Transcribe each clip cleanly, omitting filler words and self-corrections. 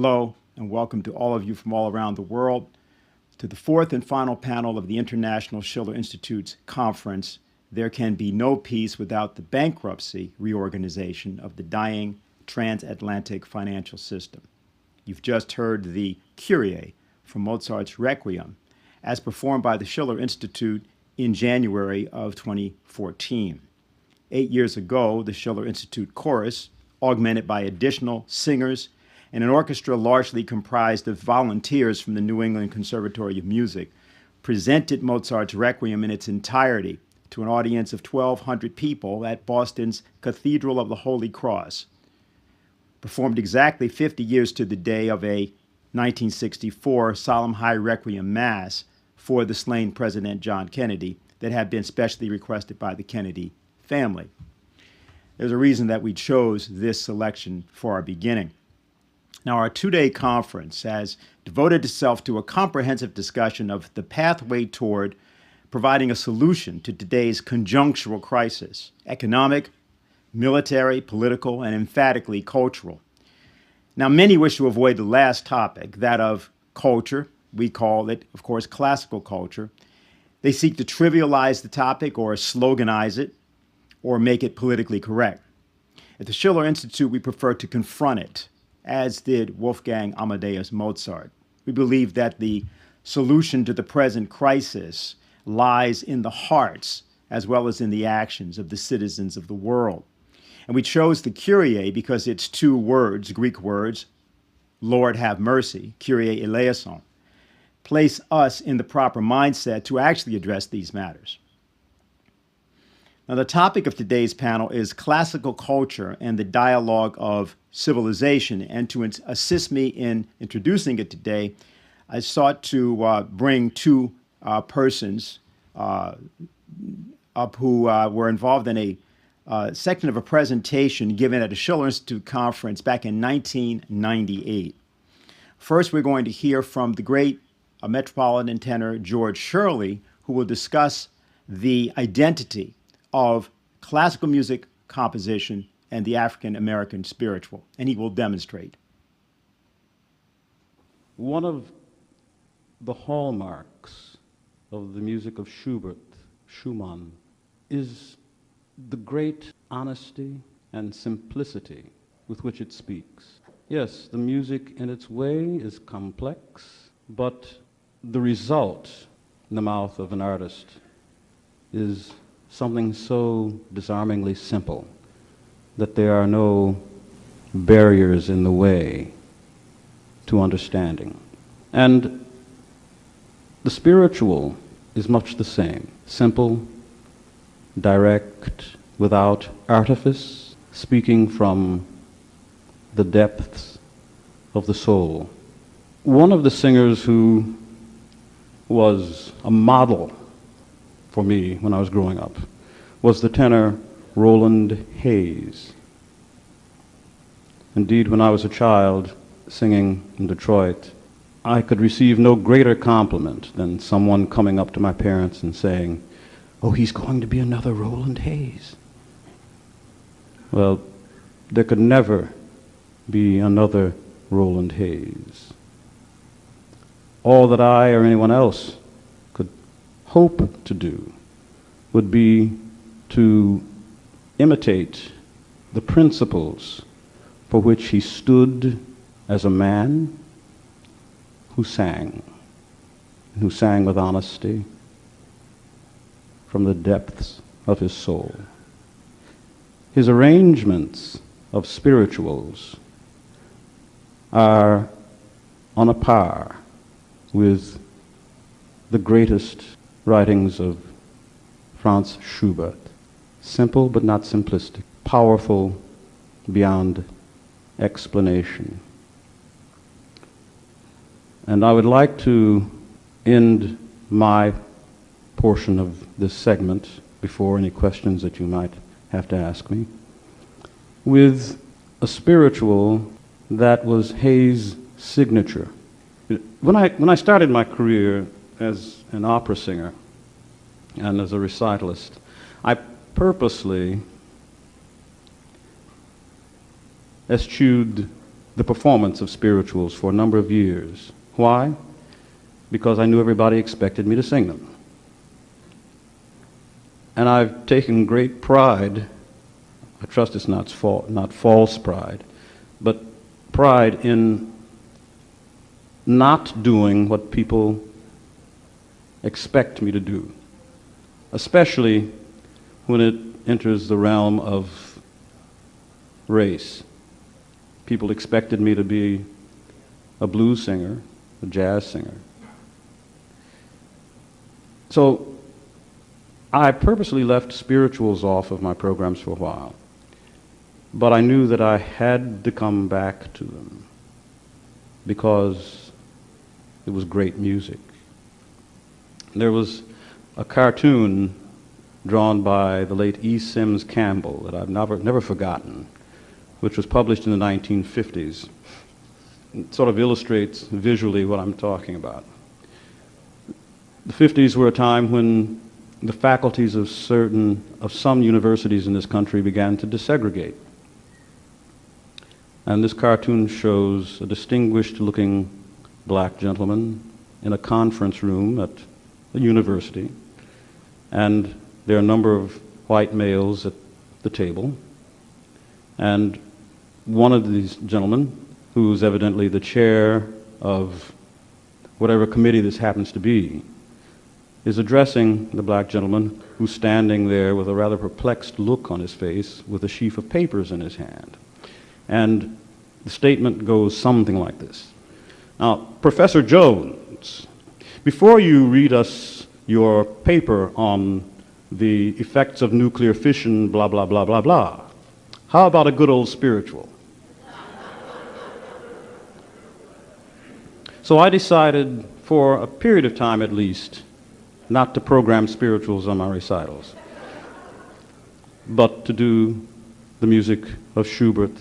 Hello, and welcome to all of you from all around the world to the fourth and final panel of the International Schiller Institute's conference, There Can Be No Peace Without the Bankruptcy Reorganization of the Dying Transatlantic Financial System. You've just heard the Kyrie from Mozart's Requiem, as performed by the Schiller Institute in January of 2014. 8 years ago, the Schiller Institute Chorus, augmented by additional singers and an orchestra largely comprised of volunteers from the New England Conservatory of Music, presented Mozart's Requiem in its entirety to an audience of 1,200 people at Boston's Cathedral of the Holy Cross. Performed exactly 50 years to the day of a 1964 Solemn High Requiem Mass for the slain President John Kennedy that had been specially requested by the Kennedy family. There's a reason that we chose this selection for our beginning. Now, our two-day conference has devoted itself to a comprehensive discussion of the pathway toward providing a solution to today's conjunctural crisis, economic, military, political, and emphatically cultural. Now, many wish to avoid the last topic, that of culture. We call it, of course, classical culture. They seek to trivialize the topic or sloganize it or make it politically correct. At the Schiller Institute, we prefer to confront it, as did Wolfgang Amadeus Mozart. We believe that the solution to the present crisis lies in the hearts as well as in the actions of the citizens of the world. And we chose the Kyrie because it's two words, Greek words, Lord have mercy, Kyrie eleison, place us in the proper mindset to actually address these matters. Now, the topic of today's panel is classical culture and the dialogue of civilization. And to assist me in introducing it today, I sought to bring two persons up who were involved in a section of a presentation given at a Schiller Institute conference back in 1998. First, we're going to hear from the great metropolitan tenor George Shirley, who will discuss the identity of classical music composition and the African-American spiritual, and he will demonstrate. One of the hallmarks of the music of Schubert, Schumann, is the great honesty and simplicity with which it speaks. Yes, the music in its way is complex, but the result in the mouth of an artist is something so disarmingly simple that there are no barriers in the way to understanding. And the spiritual is much the same. Simple, direct, without artifice, speaking from the depths of the soul. One of the singers who was a model for me when I was growing up was the tenor Roland Hayes. Indeed, when I was a child singing in Detroit, I could receive no greater compliment than someone coming up to my parents and saying, "Oh, he's going to be another Roland Hayes." Well, there could never be another Roland Hayes. All that I or anyone else could hope to do would be to imitate the principles for which he stood as a man who sang with honesty from the depths of his soul. His arrangements of spirituals are on a par with the greatest writings of Franz Schubert. Simple but not simplistic, powerful beyond explanation. And I would like to end my portion of this segment, before any questions that you might have to ask me, with a spiritual that was Hayes' signature. When I started my career as an opera singer and as a recitalist, I purposely eschewed the performance of spirituals for a number of years. Why? Because I knew everybody expected me to sing them. And I've taken great pride, I trust it's not false pride, but pride in not doing what people expect me to do, especially when it enters the realm of race. People expected me to be a blues singer, a jazz singer. So I purposely left spirituals off of my programs for a while, but I knew that I had to come back to them because it was great music. There was a cartoon drawn by the late E. Sims Campbell that I've never forgotten, which was published in the 1950s. It sort of illustrates visually what I'm talking about. The 50s were a time when the faculties of some universities in this country began to desegregate. And this cartoon shows a distinguished-looking black gentleman in a conference room at a university, and there are a number of white males at the table, and one of these gentlemen, who's evidently the chair of whatever committee this happens to be, is addressing the black gentleman who's standing there with a rather perplexed look on his face with a sheaf of papers in his hand. And the statement goes something like this. Now, Professor Jones, before you read us your paper on the effects of nuclear fission, blah, blah, blah, blah, blah, how about a good old spiritual? So I decided, for a period of time at least, not to program spirituals on my recitals, but to do the music of Schubert,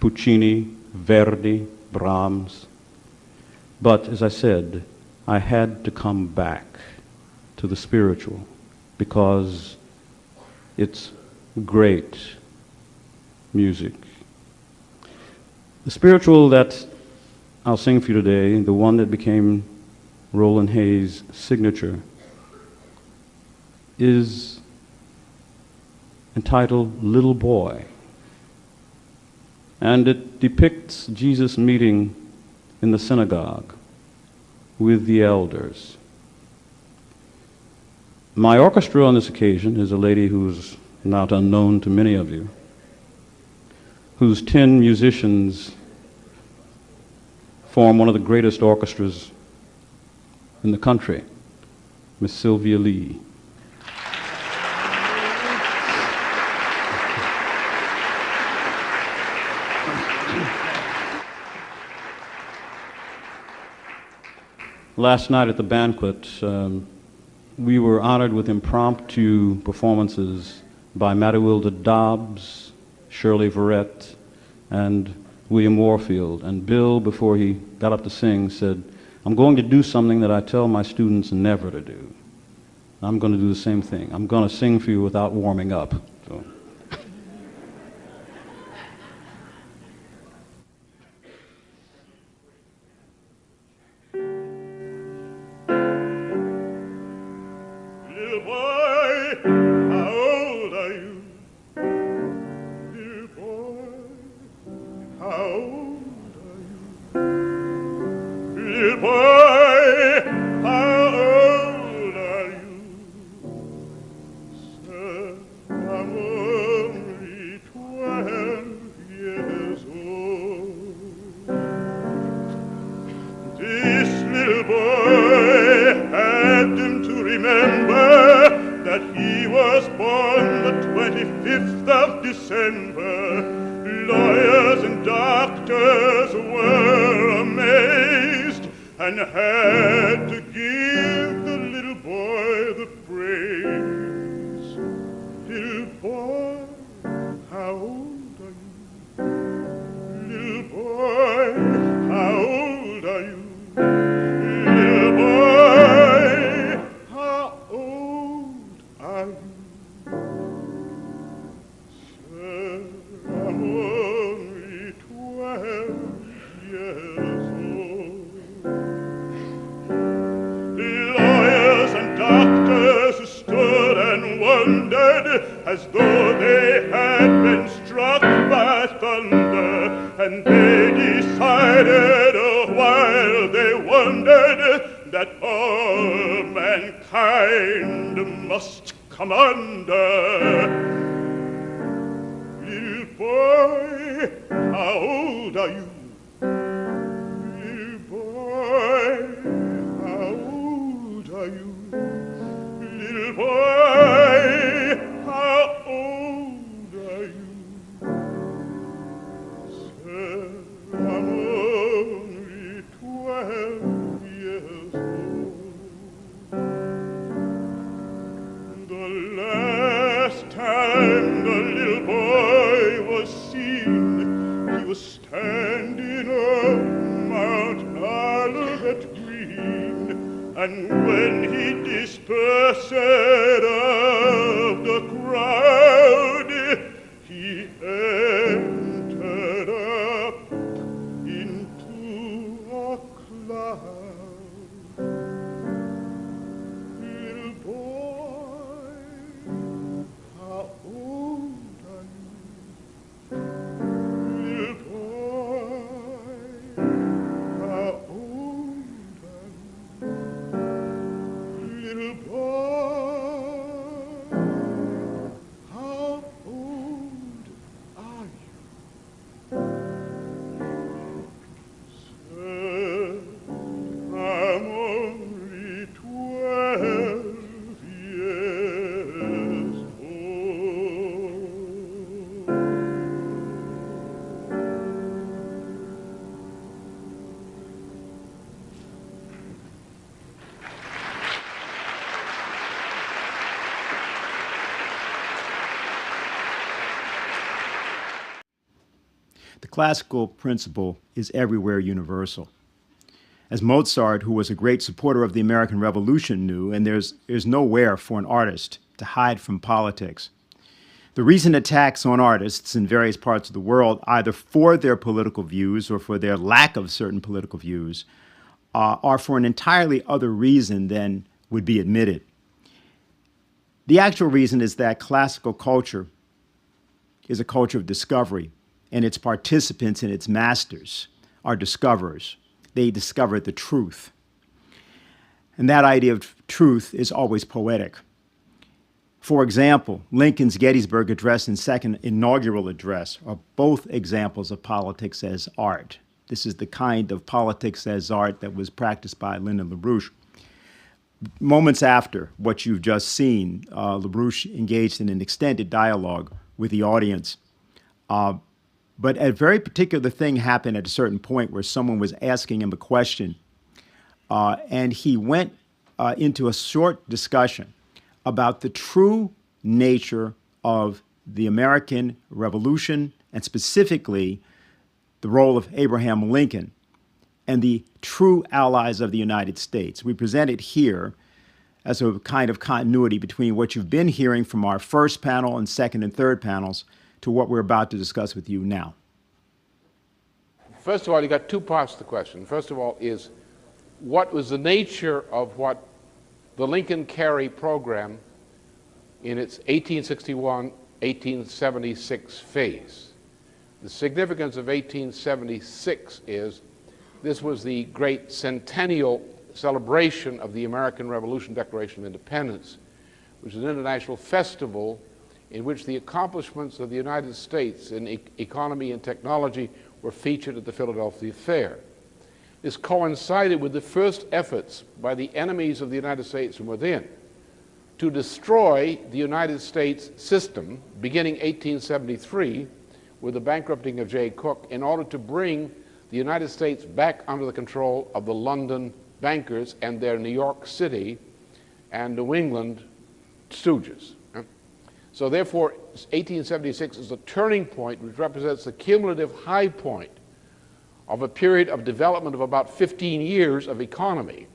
Puccini, Verdi, Brahms. But as I said, I had to come back to the spiritual because it's great music. The spiritual that I'll sing for you today, the one that became Roland Hayes' signature, is entitled Little Boy. And it depicts Jesus meeting in the synagogue with the elders. My orchestra on this occasion is a lady who's not unknown to many of you, whose 10 musicians form one of the greatest orchestras in the country, Miss Sylvia Lee. Last night at the banquet, we were honored with impromptu performances by Matilda Dobbs, Shirley Verrett, and William Warfield. And Bill, before he got up to sing, said, "I'm going to do something that I tell my students never to do. I'm going to do the same thing. I'm going to sing for you without warming up." So. as though they had been struck by thunder, and they decided while they wondered that all mankind must come under. Little boy, how old are you? Little boy, how old are you? Little boy, how old are you? Sir, I'm only 12 years old. The last time the little boy was seen, he was standing on Mount Olivet Green, and when he dispersed of the crowd, he entered up into a cloud. Little boy, how old are you? Little boy, how old are you? Little boy, how old are you? Sir, I'm only 12 years old. The classical principle is everywhere universal. As Mozart, who was a great supporter of the American Revolution, knew, and there's nowhere for an artist to hide from politics. The recent attacks on artists in various parts of the world, either for their political views or for their lack of certain political views, are for an entirely other reason than would be admitted. The actual reason is that classical culture is a culture of discovery, and its participants and its masters are discoverers. They discover the truth. And that idea of truth is always poetic. For example, Lincoln's Gettysburg Address and second inaugural address are both examples of politics as art. This is the kind of politics as art that was practiced by Lyndon LaRouche. Moments after what you've just seen, LaRouche engaged in an extended dialogue with the audience. But a very particular thing happened at a certain point where someone was asking him a question, and he went into a short discussion about the true nature of the American Revolution, and specifically the role of Abraham Lincoln and the true allies of the United States. We present it here as a kind of continuity between what you've been hearing from our first panel and second and third panels to what we're about to discuss with you now. First of all, you got two parts to the question. First of all is, what was the nature of what the Lincoln-Kerry program in its 1861-1876 phase? The significance of 1876 is this was the great centennial celebration of the American Revolution Declaration of Independence, which is an international festival in which the accomplishments of the United States in economy and technology were featured at the Philadelphia Fair. This coincided with the first efforts by the enemies of the United States from within to destroy the United States system, beginning 1873 with the bankrupting of J. Cook, in order to bring the United States back under the control of the London bankers and their New York City and New England stooges. So therefore, 1876 is a turning point which represents the cumulative high point of a period of development of about 15 years of economy,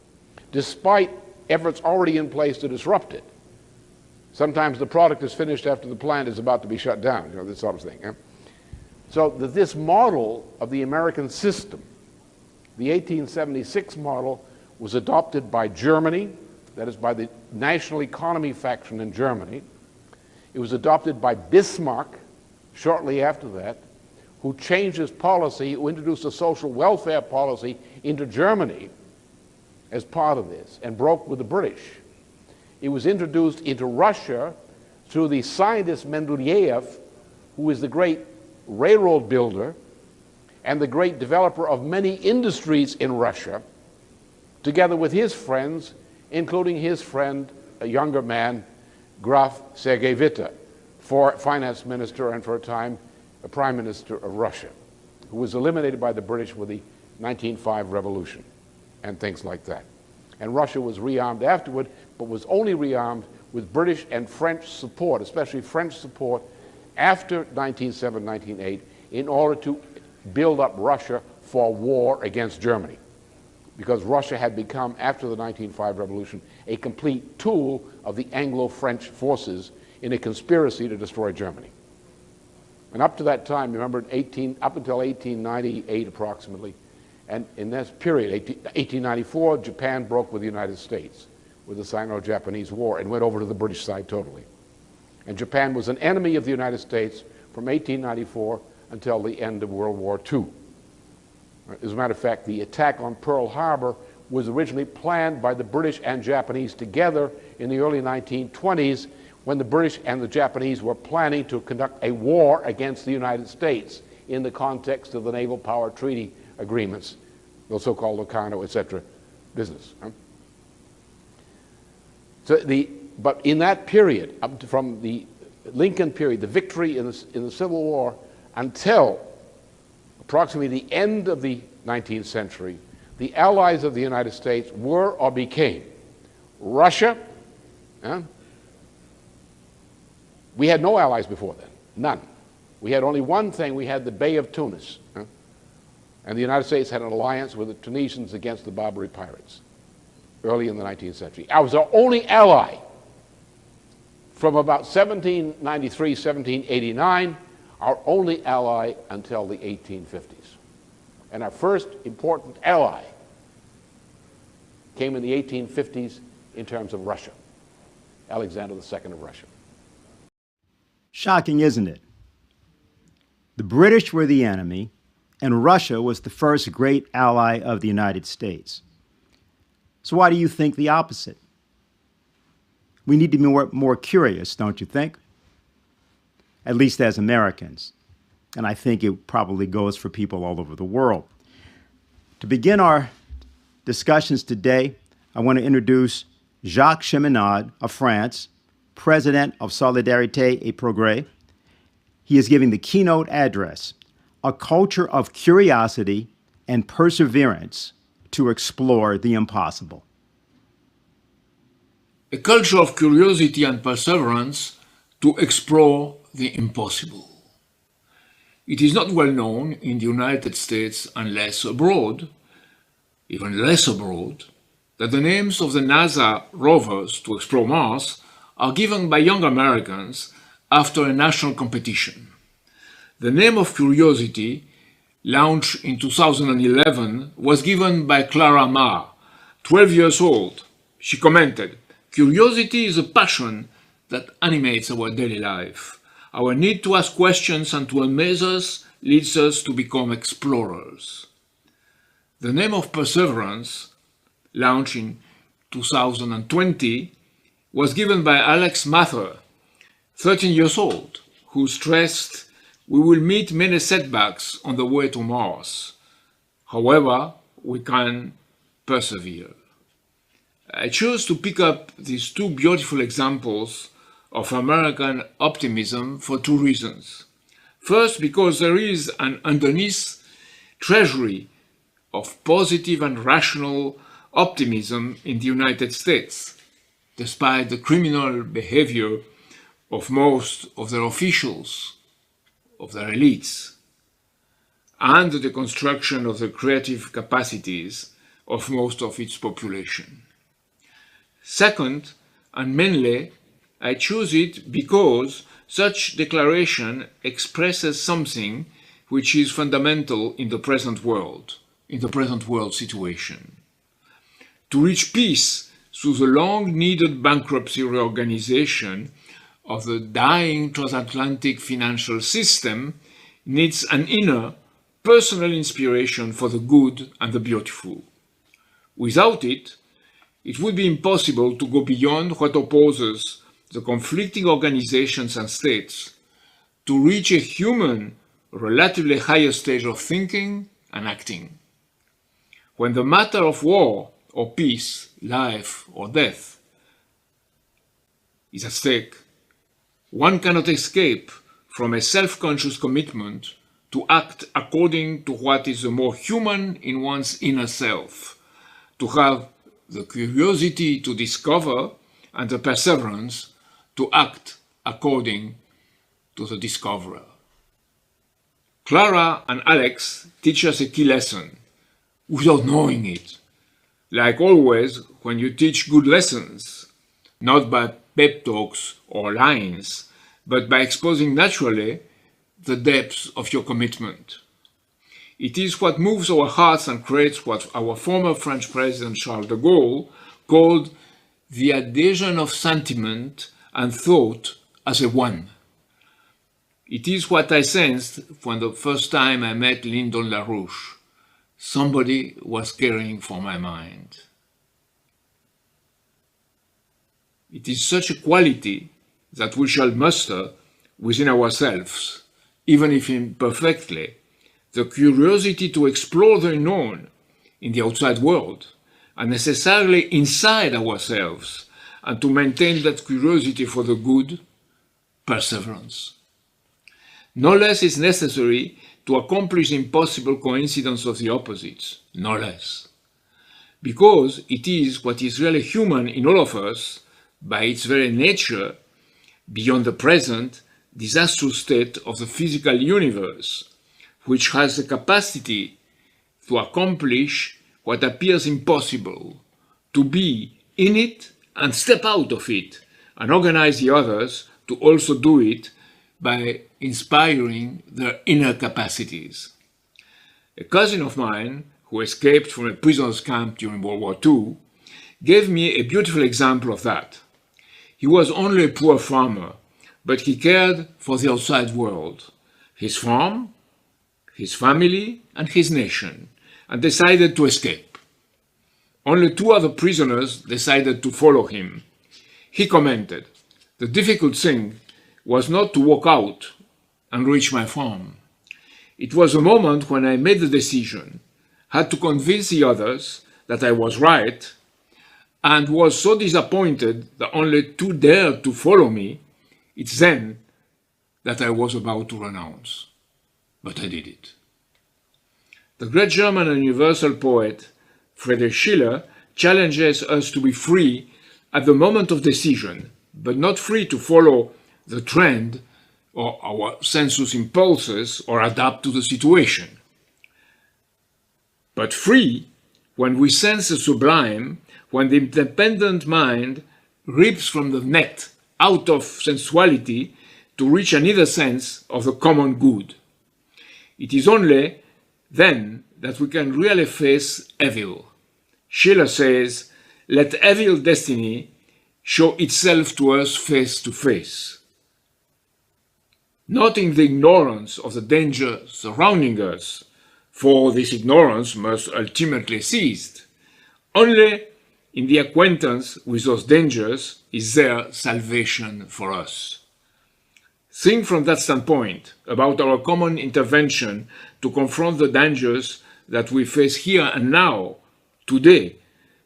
despite efforts already in place to disrupt it. Sometimes the product is finished after the plant is about to be shut down, this sort of thing. So this model of the American system, the 1876 model, was adopted by Germany, that is by the national economy faction in Germany. It was adopted by Bismarck shortly after that, who changed his policy, who introduced a social welfare policy into Germany as part of this and broke with the British. It was introduced into Russia through the scientist Mendeleev, who is the great railroad builder and the great developer of many industries in Russia, together with his friends, including his friend, a younger man, Graf Sergei Witte, finance minister and for a time a prime minister of Russia, who was eliminated by the British with the 1905 revolution and things like that. And Russia was rearmed afterward, but was only rearmed with British and French support, especially French support, after 1907, 1908, in order to build up Russia for war against Germany. Because Russia had become, after the 1905 revolution, a complete tool of the Anglo-French forces in a conspiracy to destroy Germany. And up to that time, remember, up until 1898 approximately, and in this period, 1894, Japan broke with the United States with the Sino-Japanese War and went over to the British side totally. And Japan was an enemy of the United States from 1894 until the end of World War II. As a matter of fact, the attack on Pearl Harbor was originally planned by the British and Japanese together in the early 1920s, when the British and the Japanese were planning to conduct a war against the United States in the context of the Naval Power Treaty agreements, the so-called Locarno, etc. business. But in that period, up to, from the Lincoln period, the victory in the Civil War, until approximately the end of the 19th century, the allies of the United States were or became Russia. We had no allies before then, none. We had only one thing, we had the Bay of Tunis. And the United States had an alliance with the Tunisians against the Barbary pirates early in the 19th century. I was our only ally from about 1793, 1789, our only ally until the 1850s. And our first important ally came in the 1850s in terms of Russia, Alexander II of Russia. Shocking, isn't it? The British were the enemy, and Russia was the first great ally of the United States. So why do you think the opposite? We need to be more curious, don't you think? At least as Americans. And I think it probably goes for people all over the world. To begin our discussions today, I want to introduce Jacques Cheminade of France, president of Solidarité et Progrès. He is giving the keynote address, A Culture of Curiosity and Perseverance to Explore the Impossible. A culture of curiosity and perseverance to explore the impossible. It is not well known in the United States and less abroad, even less abroad, that the names of the NASA rovers to explore Mars are given by young Americans after a national competition. The name of Curiosity, launched in 2011, was given by Clara Ma, 12 years old. She commented, "Curiosity is a passion that animates our daily life. Our need to ask questions and to amaze us leads us to become explorers." The name of Perseverance, launched in 2020, was given by Alex Mather, 13 years old, who stressed, "We will meet many setbacks on the way to Mars. However, we can persevere." I chose to pick up these two beautiful examples of American optimism for two reasons. First, because there is an underneath treasury of positive and rational optimism in the United States, despite the criminal behavior of most of their officials, of their elites, and the deconstruction of the creative capacities of most of its population. Second, and mainly, I choose it because such declaration expresses something which is fundamental in the present world situation. To reach peace through the long-needed bankruptcy reorganization of the dying transatlantic financial system needs an inner, personal inspiration for the good and the beautiful. Without it, it would be impossible to go beyond what opposes the conflicting organizations and states to reach a human, relatively higher stage of thinking and acting. When the matter of war or peace, life or death is at stake, one cannot escape from a self-conscious commitment to act according to what is the more human in one's inner self, to have the curiosity to discover and the perseverance to act according to the discoverer. Clara and Alex teach us a key lesson without knowing it. Like always, when you teach good lessons, not by pep talks or lines, but by exposing naturally the depths of your commitment. It is what moves our hearts and creates what our former French President Charles de Gaulle called the adhesion of sentiment and thought as a one. It is what I sensed when the first time I met Lyndon LaRouche. Somebody was caring for my mind. It is such a quality that we shall muster within ourselves, even if imperfectly, the curiosity to explore the unknown in the outside world, and necessarily inside ourselves, and to maintain that curiosity for the good, perseverance. No less is necessary to accomplish the impossible coincidence of the opposites, no less. Because it is what is really human in all of us, by its very nature, beyond the present, disastrous state of the physical universe, which has the capacity to accomplish what appears impossible, to be in it and step out of it, and organize the others to also do it by inspiring their inner capacities. A cousin of mine, who escaped from a prisoner's camp during World War II, gave me a beautiful example of that. He was only a poor farmer, but he cared for the outside world, his farm, his family, and his nation, and decided to escape. Only 2 other prisoners decided to follow him. He commented, "The difficult thing was not to walk out and reach my farm. It was a moment when I made the decision, had to convince the others that I was right, and was so disappointed that only 2 dared to follow me. It's then that I was about to renounce. But I did it." The great German and universal poet Friedrich Schiller challenges us to be free at the moment of decision, but not free to follow the trend or our sensuous impulses or adapt to the situation. But free when we sense the sublime, when the independent mind rips from the net out of sensuality to reach another sense of the common good. It is only then that we can really face evil. Schiller says, "Let evil destiny show itself to us face to face." Not in the ignorance of the danger surrounding us, for this ignorance must ultimately cease. Only in the acquaintance with those dangers is there salvation for us. Think from that standpoint about our common intervention to confront the dangers that we face here and now, today,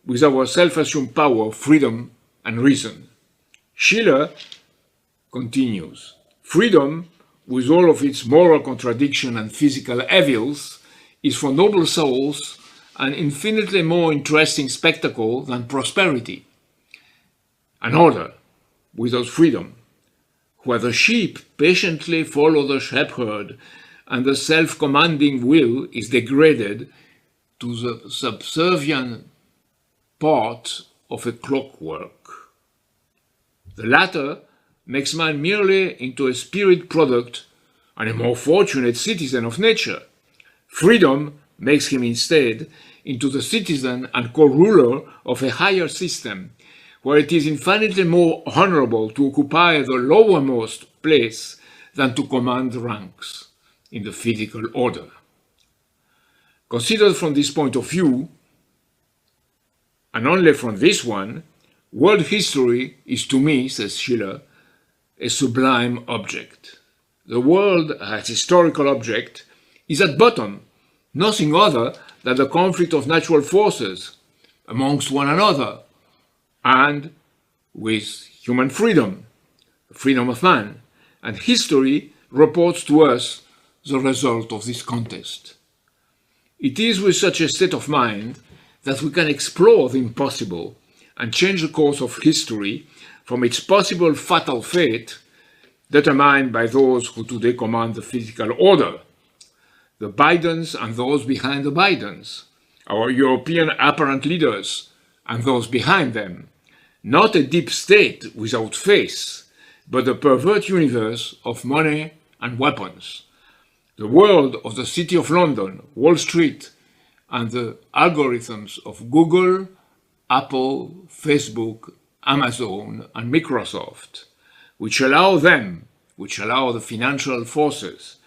with our self-assumed power, freedom, and reason. Schiller continues, "Freedom, with all of its moral contradiction and physical evils, is for noble souls an infinitely more interesting spectacle than prosperity. An order without freedom, where the sheep patiently follow the shepherd and the self-commanding will is degraded to the subservient part of a clockwork. The latter makes man merely into a spirit product and a more fortunate citizen of nature. Freedom makes him instead into the citizen and co-ruler of a higher system, where it is infinitely more honorable to occupy the lowermost place than to command the ranks in the physical order. Considered from this point of view, and only from this one, world history is to me, says Schiller, a sublime object. The world as historical object is at bottom nothing other than the conflict of natural forces amongst one another and with human freedom, the freedom of man, and history reports to us the result of this contest. It is with such a state of mind that we can explore the impossible and change the course of history from its possible fatal fate determined by those who today command the physical order, the Bidens and those behind the Bidens, our European apparent leaders and those behind them, not a deep state without face, but the pervert universe of money and weapons, the world of the City of London, Wall Street, and the algorithms of Google, Apple, Facebook, Amazon, and Microsoft, which allow the financial forces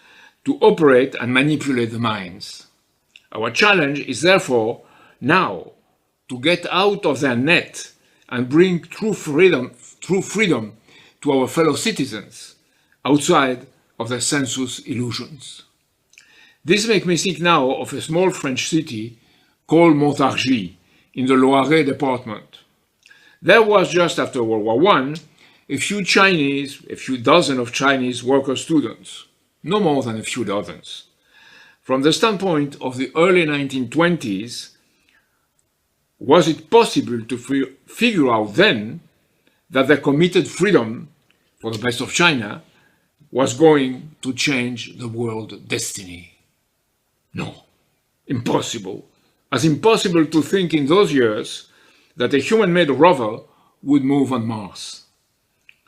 to operate and manipulate the minds. Our challenge is therefore now to get out of their net and bring true freedom to our fellow citizens outside of their sensuous illusions. This makes me think now of a small French city called Montargis in the Loiret department. There was, just after World War I, a few dozen of Chinese worker students, no more than a few dozens. From the standpoint of the early 1920s, was it possible to figure out then that the committed freedom for the best of China was going to change the world destiny? No, impossible. As impossible to think in those years that a human-made rover would move on Mars.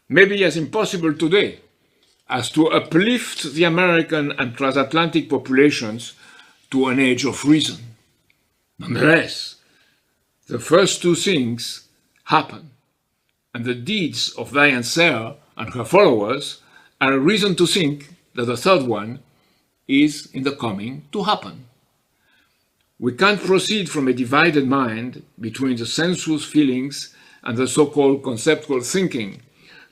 Maybe as impossible today as to uplift the American and transatlantic populations to an age of reason. Nonetheless, the first two things happen, and the deeds of Diane Zaher and her followers are a reason to think that the third one is in the coming to happen. We can't proceed from a divided mind between the sensuous feelings and the so-called conceptual thinking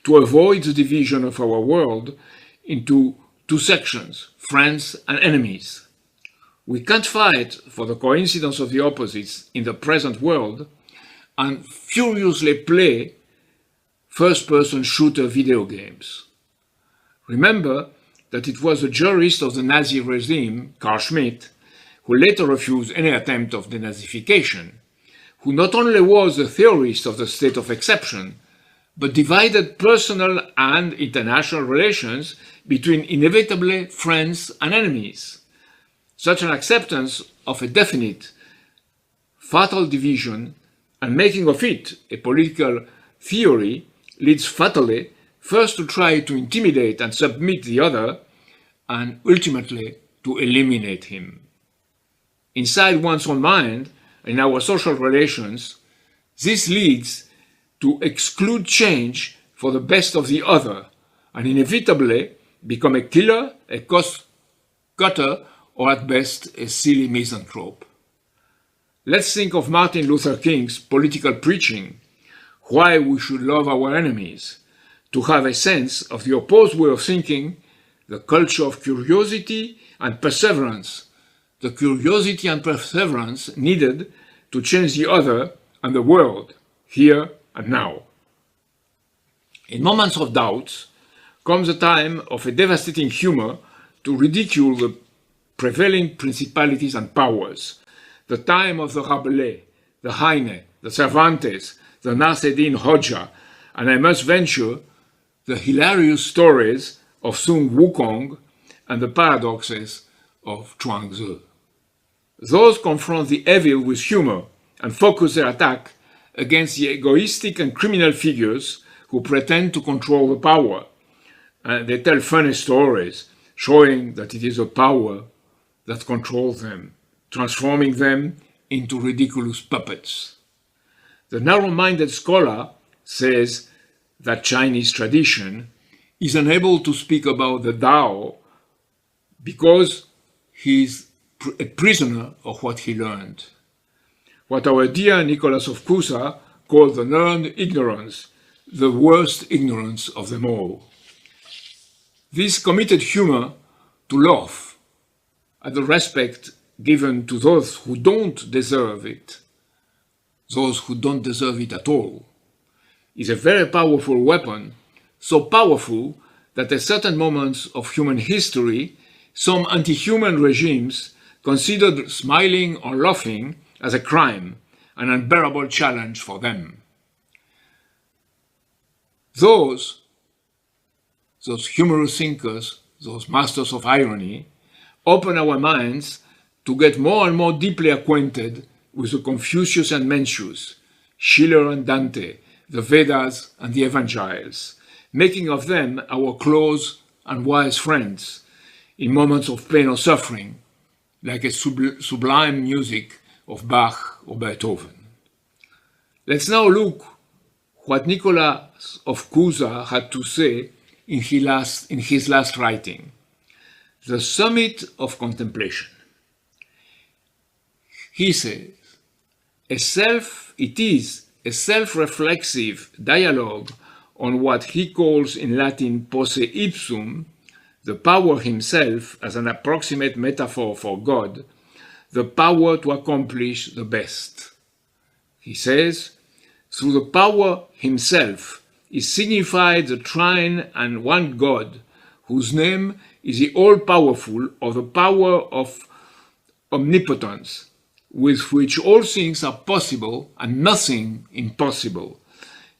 to avoid the division of our world into two sections, friends and enemies. We can't fight for the coincidence of the opposites in the present world and furiously play first-person shooter video games. Remember that it was the jurist of the Nazi regime, Carl Schmitt, who later refused any attempt of denazification, who not only was a theorist of the state of exception, but divided personal and international relations between inevitably friends and enemies. Such an acceptance of a definite, fatal division and making of it a political theory leads fatally first to try to intimidate and submit the other, and ultimately to eliminate him. Inside one's own mind, in our social relations, this leads to exclude change for the best of the other, and inevitably become a killer, a cost-cutter, or at best a silly misanthrope. Let's think of Martin Luther King's political preaching, why we should love our enemies, to have a sense of the opposed way of thinking, the culture of curiosity and perseverance, the curiosity and perseverance needed to change the other and the world, here and now. In moments of doubt comes a time of a devastating humor to ridicule the prevailing principalities and powers, the time of the Rabelais, the Heine, the Cervantes, the Nasreddin Hoxha, and I must venture the hilarious stories of Sun Wukong and the paradoxes of Chuang-Tzu. Those confront the evil with humor and focus their attack against the egoistic and criminal figures who pretend to control the power. And they tell funny stories showing that it is the power that controls them, transforming them into ridiculous puppets. The narrow-minded scholar says that Chinese tradition is unable to speak about the Tao because he's a prisoner of what he learned. What our dear Nicholas of Cusa called the learned ignorance, the worst ignorance of them all. This committed humor to laugh at the respect given to those who don't deserve it, those who don't deserve it at all, is a very powerful weapon, so powerful that at certain moments of human history, some anti-human regimes considered smiling or laughing as a crime, an unbearable challenge for them. Those humorous thinkers, those masters of irony, open our minds to get more and more deeply acquainted with the Confucius and Mencius, Schiller and Dante, the Vedas and the Evangeles, making of them our close and wise friends in moments of pain or suffering, like a sublime music of Bach or Beethoven. Let's now look what Nicholas of Cusa had to say in his last writing, The Summit of Contemplation. He says, it is a self-reflexive dialogue on what he calls in Latin posse ipsum, the power himself as an approximate metaphor for God, the power to accomplish the best. He says, through the power himself is signified the trine and one God, whose name is the all-powerful, or the power of omnipotence, with which all things are possible and nothing impossible,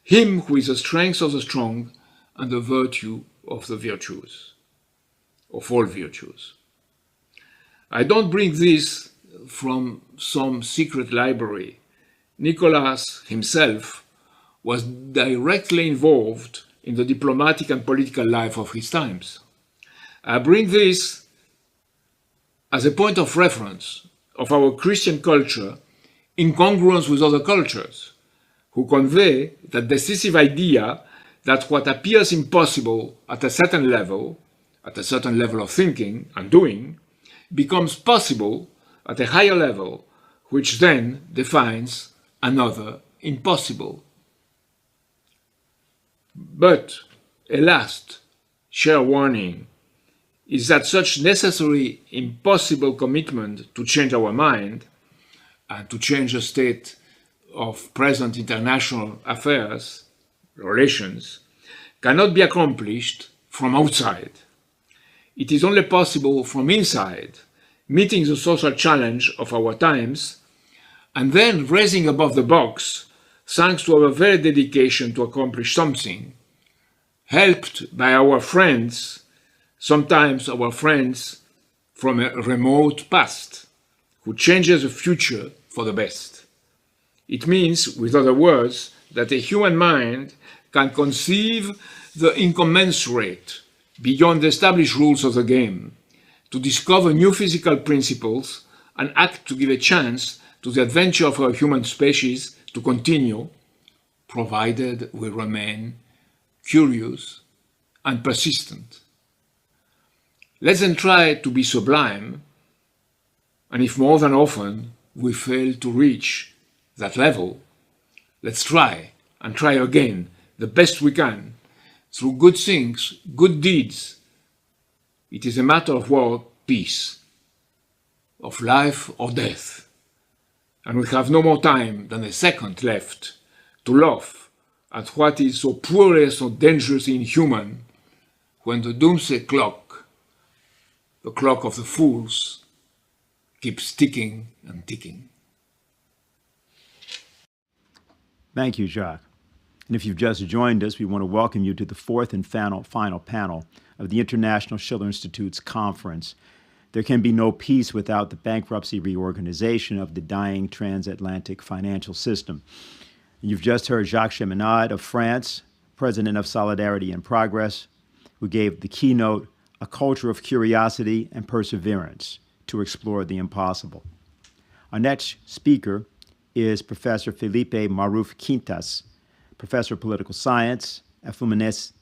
him who is the strength of the strong and the virtue of the virtues, of all virtues. I don't bring this from some secret library. Nicholas himself was directly involved in the diplomatic and political life of his times. I bring this as a point of reference of our Christian culture in congruence with other cultures, who convey the decisive idea that what appears impossible at a certain level of thinking and doing, becomes possible at a higher level, which then defines another impossible. But a last share warning is that such necessary impossible commitment to change our mind and to change the state of present international affairs, relations, cannot be accomplished from outside. It is only possible from inside, meeting the social challenge of our times, and then raising above the box, thanks to our very dedication to accomplish something, helped by our friends, sometimes our friends from a remote past, who changes the future for the best. It means, with other words, that a human mind can conceive the incommensurate beyond the established rules of the game, to discover new physical principles and act to give a chance to the adventure of our human species to continue, provided we remain curious and persistent. Let's then try to be sublime, and if more than often we fail to reach that level, let's try and try again the best we can through good things, good deeds. It is a matter of war, peace, of life or death. And we have no more time than a second left to laugh at what is so poorly, so dangerously inhuman, when the doomsday clock, the clock of the fools, keeps ticking and ticking. Thank you, Jacques. And if you've just joined us, we want to welcome you to the fourth and final panel of the International Schiller Institute's conference, There Can Be No Peace Without the Bankruptcy Reorganization of the Dying Transatlantic Financial System. And you've just heard Jacques Cheminade of France, president of Solidarity and Progress, who gave the keynote, A Culture of Curiosity and Perseverance to Explore the Impossible. Our next speaker is Professor Felipe Maruf Quintas, professor of political science at Fluminense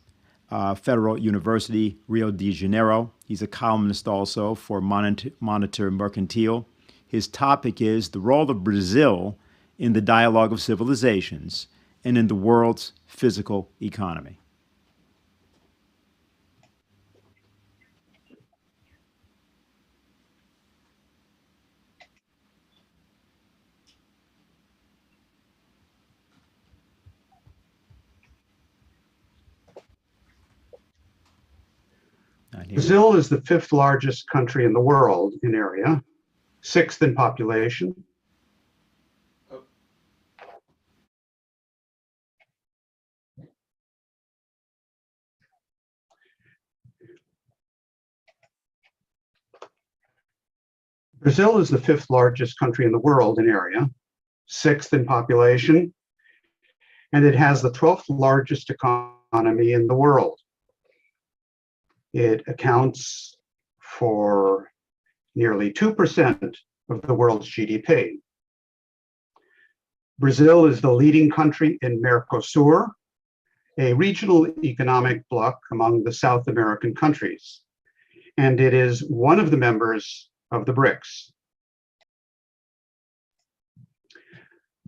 Federal University, Rio de Janeiro. He's a columnist also for Monitor Mercantil. His topic is the role of Brazil in the dialogue of civilizations and in the world's physical economy. Brazil is the 5th largest country in the world in area, 6th in population. Brazil is the 5th largest country in the world in area, 6th in population, and it has the 12th largest economy in the world. It accounts for nearly 2% of the world's GDP. Brazil is the leading country in Mercosur, a regional economic bloc among the South American countries, and it is one of the members of the BRICS.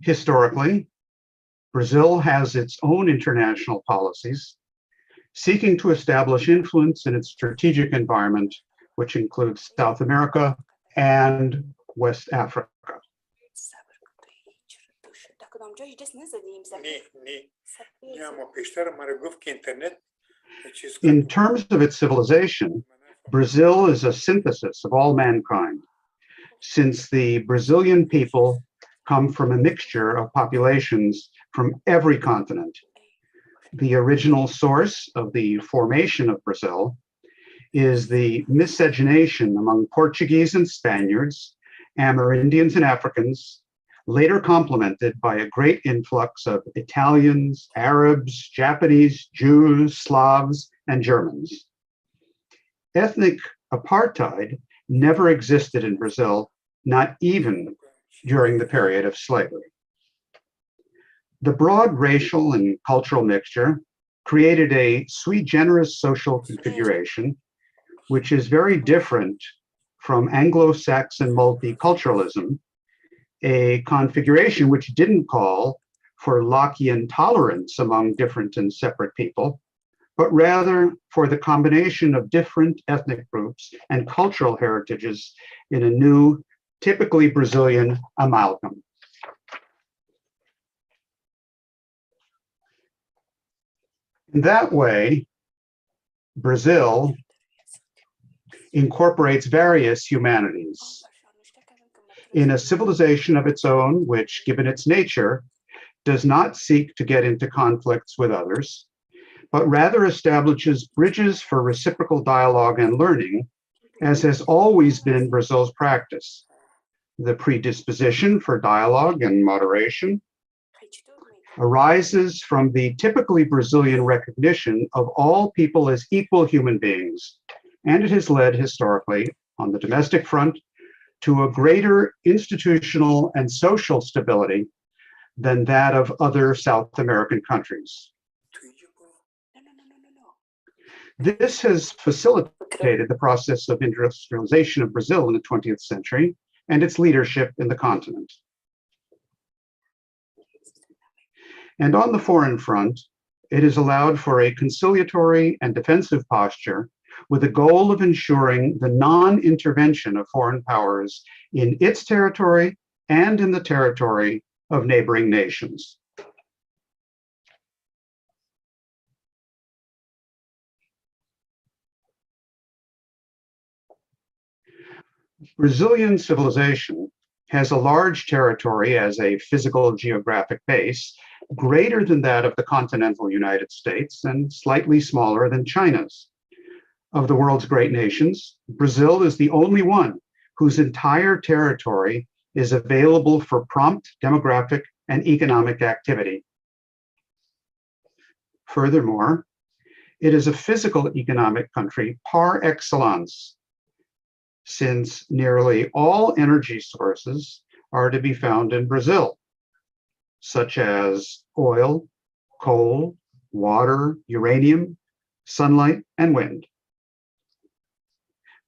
Historically, Brazil has its own international policies, seeking to establish influence in its strategic environment, which includes South America and West Africa. In terms of its civilization, Brazil is a synthesis of all mankind, since the Brazilian people come from a mixture of populations from every continent. The original source of the formation of Brazil is the miscegenation among Portuguese and Spaniards, Amerindians and Africans, later complemented by a great influx of Italians, Arabs, Japanese, Jews, Slavs, and Germans. Ethnic apartheid never existed in Brazil, not even during the period of slavery. The broad racial and cultural mixture created a sui generis social configuration, which is very different from Anglo-Saxon multiculturalism, a configuration which didn't call for Lockean tolerance among different and separate people, but rather for the combination of different ethnic groups and cultural heritages in a new, typically Brazilian amalgam. In that way, Brazil incorporates various humanities in a civilization of its own, which, given its nature, does not seek to get into conflicts with others, but rather establishes bridges for reciprocal dialogue and learning, as has always been Brazil's practice. The predisposition for dialogue and moderation arises from the typically Brazilian recognition of all people as equal human beings, and it has led historically, on the domestic front, to a greater institutional and social stability than that of other South American countries. This has facilitated the process of industrialization of Brazil in the 20th century and its leadership in the continent. And on the foreign front, it has allowed for a conciliatory and defensive posture with the goal of ensuring the non-intervention of foreign powers in its territory and in the territory of neighboring nations. Brazilian civilization has a large territory as a physical geographic base, greater than that of the continental United States and slightly smaller than China's. Of the world's great nations, Brazil is the only one whose entire territory is available for prompt demographic and economic activity. Furthermore, it is a physical economic country par excellence, since nearly all energy sources are to be found in Brazil, such as oil, coal, water, uranium, sunlight, and wind.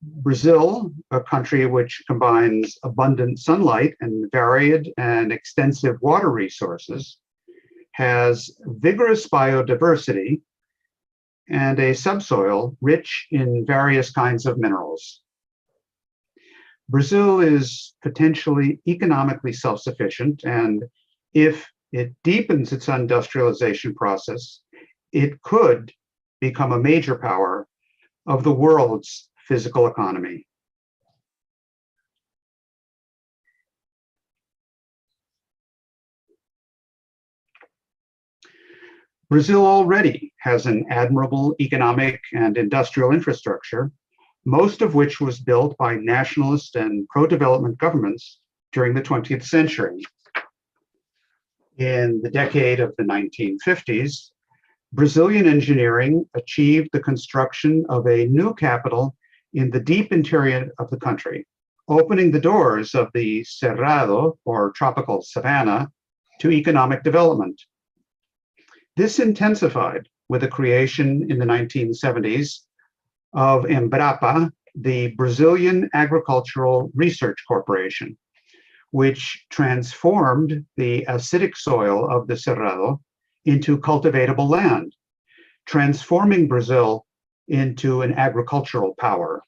Brazil, a country which combines abundant sunlight and varied and extensive water resources, has vigorous biodiversity and a subsoil rich in various kinds of minerals. Brazil is potentially economically self-sufficient, and if it deepens its industrialization process, it could become a major power of the world's physical economy. Brazil already has an admirable economic and industrial infrastructure, most of which was built by nationalist and pro-development governments during the 20th century. In the decade of the 1950s, Brazilian engineering achieved the construction of a new capital in the deep interior of the country, opening the doors of the Cerrado, or tropical savanna, to economic development. This intensified with the creation in the 1970s of Embrapa, the Brazilian Agricultural Research Corporation, which transformed the acidic soil of the Cerrado into cultivatable land, transforming Brazil into an agricultural power.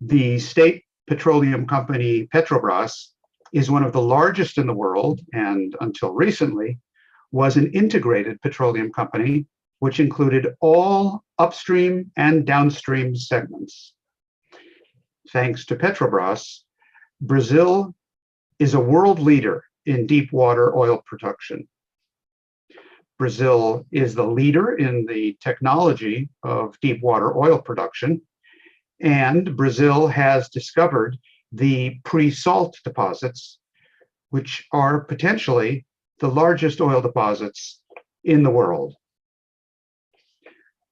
The state petroleum company Petrobras is one of the largest in the world, and until recently was an integrated petroleum company which included all upstream and downstream segments. Thanks to Petrobras, Brazil is a world leader in deep water oil production. Brazil is the leader in the technology of deep water oil production, and Brazil has discovered the pre-salt deposits, which are potentially the largest oil deposits in the world.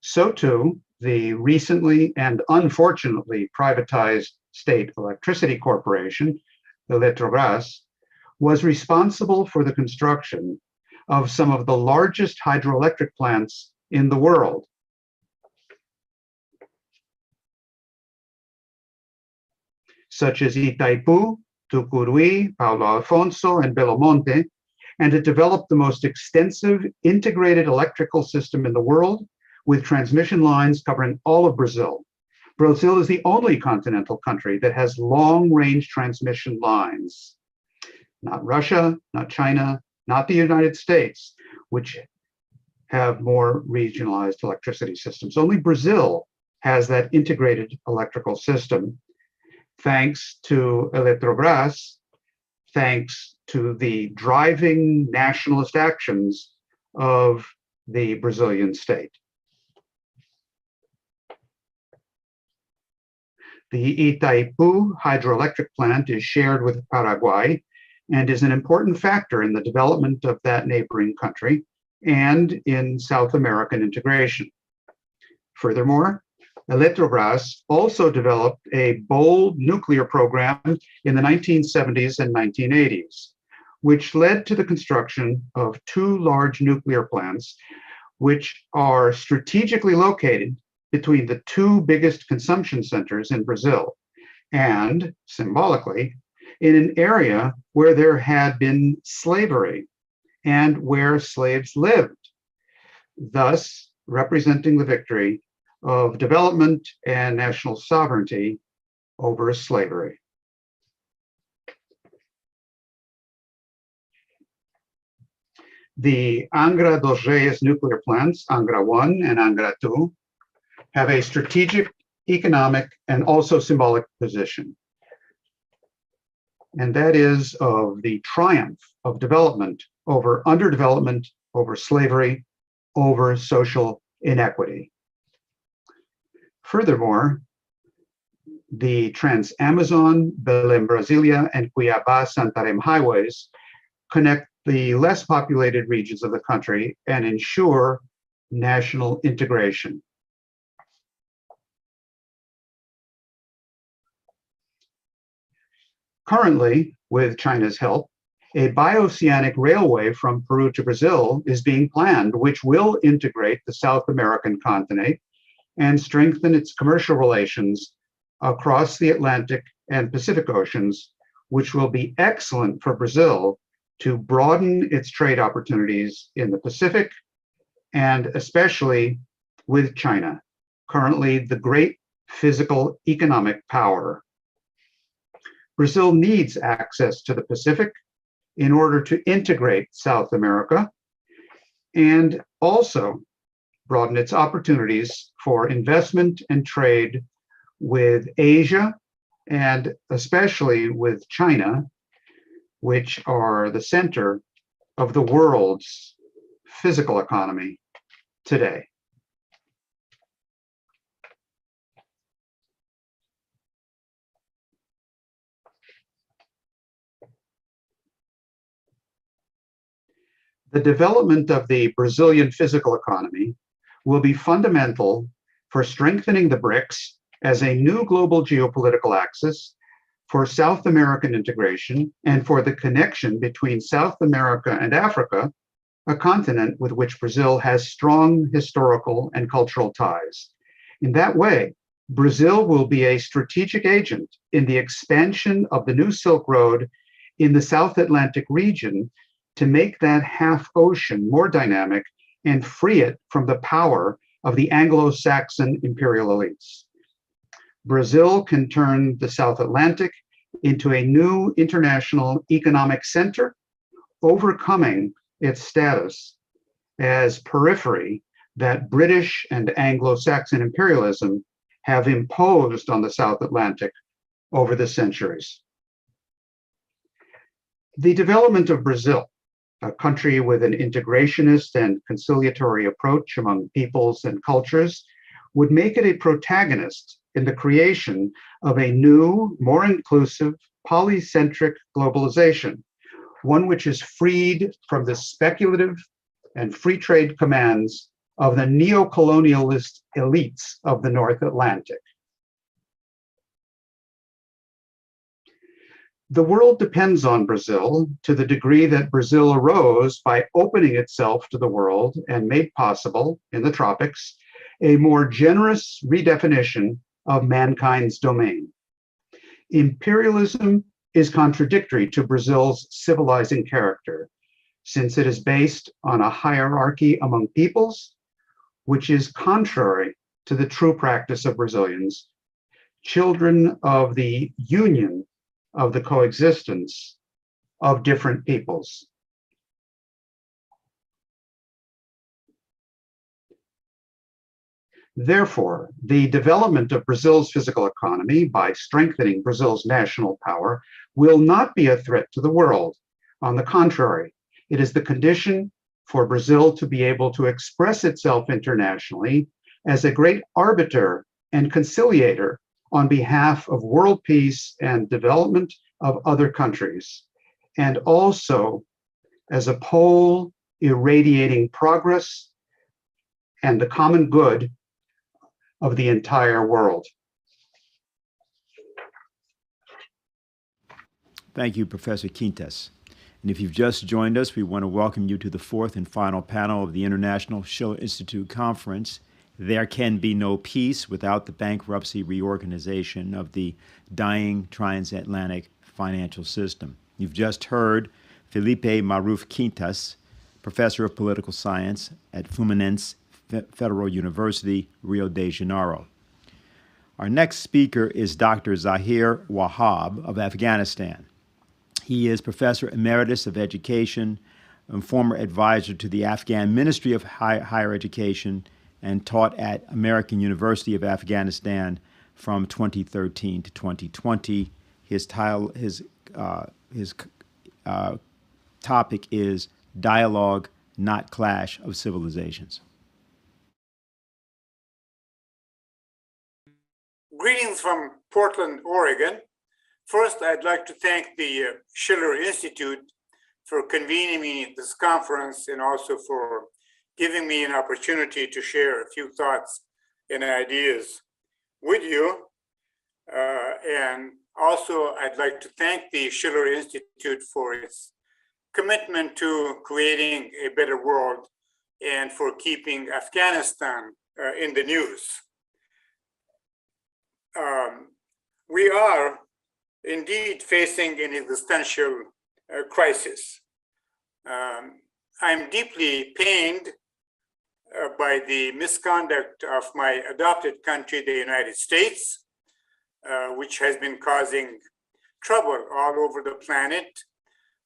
So too, the recently and unfortunately privatized state electricity corporation, Eletrobras, was responsible for the construction of some of the largest hydroelectric plants in the world. Such as Itaipu, Tucuruí, Paulo Alfonso, and Belo Monte, and it developed the most extensive integrated electrical system in the world with transmission lines covering all of Brazil. Brazil is the only continental country that has long-range transmission lines. Not Russia, not China, not the United States, which have more regionalized electricity systems. Only Brazil has that integrated electrical system, thanks to Eletrobras, thanks to the driving nationalist actions of the Brazilian state. The Itaipu hydroelectric plant is shared with Paraguay and is an important factor in the development of that neighboring country and in South American integration. Furthermore, Eletrobras also developed a bold nuclear program in the 1970s and 1980s, which led to the construction of two large nuclear plants, which are strategically located between the two biggest consumption centers in Brazil, and symbolically, in an area where there had been slavery and where slaves lived, thus representing the victory of development and national sovereignty over slavery. The Angra dos Reis nuclear plants, Angra 1 and Angra 2, have a strategic, economic, and also symbolic position. And that is of the triumph of development over underdevelopment, over slavery, over social inequity. Furthermore, the Trans-Amazon, Belém-Brasília, and Cuiabá-Santarém highways connect the less populated regions of the country and ensure national integration. Currently, with China's help, A bioceanic railway from Peru to Brazil is being planned, which will integrate the South American continent and strengthen its commercial relations across the Atlantic and Pacific Oceans, which will be excellent for Brazil to broaden its trade opportunities in the Pacific and especially with China, currently the great physical economic power. Brazil needs access to the Pacific in order to integrate South America and also broaden its opportunities for investment and trade with Asia and especially with China, which are the center of the world's physical economy today. The development of the Brazilian physical economy will be fundamental for strengthening the BRICS as a new global geopolitical axis for South American integration and for the connection between South America and Africa, a continent with which Brazil has strong historical and cultural ties. In that way, Brazil will be a strategic agent in the expansion of the new Silk Road in the South Atlantic region to make that half ocean more dynamic and free it from the power of the Anglo-Saxon imperial elites. Brazil can turn the South Atlantic into a new international economic center, overcoming its status as periphery that British and Anglo-Saxon imperialism have imposed on the South Atlantic over the centuries. The development of Brazil, a country with an integrationist and conciliatory approach among peoples and cultures, would make it a protagonist in the creation of a new, more inclusive, polycentric globalization, one which is freed from the speculative and free trade commands of the neo-colonialist elites of the North Atlantic. The world depends on Brazil to the degree that Brazil arose by opening itself to the world and made possible, in the tropics, a more generous redefinition of mankind's domain. Imperialism is contradictory to Brazil's civilizing character, since it is based on a hierarchy among peoples, which is contrary to the true practice of Brazilians, children of the union of the coexistence of different peoples. Therefore, the development of Brazil's physical economy by strengthening Brazil's national power will not be a threat to the world. On the contrary, it is the condition for Brazil to be able to express itself internationally as a great arbiter and conciliator on behalf of world peace and development of other countries, and also as a pole irradiating progress and the common good of the entire world. Thank you, Professor Quintas. And if you've just joined us, we want to welcome you to the fourth and final panel of the International Schiller Institute Conference. There can be no peace without the bankruptcy reorganization of the dying transatlantic financial system. You've just heard Felipe Maruf Quintas, professor of political science at Fluminense Federal University, Rio de Janeiro. Our next speaker is Dr. Zaher Wahab of Afghanistan. He is Professor Emeritus of Education and former advisor to the Afghan Ministry of Higher Education, and taught at American University of Afghanistan from 2013 to 2020. His topic is Dialogue, Not Clash of Civilizations. Greetings from Portland, Oregon. First, I'd like to thank the Schiller Institute for convening me at this conference and also for giving me an opportunity to share a few thoughts and ideas with you. And also, I'd like to thank the Schiller Institute for its commitment to creating a better world and for keeping Afghanistan in the news. We are indeed facing an existential crisis. I'm deeply pained by the misconduct of my adopted country, the United States, which has been causing trouble all over the planet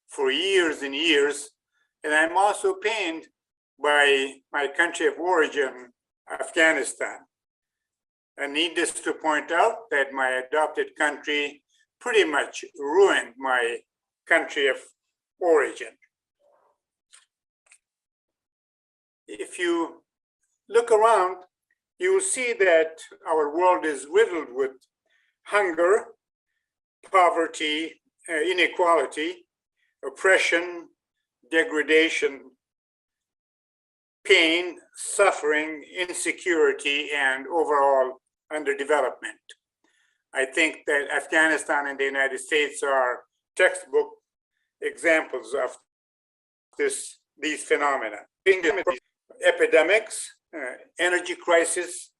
for years and years. And I'm also pained by my country of origin, Afghanistan. And needless to point out that my adopted country pretty much ruined my country of origin. If you look around, you will see that our world is riddled with hunger, poverty, inequality, oppression, degradation, pain, suffering, insecurity, and overall underdevelopment. I think that Afghanistan and the United States are textbook examples of these phenomena. Epidemics, energy crisis,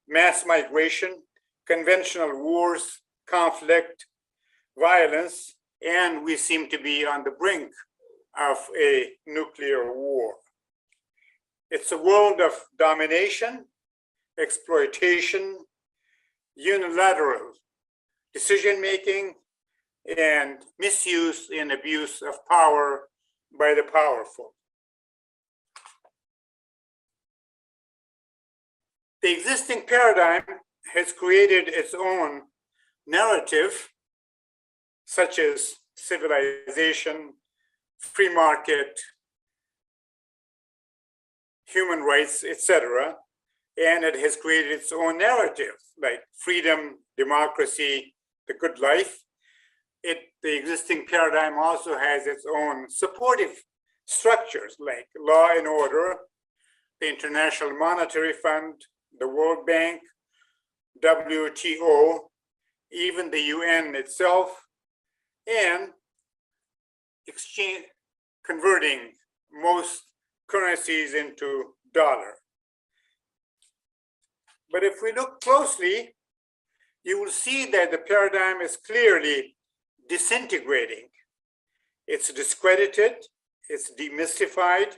mass migration, conventional wars, conflict, violence, and we seem to be on the brink of a nuclear war. It's a world of domination, exploitation, unilateral decision-making, and misuse and abuse of power by the powerful. The existing paradigm has created its own narrative, such as civilization, free market, human rights, etc. And it has created its own narrative, like freedom, democracy, the good life. The existing paradigm also has its own supportive structures, like law and order, the International Monetary Fund, the World Bank, WTO, even the UN itself, and converting most currencies into dollar. But if we look closely, you will see that the paradigm is clearly disintegrating. It's discredited, it's demystified,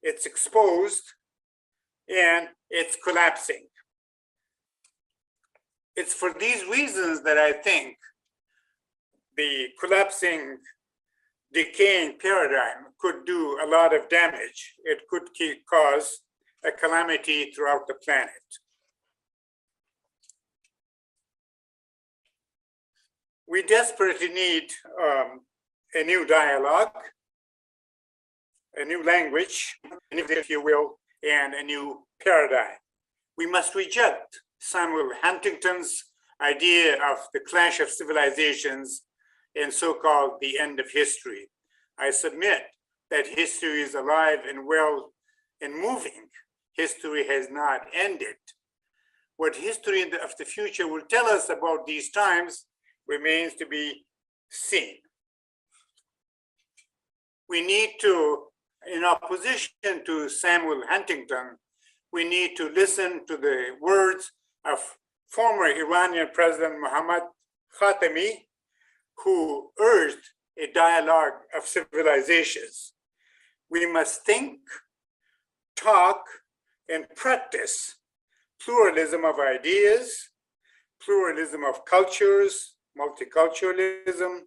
it's exposed, and it's collapsing. It's for these reasons that I think the collapsing, decaying paradigm could do a lot of damage. It could cause a calamity throughout the planet. We desperately need a new dialogue, a new language, if you will, and a new paradigm. We must reject Samuel Huntington's idea of the clash of civilizations and so-called the end of history. I submit that history is alive and well and moving. History has not ended. What history of the future will tell us about these times remains to be seen. We need to, in opposition to Samuel Huntington, we need to listen to the words of former Iranian President Mohammad Khatami, who urged a dialogue of civilizations. We must think, talk, and practice pluralism of ideas, pluralism of cultures, multiculturalism,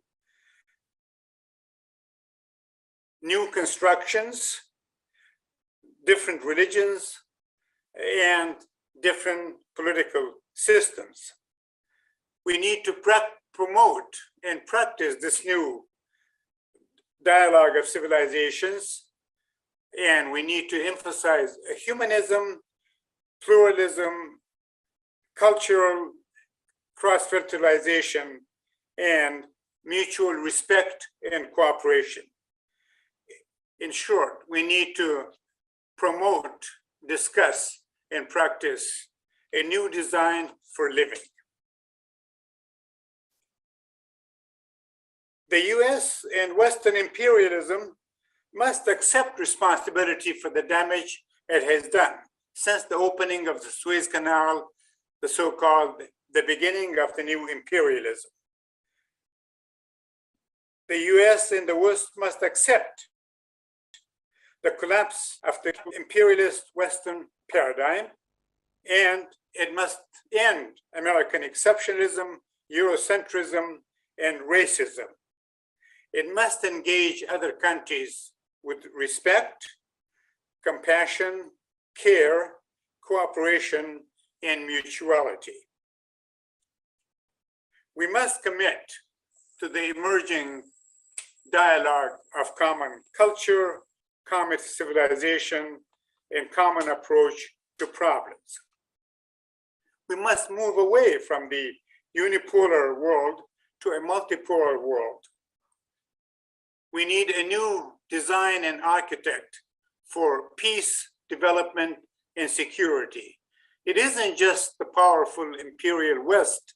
new constructions, different religions, and different political systems. We need to promote and practice this new dialogue of civilizations, and we need to emphasize humanism, pluralism, cultural cross-fertilization, and mutual respect and cooperation. In short, we need to promote, discuss, and practice a new design for living. The US and Western imperialism must accept responsibility for the damage it has done since the opening of the Suez Canal, the so-called the beginning of the new imperialism. The US and the West must accept the collapse of the imperialist Western paradigm, and it must end American exceptionalism, Eurocentrism, and racism. It must engage other countries with respect, compassion, care, cooperation, and mutuality. We must commit to the emerging dialogue of common culture, common civilization, and common approach to problems. We must move away from the unipolar world to a multipolar world. We need a new design and architect for peace, development, and security. It isn't just the powerful imperial West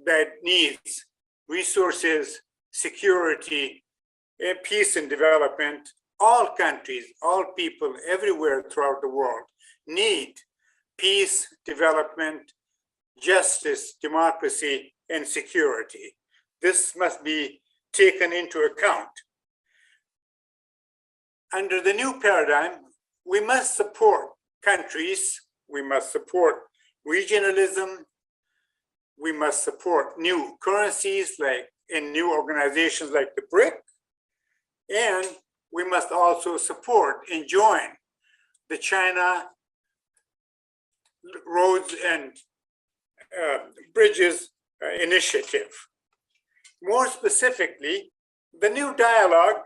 that needs resources, security, and peace and development. All countries, all people everywhere throughout the world need peace, development, justice, democracy, and security. This must be taken into account. Under the new paradigm, we must support countries, we must support regionalism, we must support new currencies like in new organizations like the BRIC, and we must also support and join the China Roads and Bridges Initiative. More specifically, the new dialogue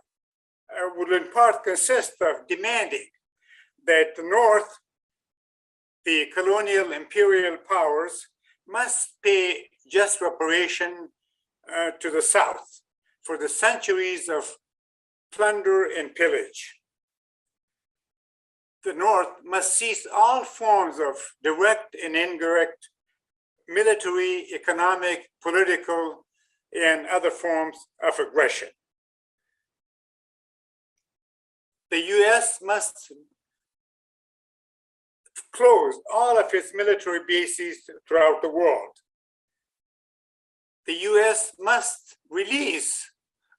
will in part consist of demanding that the North, the colonial imperial powers, must pay just reparation to the South for the centuries of plunder and pillage. The North must cease all forms of direct and indirect military, economic, political, and other forms of aggression. The US must close all of its military bases throughout the world. The US must release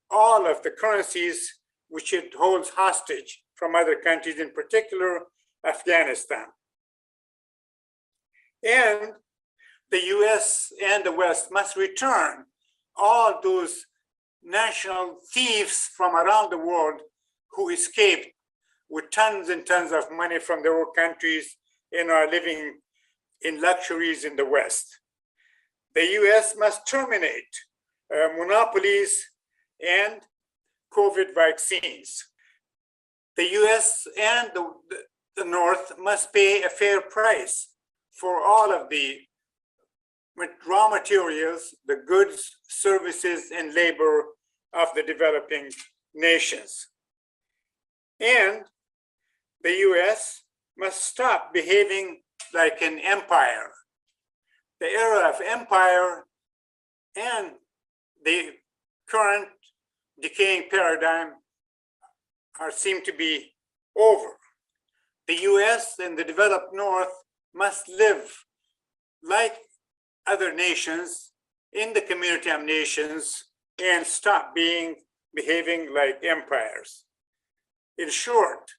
all of the currencies which it holds hostage from other countries, in particular Afghanistan. And the US and the West must return all those national thieves from around the world who escaped with tons and tons of money from their own countries and are living in luxuries in the West. The US must terminate monopolies and COVID vaccines. The US and the North must pay a fair price for all of the raw materials, the goods, services, and labor of the developing nations. And the US must stop behaving like an empire. The era of empire and the current decaying paradigm seem to be over. The US and the developed North must live like other nations in the community of nations and stop behaving like empires. In short,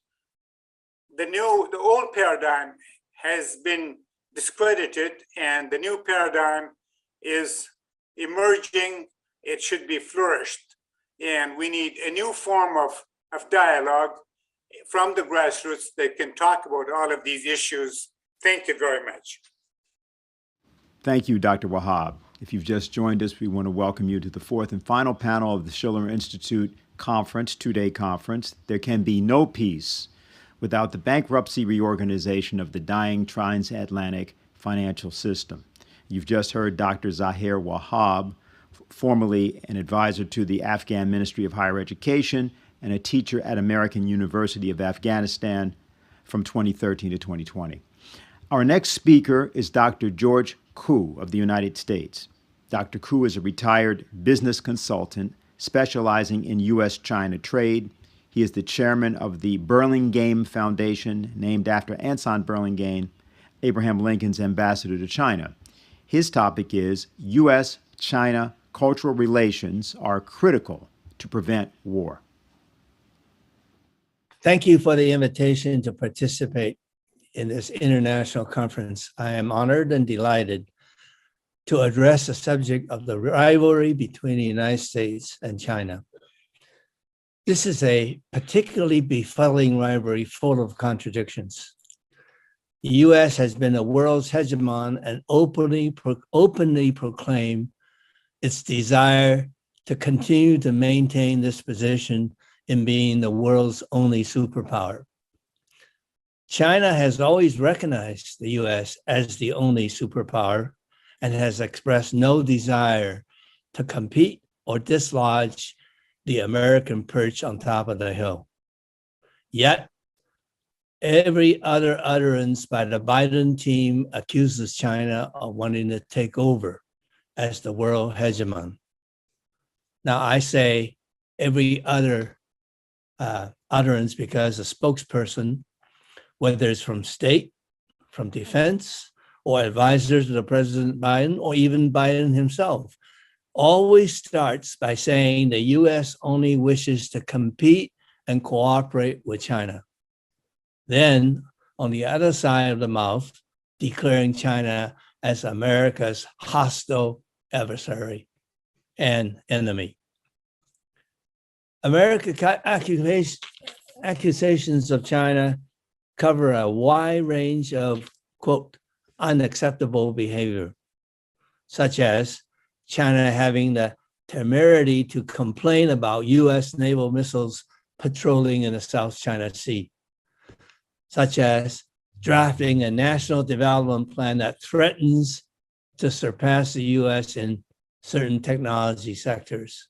the old paradigm has been discredited and the new paradigm is emerging. It should be flourished. And we need a new form of dialogue from the grassroots that can talk about all of these issues. Thank you very much. Thank you, Dr. Wahab. If you've just joined us, we want to welcome you to the fourth and final panel of the Schiller Institute conference, two-day conference. There can be no peace without the bankruptcy reorganization of the dying transatlantic financial system. You've just heard Dr. Zaher Wahab, formerly an advisor to the Afghan Ministry of Higher Education and a teacher at American University of Afghanistan from 2013 to 2020. Our next speaker is Dr. George Koo of the United States. Dr. Koo is a retired business consultant specializing in U.S. China trade. He He is the chairman of the Burlingame Foundation, named after Anson Burlingame, Abraham Lincoln's ambassador to China. His topic is U.S. China cultural relations are critical to prevent war. Thank you for the invitation to participate in this international conference. I am honored and delighted to address the subject of the rivalry between the United States and China. This is a particularly befuddling rivalry full of contradictions. The U.S. has been the world's hegemon and openly proclaimed its desire to continue to maintain this position in being the world's only superpower. China has always recognized the U.S. as the only superpower and has expressed no desire to compete or dislodge the American perch on top of the hill. Yet, every other utterance by the Biden team accuses China of wanting to take over as the world hegemon. Now, I say every other utterance because a spokesperson, whether it's from state, from defense, or advisors to the President Biden, or even Biden himself, always starts by saying the U.S. only wishes to compete and cooperate with China. Then, on the other side of the mouth, declaring China as America's hostile adversary and enemy. Accusations of China cover a wide range of, quote, unacceptable behavior, such as China having the temerity to complain about U.S. naval missiles patrolling in the South China Sea, such as drafting a national development plan that threatens to surpass the U.S. in certain technology sectors,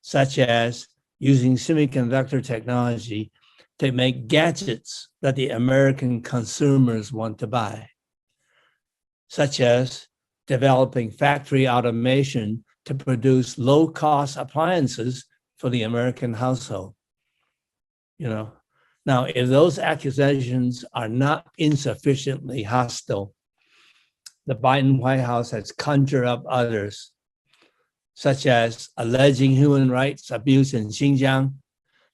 such as using semiconductor technology to make gadgets that the American consumers want to buy, such as developing factory automation to produce low-cost appliances for the American household. Now, if those accusations are not insufficiently hostile, the Biden White House has conjured up others, such as alleging human rights abuse in Xinjiang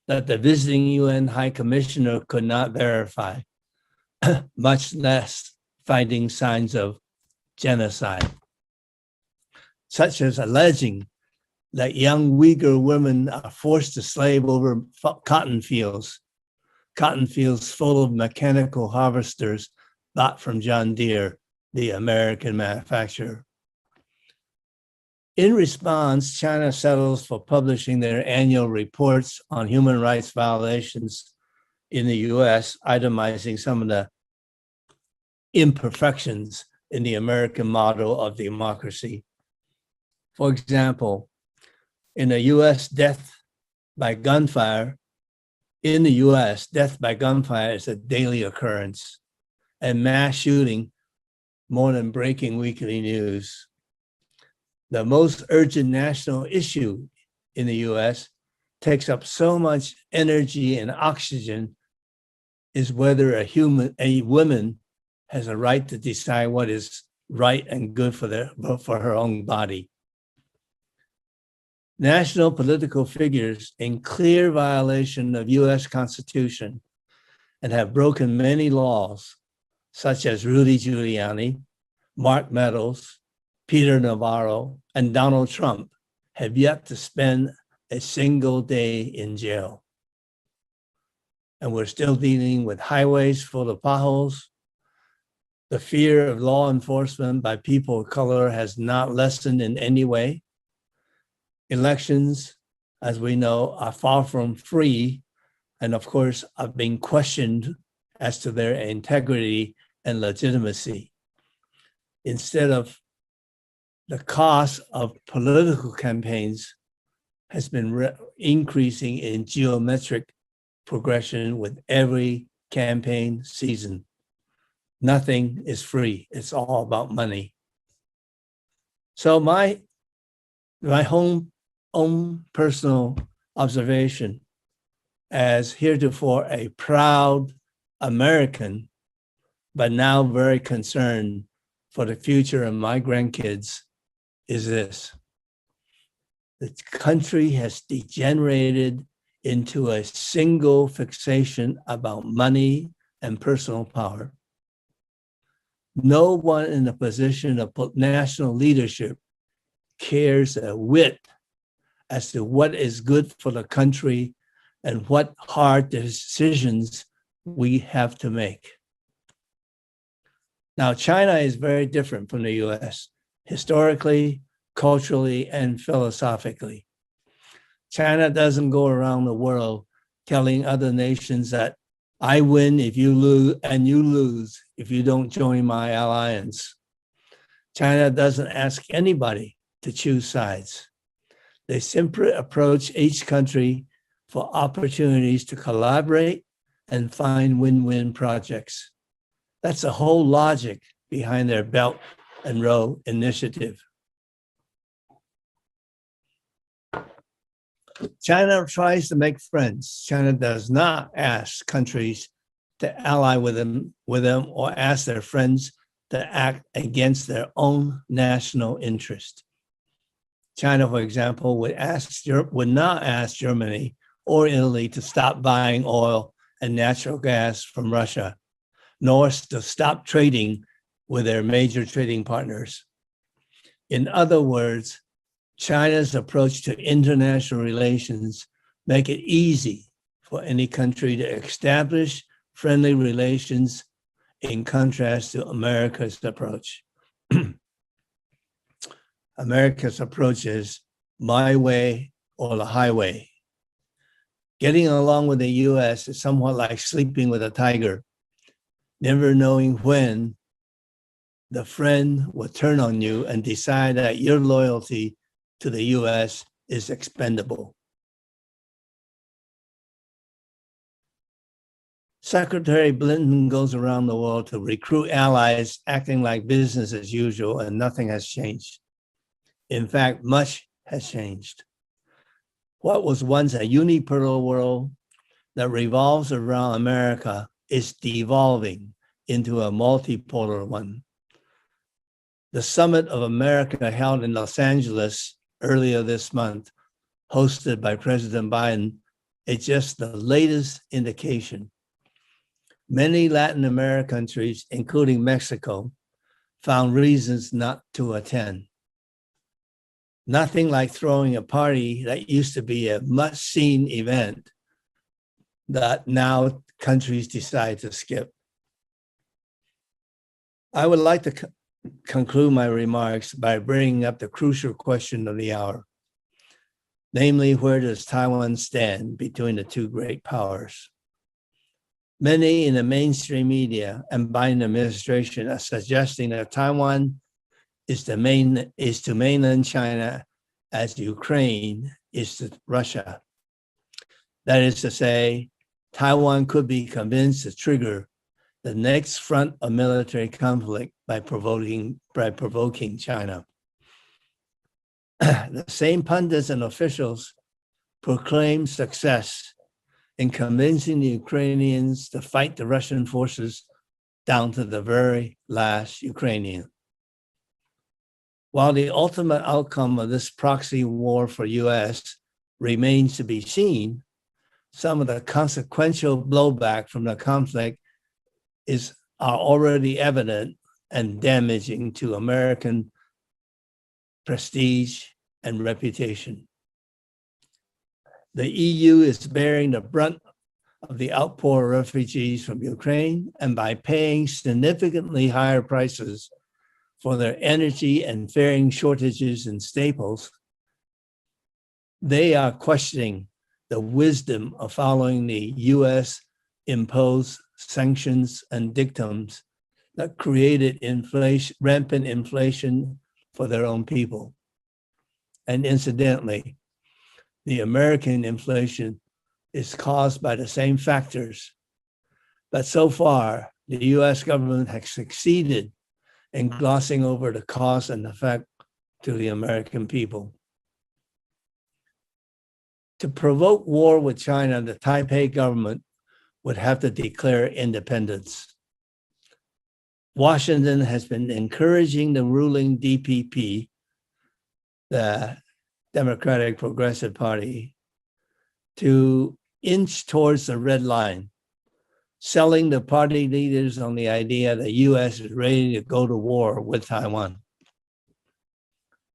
that the visiting UN High Commissioner could not verify, much less finding signs of genocide, such as alleging that young Uyghur women are forced to slave over cotton fields full of mechanical harvesters bought from John Deere, the American manufacturer. In response, China settles for publishing their annual reports on human rights violations in the US, itemizing some of the imperfections in the American model of democracy. For example, in the US, death by gunfire is a daily occurrence, and mass shooting more than breaking weekly news. The most urgent national issue in the US takes up so much energy and oxygen is whether a woman has a right to decide what is right and good for her own body. National political figures in clear violation of US Constitution and have broken many laws, such as Rudy Giuliani, Mark Meadows, Peter Navarro, and Donald Trump, have yet to spend a single day in jail. And we're still dealing with highways full of potholes. The fear of law enforcement by people of color has not lessened in any way. Elections, as we know, are far from free, and of course, are being questioned as to their integrity and legitimacy. Instead of the cost of political campaigns has been increasing in geometric progression with every campaign season. Nothing is free. It's all about money. So my own personal observation as heretofore a proud American, but now very concerned for the future of my grandkids, is this. The country has degenerated into a single fixation about money and personal power. No one in a position of national leadership cares a whit as to what is good for the country and what hard decisions we have to make. Now, China is very different from the US, historically, culturally, and philosophically. China doesn't go around the world telling other nations that I win if you lose, and you lose if you don't join my alliance. China doesn't ask anybody to choose sides. They simply approach each country for opportunities to collaborate and find win-win projects. That's the whole logic behind their Belt and Road Initiative. China tries to make friends. China does not ask countries to ally with them or ask their friends to act against their own national interest. China, for example, would not ask Germany or Italy to stop buying oil and natural gas from Russia, nor to stop trading with their major trading partners. In other words, China's approach to international relations make it easy for any country to establish friendly relations, in contrast to America's approach. America's approach is my way or the highway. Getting along with the US is somewhat like sleeping with a tiger, never knowing when the friend will turn on you and decide that your loyalty to the US is expendable. Secretary Blinken goes around the world to recruit allies, acting like business as usual, and nothing has changed. In fact, much has changed. What was once a unipolar world that revolves around America is devolving into a multipolar one. The Summit of America held in Los Angeles earlier this month, hosted by President Biden, is just the latest indication. Many Latin American countries, including Mexico, found reasons not to attend. Nothing like throwing a party that used to be a must-seen event that now countries decide to skip. I would like to conclude my remarks by bringing up the crucial question of the hour, namely, where does Taiwan stand between the two great powers? Many in the mainstream media and Biden administration are suggesting that Taiwan is to mainland China as Ukraine is to Russia. That is to say, Taiwan could be convinced to trigger the next front of military conflict by provoking China. The same pundits and officials proclaim success in convincing the Ukrainians to fight the Russian forces down to the very last Ukrainian. While the ultimate outcome of this proxy war for US remains to be seen, some of the consequential blowback from the conflict are already evident and damaging to American prestige and reputation. The EU is bearing the brunt of the outpour of refugees from Ukraine, and by paying significantly higher prices for their energy and faring shortages in staples, they are questioning the wisdom of following the US imposed sanctions and dictums that created rampant inflation for their own people. And incidentally, the American inflation is caused by the same factors. But so far, the US government has succeeded in glossing over the cause and effect to the American people. To provoke war with China, the Taipei government would have to declare independence. Washington has been encouraging the ruling DPP, the Democratic Progressive Party, to inch towards the red line, selling the party leaders on the idea that U.S. is ready to go to war with Taiwan.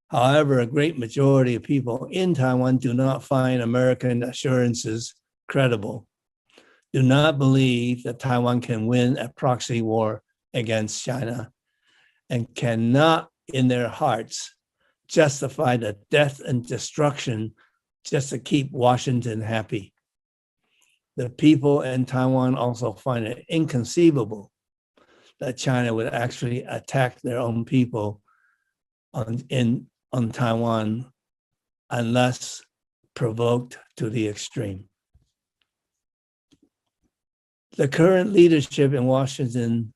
However, a great majority of people in Taiwan do not find American assurances credible, do not believe that Taiwan can win a proxy war against China, and cannot in their hearts justify the death and destruction just to keep Washington happy. The people in Taiwan also find it inconceivable that China would actually attack their own people on Taiwan unless provoked to the extreme. The current leadership in Washington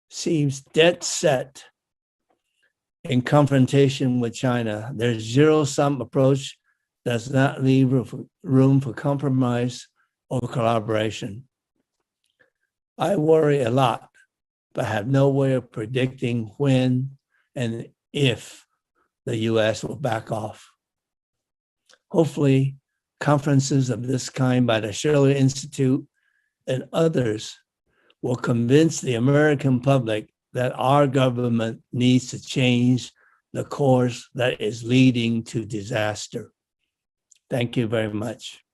seems dead set in confrontation with China. Their zero-sum approach does not leave room for compromise or collaboration. I worry a lot, but have no way of predicting when and if the US will back off. Hopefully, conferences of this kind by the Schiller Institute and others will convince the American public that our government needs to change the course that is leading to disaster. Thank you very much.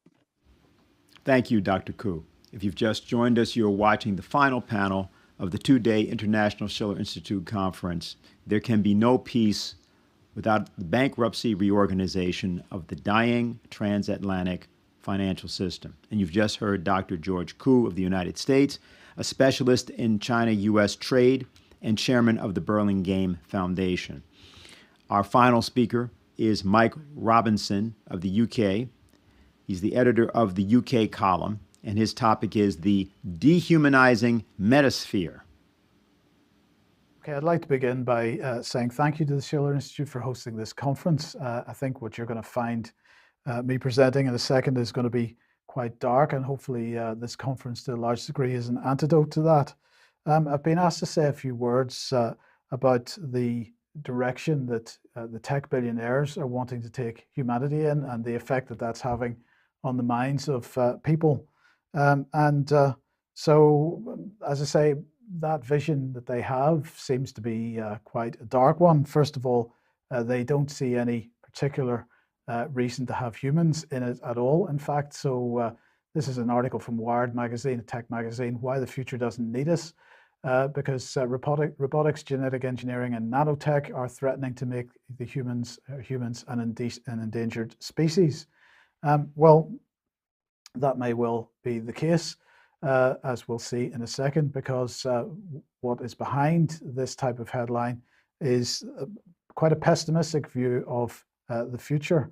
Thank you, Dr. Koo. If you've just joined us, you're watching the final panel of the two-day International Schiller Institute Conference. There can be no peace without the bankruptcy reorganization of the dying transatlantic financial system. And you've just heard Dr. George Koo of the United States, a specialist in China-U.S. trade and chairman of the Burlingame Foundation. Our final speaker is Mike Robinson of the UK. He's the editor of the UK column, and his topic is the Dehumanizing Metasphere. Okay, I'd like to begin by saying thank you to the Schiller Institute for hosting this conference. I think what you're going to find me presenting in a second is going to be quite dark, and hopefully this conference to a large degree is an antidote to that. I've been asked to say a few words about the direction that the tech billionaires are wanting to take humanity in and the effect that that's having on the minds of people. So, as I say, that vision that they have seems to be quite a dark one. First of all, they don't see any particular reason to have humans in it at all. In fact, so this is an article from Wired magazine, a tech magazine, Why the Future Doesn't Need Us, because robotics, genetic engineering, and nanotech are threatening to make the humans an endangered species. Well, that may well be the case, as we'll see in a second, because what is behind this type of headline is quite a pessimistic view of the future.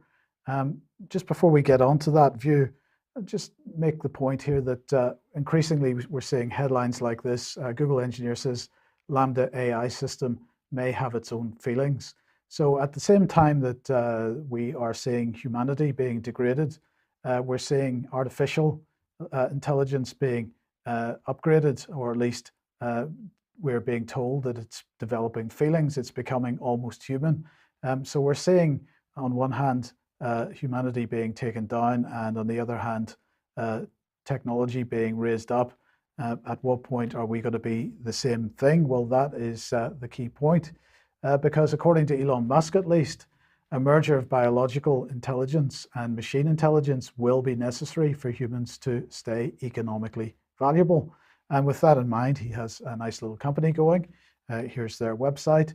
Just before we get onto that view, I'll just make the point here that increasingly we're seeing headlines like this. Google engineer says Lambda AI system may have its own feelings. So at the same time that we are seeing humanity being degraded, we're seeing artificial intelligence being upgraded, or at least we're being told that it's developing feelings, it's becoming almost human. So we're seeing, on one hand, humanity being taken down, and on the other hand, technology being raised up. At what point are we going to be the same thing? Well, that is the key point, because according to Elon Musk, at least, a merger of biological intelligence and machine intelligence will be necessary for humans to stay economically valuable. And with that in mind, he has a nice little company going. Here's their website.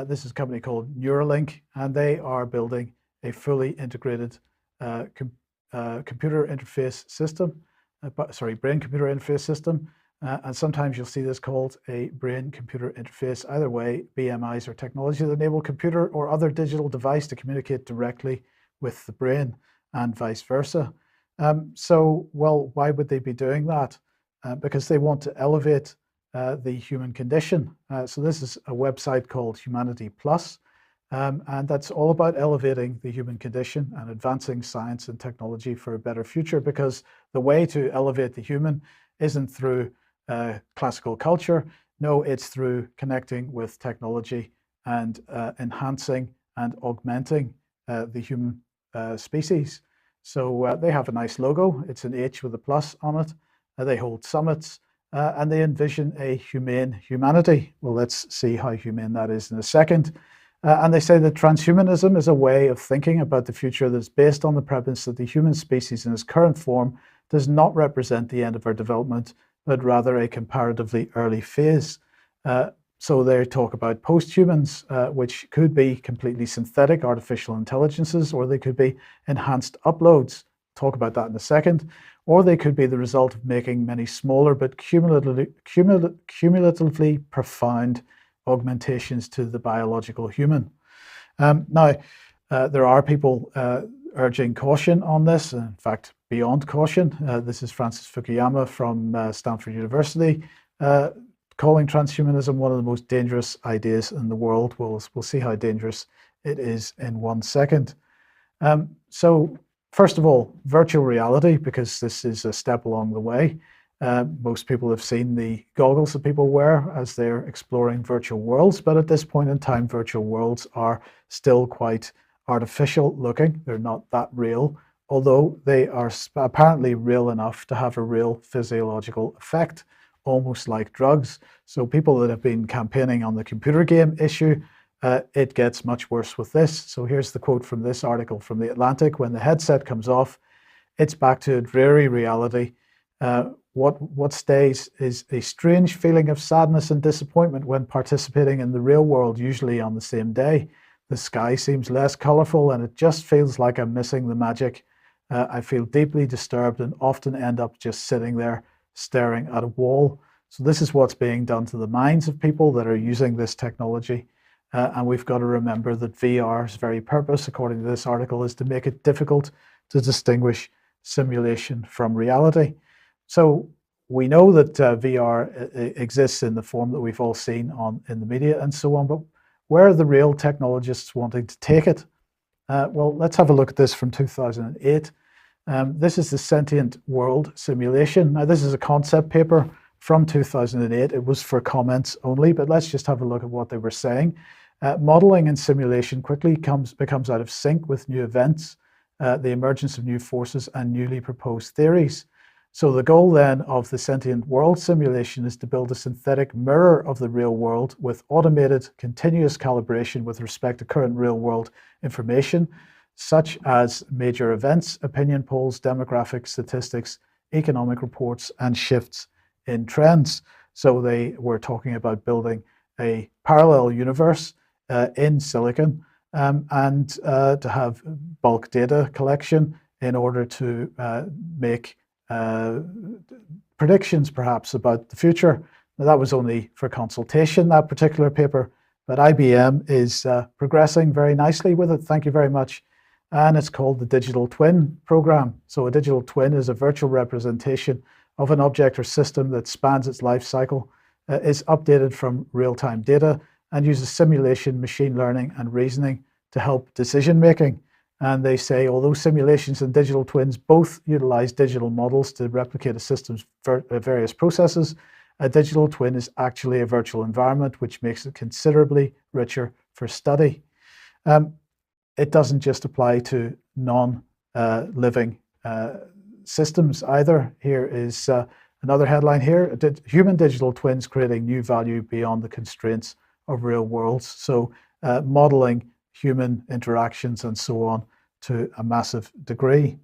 This is a company called Neuralink, and they are building a fully integrated computer interface system, brain-computer interface system. And sometimes you'll see this called a brain-computer interface. Either way, BMIs are technology that enable computer or other digital device to communicate directly with the brain and vice versa. So, well, why would they be doing that? Because they want to elevate the human condition. So this is a website called Humanity Plus. And that's all about elevating the human condition and advancing science and technology for a better future, because the way to elevate the human isn't through classical culture. No, it's through connecting with technology and enhancing and augmenting the human species. So they have a nice logo. It's an H with a plus on it. They hold summits and they envision a humane humanity. Well, let's see how humane that is in a second. And they say that transhumanism is a way of thinking about the future that's based on the premise that the human species in its current form does not represent the end of our development, but rather a comparatively early phase. So they talk about post-humans, which could be completely synthetic artificial intelligences, or they could be enhanced uploads. Talk about that in a second. Or they could be the result of making many smaller but cumulatively profound augmentations to the biological human. Now, there are people urging caution on this, in fact, beyond caution. This is Francis Fukuyama from Stanford University, calling transhumanism one of the most dangerous ideas in the world. We'll see how dangerous it is in 1 second. So first of all, virtual reality, because this is a step along the way. Most people have seen the goggles that people wear as they're exploring virtual worlds, but at this point in time, virtual worlds are still quite artificial looking. They're not that real, although they are apparently real enough to have a real physiological effect, almost like drugs. So people that have been campaigning on the computer game issue, it gets much worse with this. So here's the quote from this article from The Atlantic. When the headset comes off, it's back to a dreary reality. What stays is a strange feeling of sadness and disappointment when participating in the real world, usually on the same day. The sky seems less colorful and it just feels like I'm missing the magic. I feel deeply disturbed and often end up just sitting there staring at a wall. So this is what's being done to the minds of people that are using this technology. And we've got to remember that VR's very purpose, according to this article, is to make it difficult to distinguish simulation from reality. So we know that VR exists in the form that we've all seen in the media and so on, but where are the real technologists wanting to take it? Well, let's have a look at this from 2008. This is the Sentient World Simulation. Now, this is a concept paper from 2008. It was for comments only, but let's just have a look at what they were saying. Modeling and simulation quickly becomes out of sync with new events, the emergence of new forces and newly proposed theories. So the goal then of the Sentient World Simulation is to build a synthetic mirror of the real world with automated continuous calibration with respect to current real world information, such as major events, opinion polls, demographics, statistics, economic reports, and shifts in trends. So they were talking about building a parallel universe in silicon and to have bulk data collection in order to make predictions perhaps about the future. Now, that was only for consultation, that particular paper, but IBM is progressing very nicely with it. Thank you very much. And it's called the Digital Twin Program. So a digital twin is a virtual representation of an object or system that spans its life cycle, is updated from real-time data, and uses simulation, machine learning, and reasoning to help decision making. And they say, although simulations and digital twins both utilize digital models to replicate a system's various processes, a digital twin is actually a virtual environment, which makes it considerably richer for study. It doesn't just apply to non-living systems either. Here is another headline here: human digital twins creating new value beyond the constraints of real worlds. So modeling human interactions and so on to a massive degree.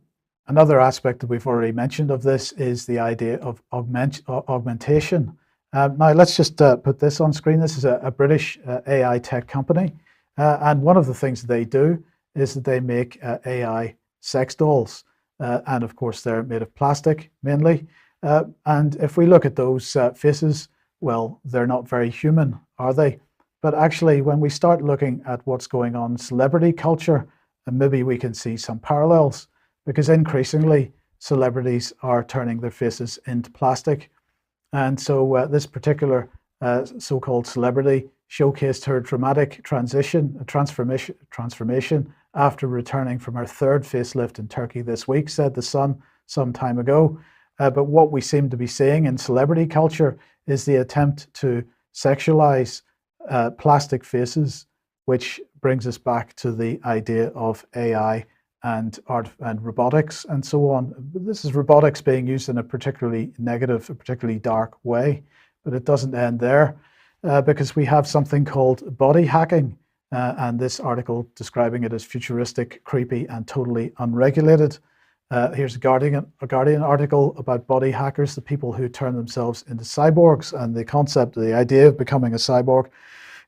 Another aspect that we've already mentioned of this is the idea of augmentation. Now let's just put this on screen. This is a British AI tech company. And one of the things that they do is that they make AI sex dolls. And of course, they're made of plastic mainly. And if we look at those faces, well, they're not very human, are they? But actually, when we start looking at what's going on in celebrity culture, and maybe we can see some parallels, because increasingly celebrities are turning their faces into plastic. And so this particular so-called celebrity, showcased her dramatic transformation after returning from her third facelift in Turkey this week, said The Sun some time ago. But what we seem to be seeing in celebrity culture is the attempt to sexualize plastic faces, which brings us back to the idea of AI and art and robotics and so on. This is robotics being used in a particularly negative, a particularly dark way, but it doesn't end there because we have something called body hacking, and this article describing it as futuristic, creepy, and totally unregulated. Here's a Guardian article about body hackers, the people who turn themselves into cyborgs, and the concept, the idea of becoming a cyborg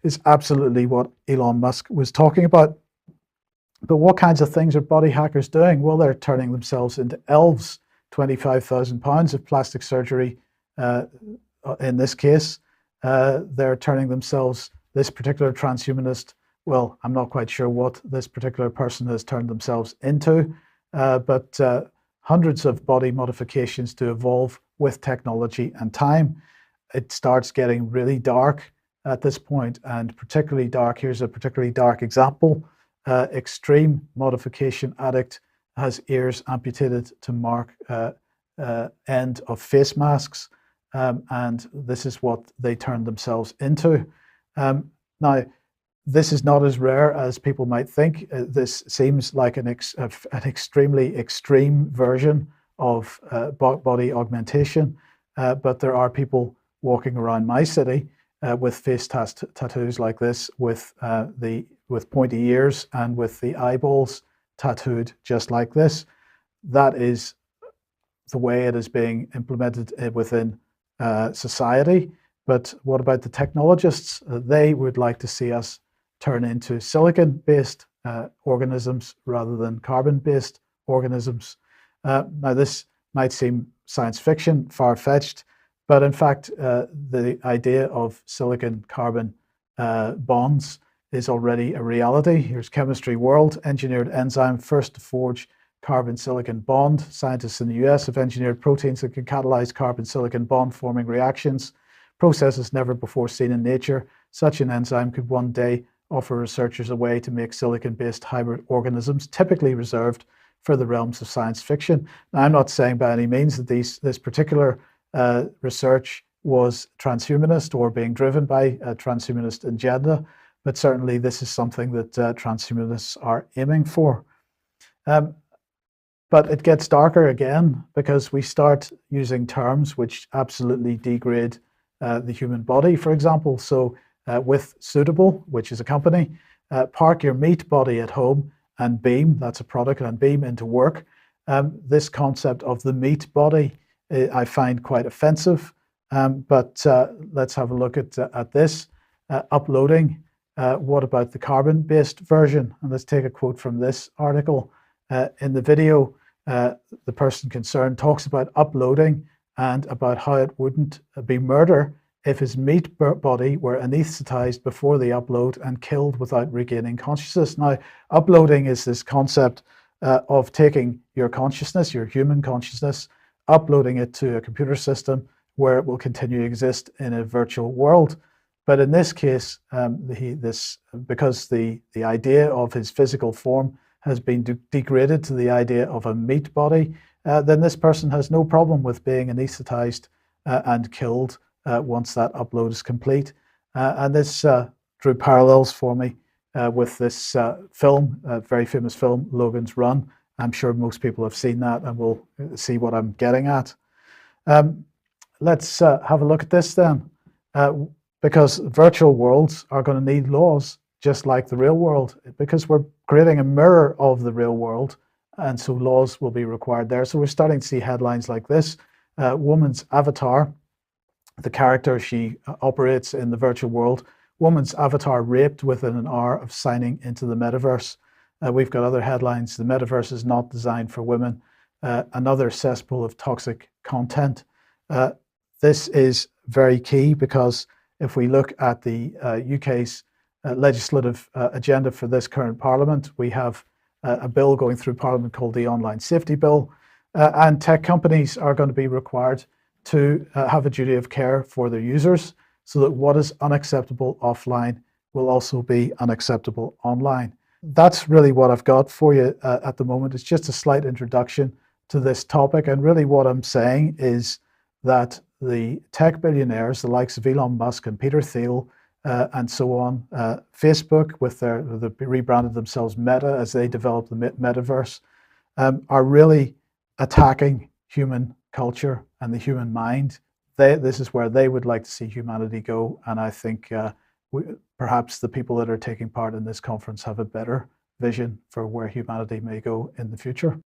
is absolutely what Elon Musk was talking about. But what kinds of things are body hackers doing? Well, they're turning themselves into elves. 25,000 pounds of plastic surgery in this case. They're turning themselves, this particular transhumanist, well, I'm not quite sure what this particular person has turned themselves into, but hundreds of body modifications to evolve with technology and time. It starts getting really dark at this point, and particularly dark. Here's a particularly dark example. Extreme modification addict has ears amputated to mark end of face masks, and this is what they turned themselves into. Now, this is not as rare as people might think. This seems like an extremely extreme version of body augmentation, but there are people walking around my city with face tattoos like this, with pointy ears and with the eyeballs tattooed just like this. That is the way it is being implemented within society. But what about the technologists? They would like to see us turn into silicon-based organisms rather than carbon-based organisms. Now, this might seem science fiction, far-fetched, but in fact, the idea of silicon-carbon bonds is already a reality. Here's Chemistry World, engineered enzyme first to forge carbon-silicon bond. Scientists in the U.S. have engineered proteins that can catalyze carbon-silicon bond-forming reactions, processes never before seen in nature. Such an enzyme could one day offer researchers a way to make silicon-based hybrid organisms, typically reserved for the realms of science fiction. Now, I'm not saying by any means that this particular research was transhumanist or being driven by a transhumanist agenda, but certainly this is something that transhumanists are aiming for. But it gets darker again because we start using terms which absolutely degrade the human body, for example. So with Suitable, which is a company, park your meat body at home and beam, that's a product, and beam into work. This concept of the meat body I find quite offensive, but let's have a look at this. Uploading, what about the carbon-based version? And let's take a quote from this article. In the video, the person concerned talks about uploading and about how it wouldn't be murder if his meat body were anesthetized before the upload and killed without regaining consciousness. Now, uploading is this concept of taking your consciousness, your human consciousness, uploading it to a computer system where it will continue to exist in a virtual world. But in this case, because the idea of his physical form has been degraded to the idea of a meat body, then this person has no problem with being anesthetized and killed once that upload is complete. And this drew parallels for me with this film, a very famous film, Logan's Run. I'm sure most people have seen that and will see what I'm getting at. Let's have a look at this then, because virtual worlds are going to need laws just like the real world, because we're creating a mirror of the real world, and so laws will be required there. So we're starting to see headlines like this. Woman's avatar, the character she operates in the virtual world, woman's avatar raped within an hour of signing into the metaverse. We've got other headlines. The metaverse is not designed for women. Another cesspool of toxic content. This is very key because if we look at the UK's legislative agenda for this current parliament, we have a bill going through parliament called the Online Safety Bill, and tech companies are going to be required to have a duty of care for their users. so that what is unacceptable offline will also be unacceptable online. That's really what I've got for you at the moment. It's just a slight introduction to this topic. And really what I'm saying is that the tech billionaires, the likes of Elon Musk and Peter Thiel, and so on, Facebook, they rebranded themselves Meta as they develop the metaverse, are really attacking human culture and the human mind. This is where they would like to see humanity go. And I think perhaps the people that are taking part in this conference have a better vision for where humanity may go in the future.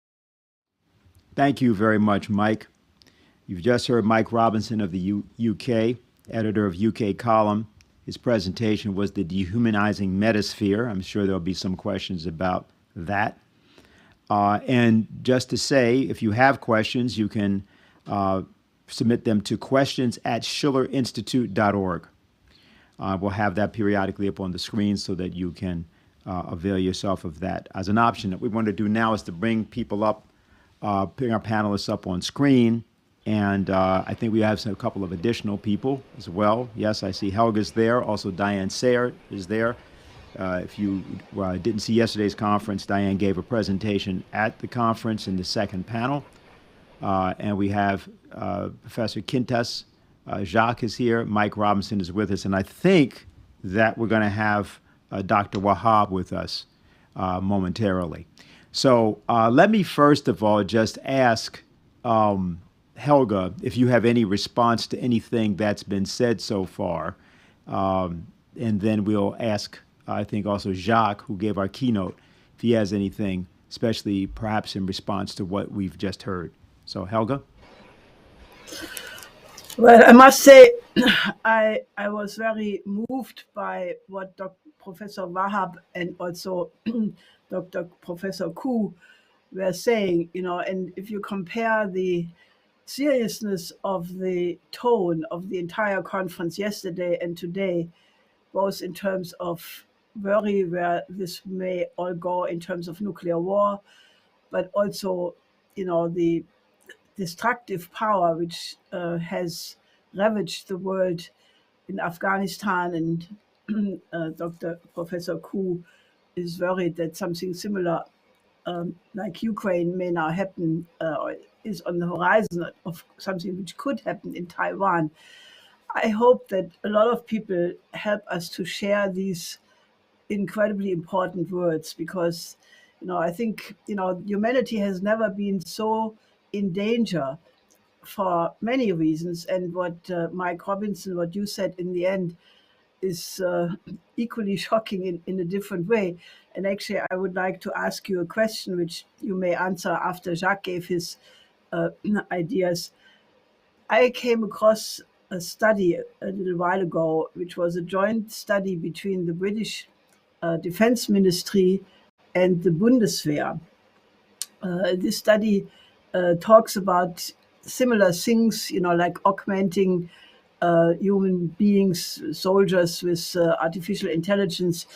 Thank you very much, Mike. You've just heard Mike Robinson of the UK, editor of UK Column. His presentation was the Dehumanizing Metasphere. I'm sure there'll be some questions about that. And just to say, if you have questions, you can submit them to questions@schillerinstitute.org. We'll have that periodically up on the screen so that you can avail yourself of that as an option. What we want to do now is to bring people up, bring our panelists up on screen. And I think we have a couple of additional people as well. Yes, I see Helga's there. Also, Diane Zaher is there. If you didn't see yesterday's conference, Diane gave a presentation at the conference in the second panel. And we have Professor Quintas. Jacques is here. Mike Robinson is with us. And I think that we're going to have Dr. Wahab with us momentarily. So let me first of all just ask Helga if you have any response to anything that's been said so far. And then we'll ask, I think, also Jacques, who gave our keynote, if he has anything, especially perhaps in response to what we've just heard. So, Helga? Well, I must say, I was very moved by what Professor Wahab and also Professor Koo were saying, and if you compare the seriousness of the tone of the entire conference yesterday and today, both in terms of worry where this may all go in terms of nuclear war, but also, the destructive power which has ravaged the world in Afghanistan, and Professor Koo is worried that something similar like Ukraine may now happen, or is on the horizon of something which could happen in Taiwan. I hope that a lot of people help us to share these incredibly important words, because I think humanity has never been so in danger for many reasons. And what Mike Robinson, what you said in the end, is equally shocking in a different way. And actually, I would like to ask you a question, which you may answer after Jacques gave his ideas. I came across a study a little while ago, which was a joint study between the British Defense Ministry and the Bundeswehr. This study talks about similar things, like augmenting human beings, soldiers, with artificial intelligence.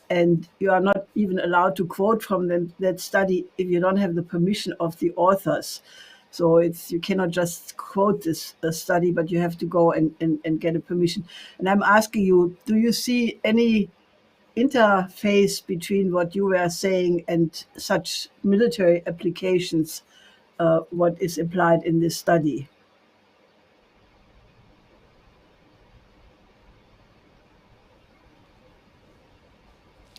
And you are not even allowed to quote from that study if you don't have the permission of the authors. So you cannot just quote this study, but you have to go and get a permission. And I'm asking you, do you see any interface between what you were saying and such military applications, what is applied in this study?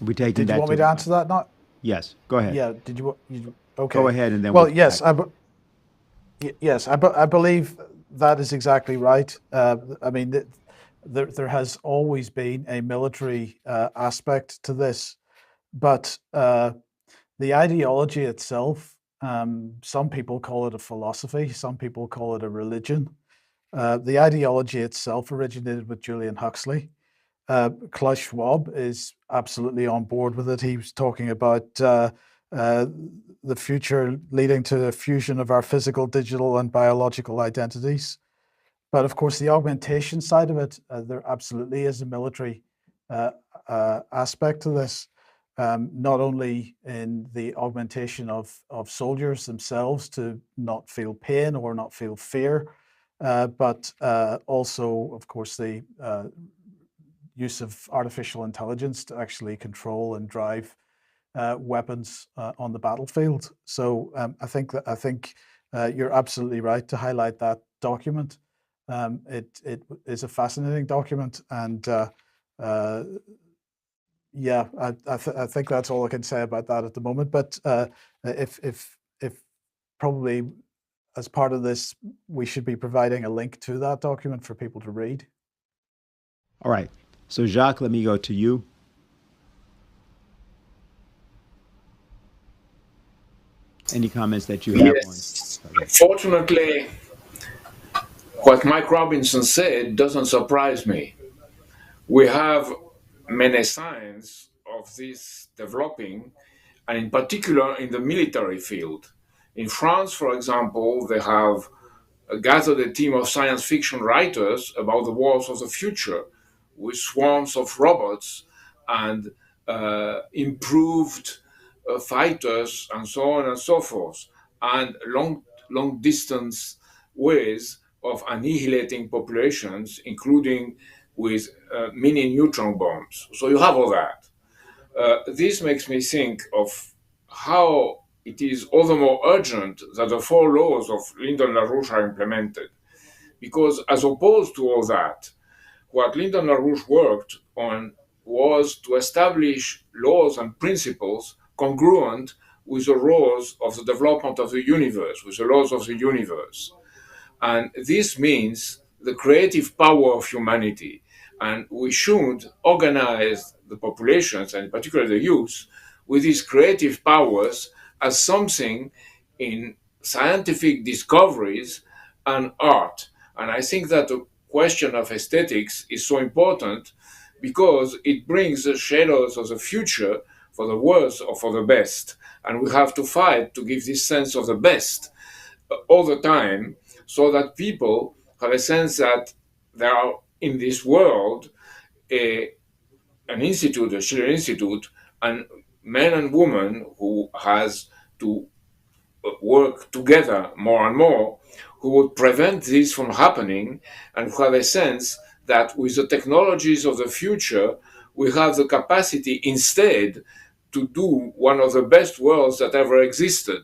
We take Did you want me to answer that? Not. Yes. Go ahead. Yeah. Did you? Okay. Go ahead, and then. Well, yes. I believe that is exactly right. I mean, there has always been a military aspect to this, but the ideology itself, some people call it a philosophy, some people call it a religion. The ideology itself originated with Julian Huxley. Klaus Schwab is absolutely on board with it. He was talking about the future leading to the fusion of our physical, digital, and biological identities. But of course, the augmentation side of it, there absolutely is a military aspect to this, not only in the augmentation of soldiers themselves to not feel pain or not feel fear, but also, of course, the use of artificial intelligence to actually control and drive weapons on the battlefield. So I think you're absolutely right to highlight that document. It is a fascinating document, and yeah, I think that's all I can say about that at the moment. But if probably as part of this, we should be providing a link to that document for people to read. All right. So Jacques, let me go to you. Any comments that you have? Yes. Fortunately, what Mike Robinson said doesn't surprise me. We have many signs of this developing, and in particular in the military field. In France, for example, they have gathered a team of science fiction writers about the wars of the future with swarms of robots and improved fighters and so on and so forth, and long distance ways of annihilating populations, including with mini neutron bombs. So you have all that. This makes me think of how it is all the more urgent that the four laws of Lyndon LaRouche are implemented. Because as opposed to all that, what Lyndon LaRouche worked on was to establish laws and principles congruent with the laws of the development of the universe, with the laws of the universe. And this means the creative power of humanity. And we should organize the populations, and in particular the youth, with these creative powers as something in scientific discoveries and art. And I think that the question of aesthetics is so important because it brings the shadows of the future for the worst or for the best. And we have to fight to give this sense of the best all the time, so that people have a sense that there are in this world an institute, a Schiller Institute, and men and women who has to work together more and more, who would prevent this from happening, and who have a sense that with the technologies of the future, we have the capacity instead to do one of the best worlds that ever existed.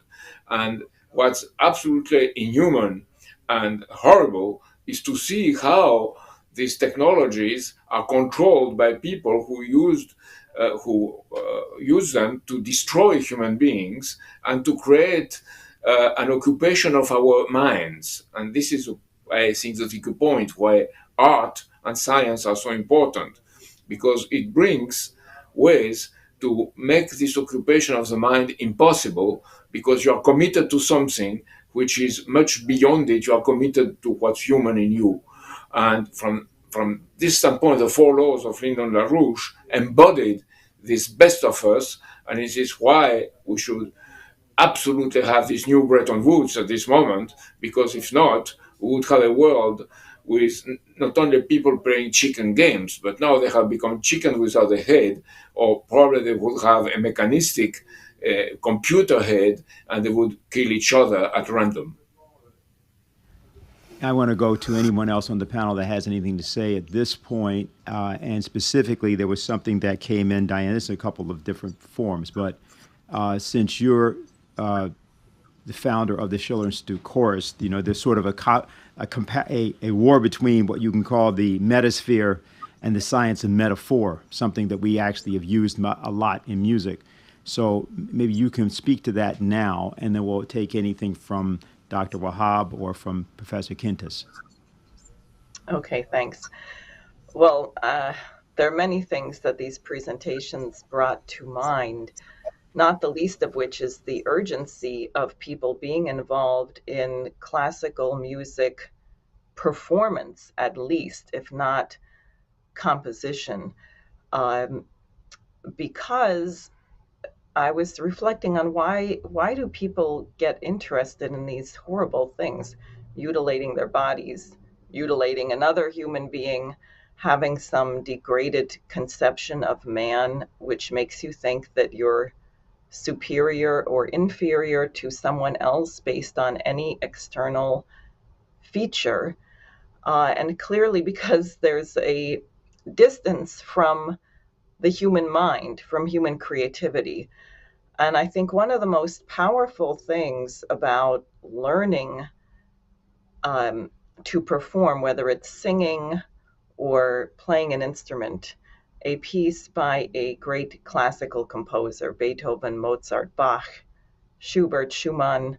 And what's absolutely inhuman and horrible is to see how these technologies are controlled by people who use them to destroy human beings and to create an occupation of our minds. And this is, I think, the key point why art and science are so important, because it brings ways to make this occupation of the mind impossible, because you are committed to something which is much beyond it. You are committed to what's human in you. And from this standpoint, the four laws of Lyndon LaRouche embodied this best of us, and this is why we should absolutely have this new Bretton Woods at this moment, because if not, we would have a world with not only people playing chicken games, but now they have become chicken without a head, or probably they would have a mechanistic computer head, and they would kill each other at random. I want to go to anyone else on the panel that has anything to say at this point. And specifically, there was something that came in, Diane, this is a couple of different forms, but since you're the founder of the Schiller Institute Chorus, you know, there's sort of a war between what you can call the metasphere and the science of metaphor, something that we actually have used a lot in music. So maybe you can speak to that now, and then we'll take anything from Dr. Wahab or from Professor Quintas. Okay, thanks. Well, there are many things that these presentations brought to mind, not the least of which is the urgency of people being involved in classical music performance, at least, if not composition. Because I was reflecting on why do people get interested in these horrible things, mutilating their bodies, mutilating another human being, having some degraded conception of man, which makes you think that you're superior or inferior to someone else based on any external feature. and clearly because there's a distance from the human mind, from human creativity. And I think one of the most powerful things about learning to perform, whether it's singing or playing an instrument, a piece by a great classical composer, Beethoven, Mozart, Bach, Schubert, Schumann,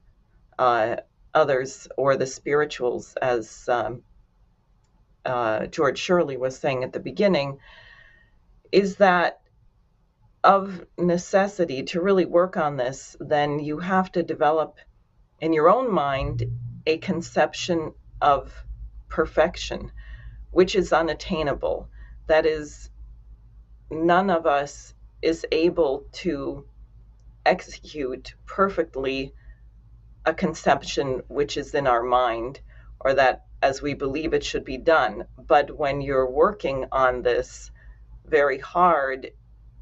others, or the spirituals, as George Shirley was saying at the beginning, is that of necessity to really work on this, then you have to develop in your own mind a conception of perfection, which is unattainable. That is, none of us is able to execute perfectly a conception which is in our mind, or that as we believe it should be done. But when you're working on this very hard,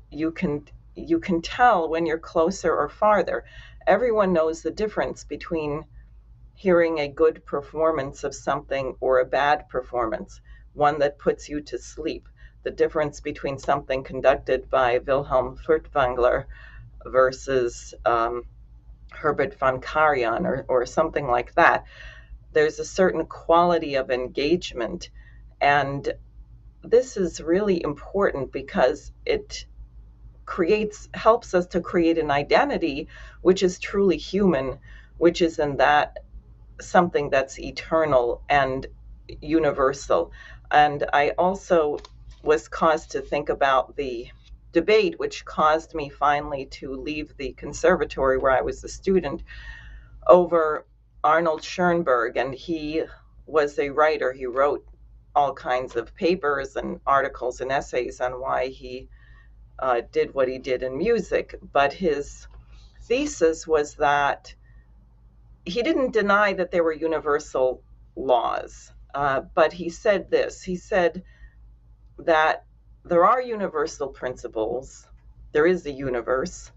you can tell when you're closer or farther. Everyone knows the difference between hearing a good performance of something or a bad performance, one that puts you to sleep. The difference between something conducted by Wilhelm Furtwängler versus Herbert von Karajan or something like that. There's a certain quality of engagement, and this is really important because it helps us to create an identity which is truly human, which is in that something that's eternal and universal. And I also was caused to think about the debate, which caused me finally to leave the conservatory where I was a student, over Arnold Schoenberg. And he was a writer. He wrote all kinds of papers and articles and essays on why he did what he did in music. But his thesis was that he didn't deny that there were universal laws, but he said this. He said that there are universal principles. There is the universe.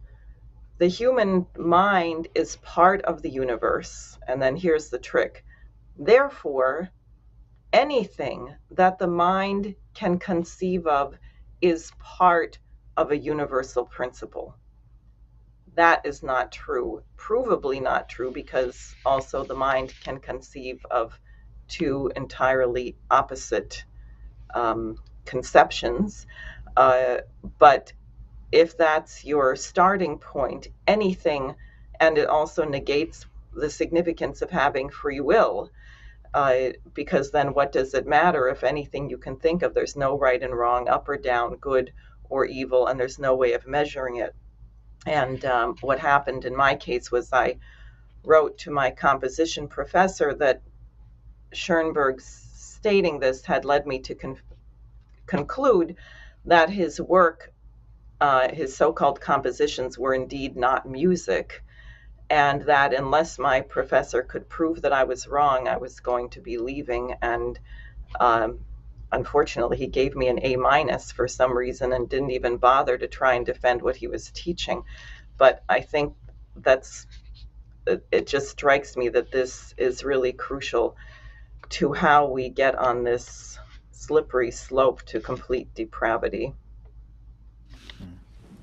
The human mind is part of the universe. And then here's the trick. Therefore, anything that the mind can conceive of is part of a universal principle. That is not true, provably not true, because also the mind can conceive of two entirely opposite conceptions. But if that's your starting point, anything, and it also negates the significance of having free will, because then what does it matter if anything you can think of, there's no right and wrong, up or down, good or evil, and there's no way of measuring it. And what happened in my case was I wrote to my composition professor that Schoenberg's stating this had led me to conclude that his work, his so-called compositions, were indeed not music, and that unless my professor could prove that I was wrong, I was going to be leaving. And unfortunately, he gave me an A- for some reason and didn't even bother to try and defend what he was teaching. But I think it just strikes me that this is really crucial to how we get on this slippery slope to complete depravity.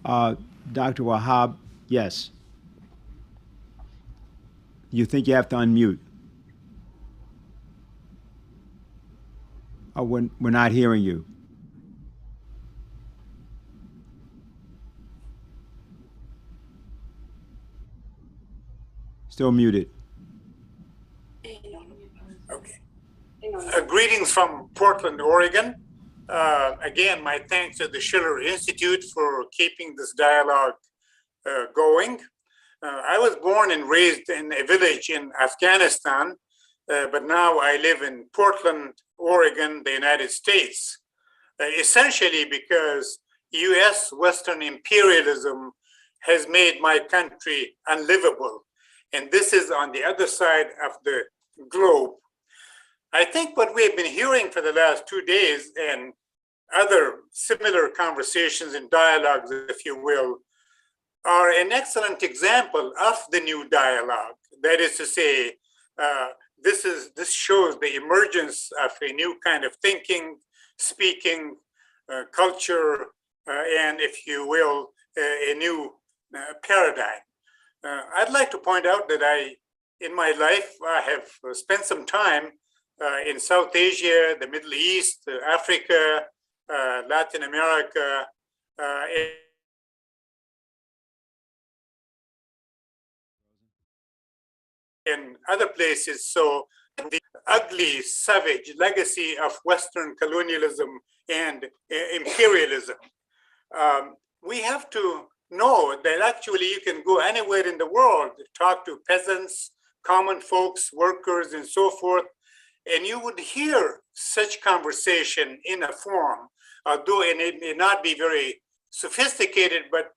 Dr. Wahab, yes. You think you have to unmute? Oh, we're not hearing you. Still muted. Okay. Greetings from Portland, Oregon. Again, my thanks to the Schiller Institute for keeping this dialogue going. I was born and raised in a village in Afghanistan, but now I live in Portland, Oregon, the United States, essentially because U.S. Western imperialism has made my country unlivable. And this is on the other side of the globe. I think what we've been hearing for the last 2 days and other similar conversations and dialogues, if you will, are an excellent example of the new dialogue. That is to say, this shows the emergence of a new kind of thinking, speaking, culture, and, if you will, a new paradigm. I'd like to point out that in my life, I have spent some time in South Asia, the Middle East, Africa, Latin America, and other places. So the ugly, savage legacy of Western colonialism and imperialism. We have to know that actually you can go anywhere in the world, talk to peasants, common folks, workers, and so forth, and you would hear such conversation in a form, although it may not be very sophisticated, but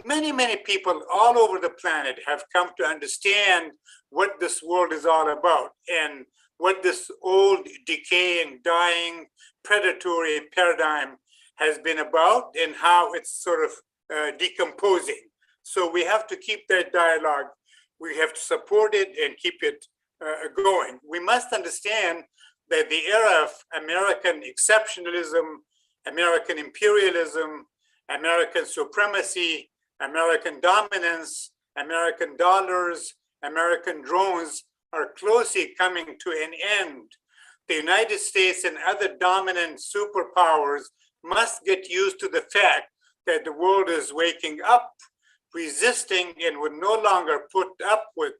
many, many people all over the planet have come to understand what this world is all about and what this old, decaying, dying, predatory paradigm has been about and how it's sort of decomposing. So we have to keep that dialogue. We have to support it and keep it going. We must understand that the era of American exceptionalism, American imperialism, American supremacy, American dominance, American dollars, American drones are closely coming to an end. The United States and other dominant superpowers must get used to the fact that the world is waking up, resisting, and would no longer put up with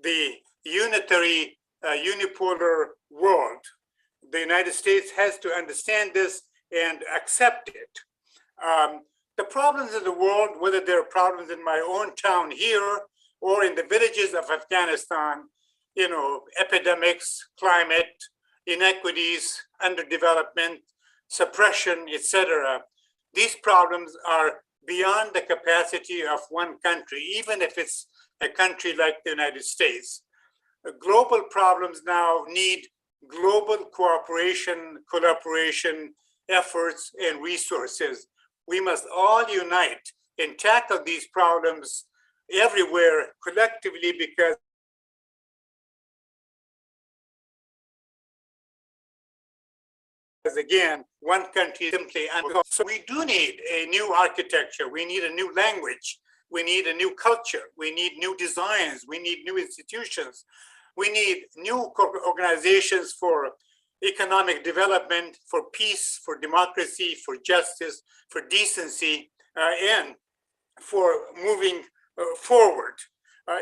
the unitary, unipolar world. The United States has to understand this and accept it. The problems in the world, whether they're problems in my own town here or in the villages of Afghanistan, epidemics, climate, inequities, underdevelopment, suppression, etc. These problems are beyond the capacity of one country, even if it's a country like the United States. Global problems now need global cooperation, collaboration, efforts, and resources. We must all unite and tackle these problems everywhere collectively, because again, one country simply, so we do need a new architecture. We need a new language. We need a new culture. We need new designs. We need new institutions. We need new organizations for economic development, for peace, for democracy, for justice, for decency, and for moving forward.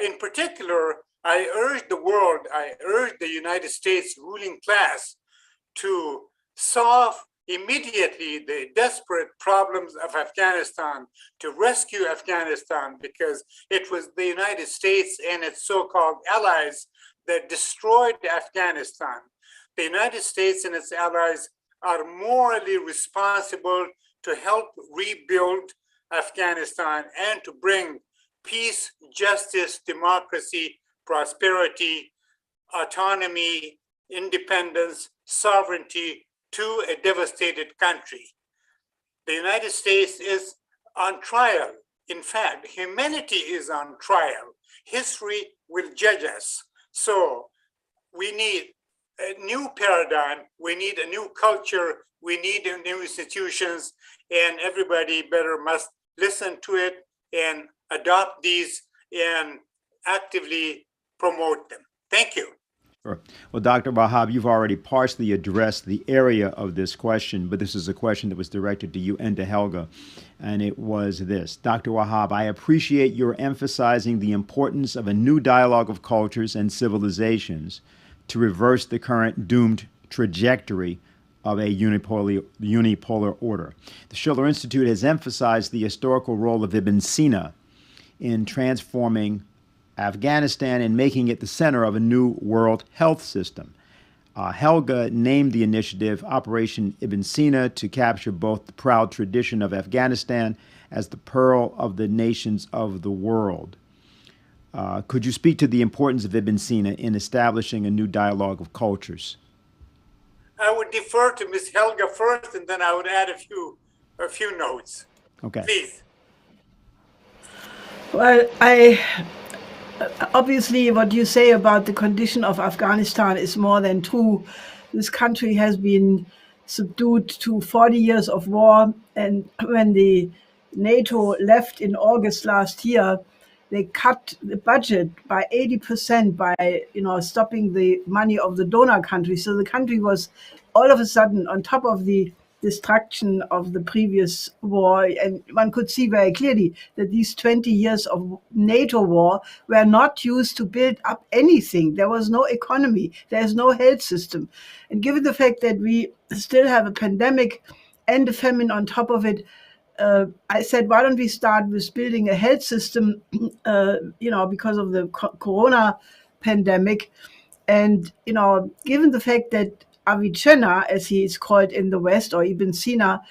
In particular, I urge the world, I urge the United States ruling class to solve immediately the desperate problems of Afghanistan, to rescue Afghanistan, because it was the United States and its so-called allies that destroyed Afghanistan. The United States and its allies are morally responsible to help rebuild Afghanistan and to bring peace, justice, democracy, prosperity, autonomy, independence, sovereignty to a devastated country. The United States is on trial. In fact, humanity is on trial. History will judge us. So we need a new paradigm. We need a new culture. We need new institutions, and everybody better must listen to it and adopt these and actively promote them. Thank you. Sure. Well, Dr. Wahab, you've already partially addressed the area of this question, but this is a question that was directed to you and to Helga, and it was this. Dr. Wahab, I appreciate your emphasizing the importance of a new dialogue of cultures and civilizations to reverse the current doomed trajectory of a unipolar order. The Schiller Institute has emphasized the historical role of Ibn Sina in transforming Afghanistan and making it the center of a new world health system. Helga named the initiative Operation Ibn Sina to capture both the proud tradition of Afghanistan as the pearl of the nations of the world. Could you speak to the importance of Ibn Sina in establishing a new dialogue of cultures? I would defer to Ms. Helga first, and then I would add a few notes. Okay. Please. Well, obviously, what you say about the condition of Afghanistan is more than true. This country has been subdued to 40 years of war, and when the NATO left in August last year, they cut the budget by 80% by stopping the money of the donor country. So the country was all of a sudden on top of the destruction of the previous war, and one could see very clearly that these 20 years of NATO war were not used to build up anything. There was no economy, there's no health system. And given the fact that we still have a pandemic and a famine on top of it, I said, why don't we start with building a health system, because of the corona pandemic. And, given the fact that Avicenna, as he is called in the West, or Ibn Sina,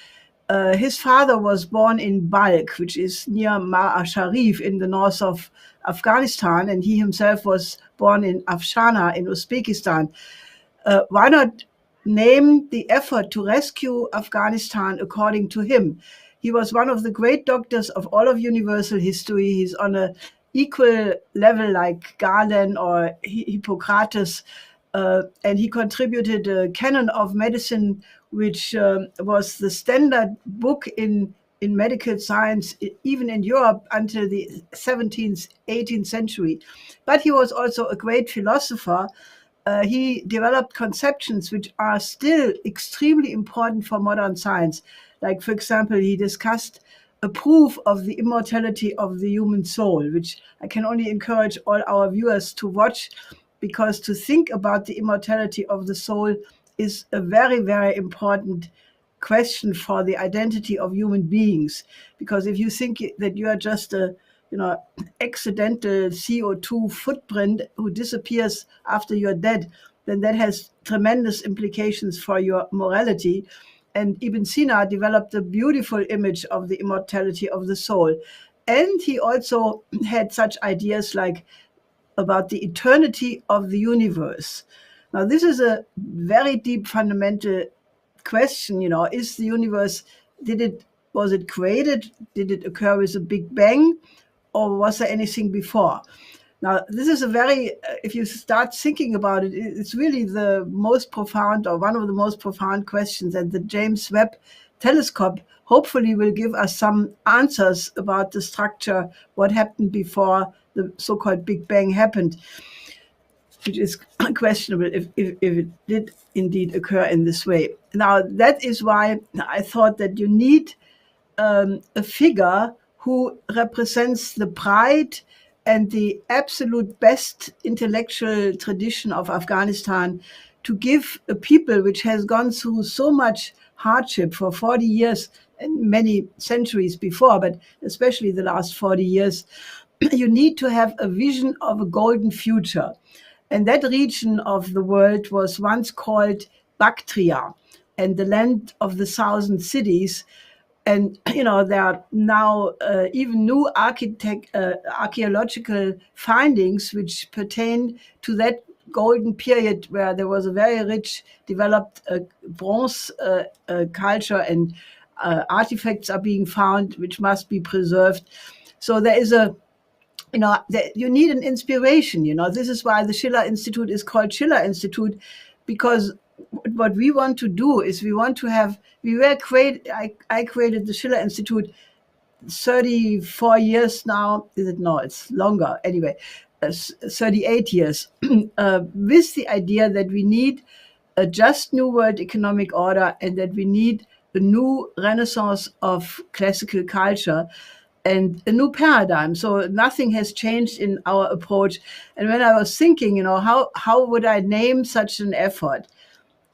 his father was born in Balkh, which is near Mar-a-Sharif in the north of Afghanistan, and he himself was born in Afshana in Uzbekistan. Why not name the effort to rescue Afghanistan according to him? He was one of the great doctors of all of universal history. He's on an equal level like Galen or Hippocrates, and he contributed a canon of medicine, which was the standard book in medical science, even in Europe, until the 17th, 18th century. But he was also a great philosopher. He developed conceptions which are still extremely important for modern science. Like, for example, he discussed a proof of the immortality of the human soul, which I can only encourage all our viewers to watch, because to think about the immortality of the soul is a very, very important question for the identity of human beings. Because if you think that you are just a accidental CO2 footprint who disappears after you're dead, then that has tremendous implications for your morality. And Ibn Sina developed a beautiful image of the immortality of the soul. And he also had such ideas like about the eternity of the universe. Now, this is a very deep fundamental question. Is the universe, was it created? Did it occur with a big bang? Or was there anything before? Now, this is if you start thinking about it, it's really the most profound, or one of the most profound questions. And the James Webb telescope hopefully will give us some answers about the structure, what happened before the so-called Big Bang happened, which is questionable if it did indeed occur in this way. Now, that is why I thought that you need a figure who represents the pride and the absolute best intellectual tradition of Afghanistan, to give a people which has gone through so much hardship for 40 years and many centuries before, but especially the last 40 years, you need to have a vision of a golden future. And that region of the world was once called Bactria, and the land of the 1,000 cities. And there are now even new archaeological findings which pertain to that golden period, where there was a very rich developed bronze culture, and artifacts are being found which must be preserved. So there is you need an inspiration. This is why the Schiller Institute is called Schiller Institute, because what we want to do is I created the Schiller Institute 34 years now. Is it? No, it's longer. Anyway, 38 years, with the idea that we need a just new world economic order, and that we need a new renaissance of classical culture and a new paradigm. So nothing has changed in our approach. And when I was thinking, how would I name such an effort?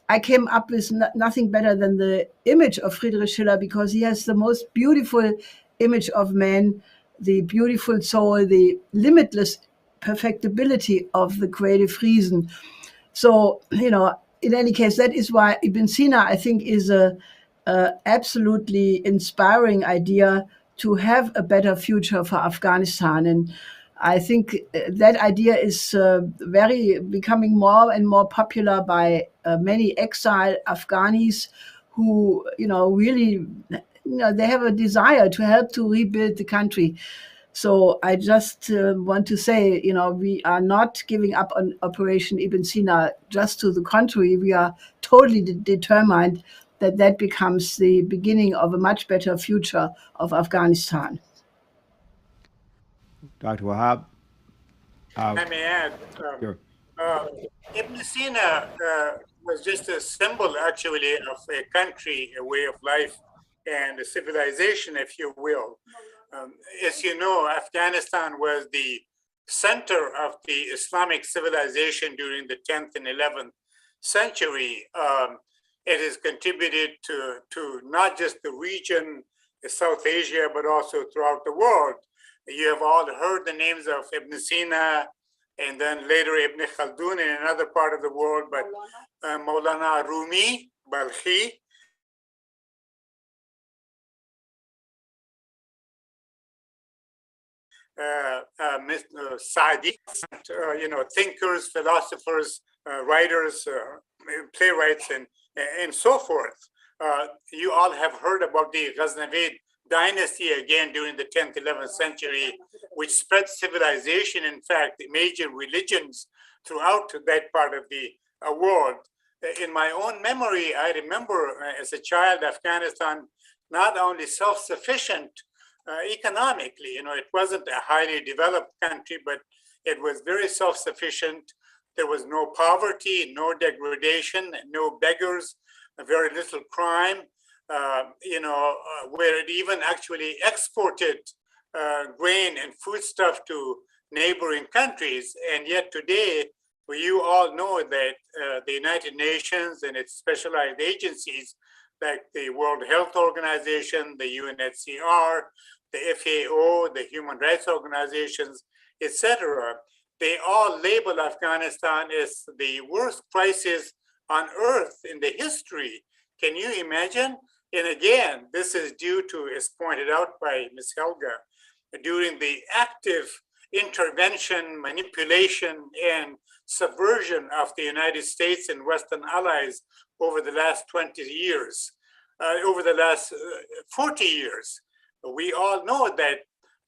I came up with nothing better than the image of Friedrich Schiller, because he has the most beautiful image of man, the beautiful soul, the limitless perfectibility of the creative reason. So, in any case, that is why Ibn Sina, I think, is a absolutely inspiring idea to have a better future for Afghanistan. And I think that idea is becoming more and more popular by many exile Afghanis who, really, they have a desire to help to rebuild the country. So I just want to say, we are not giving up on Operation Ibn Sina. Just to the contrary, we are totally determined that that becomes the beginning of a much better future of Afghanistan. Dr. Wahab? I may add, Sure. Ibn Sina was just a symbol, actually, of a country, a way of life, and a civilization, if you will. As you know, Afghanistan was the center of the Islamic civilization during the 10th and 11th century. It has contributed to not just the region, South Asia, but also throughout the world. You have all heard the names of Ibn Sina, and then later Ibn Khaldun in another part of the world, but Maulana Rumi, Balkhi, Saadi, thinkers, philosophers, writers, playwrights, and so forth. You all have heard about the Ghaznavid dynasty again during the 10th, 11th century, which spread civilization, in fact, the major religions throughout that part of the world. In my own memory, I remember as a child, Afghanistan not only self-sufficient economically, it wasn't a highly developed country, but it was very self-sufficient. There was no poverty, no degradation, no beggars, very little crime, where it even actually exported grain and foodstuff to neighboring countries. And yet today, you all know that the United Nations and its specialized agencies like the World Health Organization, the UNHCR, the FAO, the human rights organizations, etc., they all label Afghanistan as the worst crisis on earth in the history. Can you imagine? And again, this is due to, as pointed out by Ms. Helga, during the active intervention, manipulation, and subversion of the United States and Western allies over the last 20 years, over the last 40 years. We all know that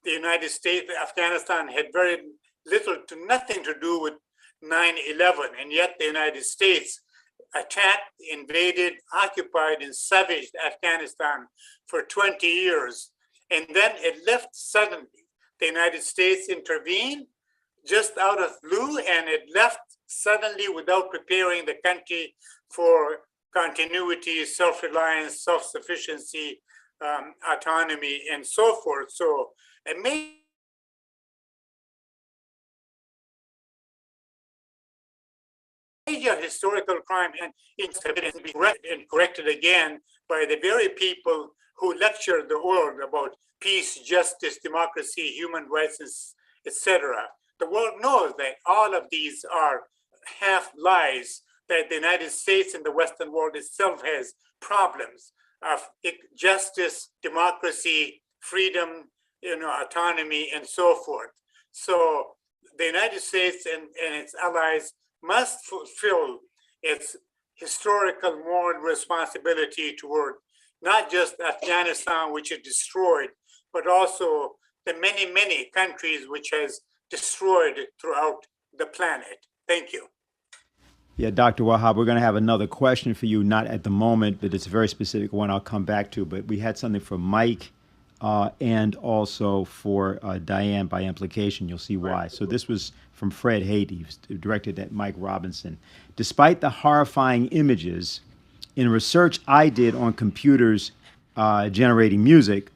the United States, Afghanistan had very little to nothing to do with 9/11, and yet the United States attacked, invaded, occupied, and savaged Afghanistan for 20 years. And then it left suddenly. The United States intervened just out of blue, and it left suddenly without preparing the country for continuity, self-reliance, self-sufficiency, autonomy, and so forth. So a major historical crime, and it's been corrected again by the very people who lecture the world about peace, justice, democracy, human rights, etc. The world knows that all of these are half lies, that the United States and the Western world itself has problems of justice, democracy, freedom, autonomy, and so forth. So the United States and its allies must fulfill its historical moral responsibility toward not just Afghanistan, which it destroyed, but also the many, many countries which has destroyed throughout the planet. Thank you. Yeah, Dr. Wahab, we're going to have another question for you, not at the moment, but it's a very specific one I'll come back to. But we had something for Mike and also for Diane by implication. You'll see why. So this was from Fred Haiti, directed at Mike Robinson. Despite the horrifying images, in research I did on computers generating music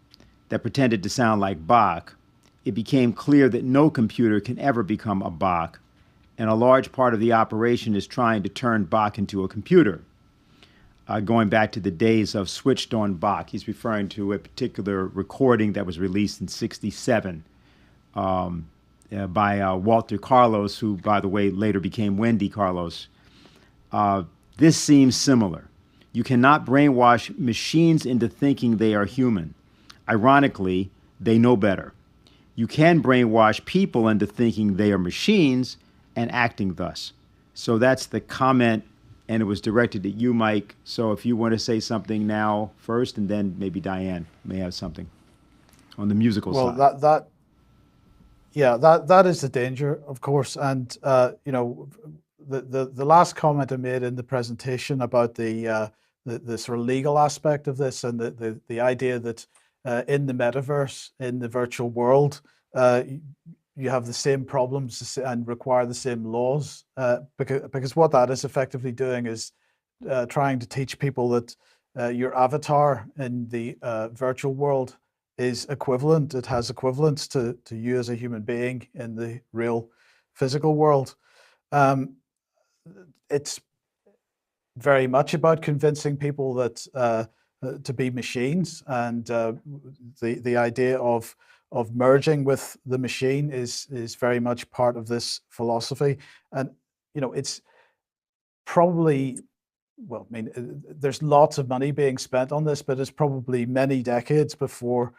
that pretended to sound like Bach, it became clear that no computer can ever become a Bach, and a large part of the operation is trying to turn Bach into a computer. Going back to the days of switched on Bach, he's referring to a particular recording that was released in '67 by Walter Carlos, who, by the way, later became Wendy Carlos. This seems similar. You cannot brainwash machines into thinking they are human. Ironically, they know better. You can brainwash people into thinking they are machines and acting thus. So that's the comment, and it was directed at you, Mike. So if you want to say something now first, and then maybe Diane may have something on the musical side. Well, Yeah, that is the danger, of course. And you know, the last comment I made in the presentation about the sort of legal aspect of this, and the idea that in the metaverse, in the virtual world, you have the same problems and require the same laws, because what that is effectively doing is trying to teach people that your avatar in the virtual world is equivalent. It has equivalence to you as a human being in the real physical world. It's very much about convincing people that to be machines, and the idea of merging with the machine is very much part of this philosophy. And you know, it's probably, well, I mean, there's lots of money being spent on this, but it's probably many decades before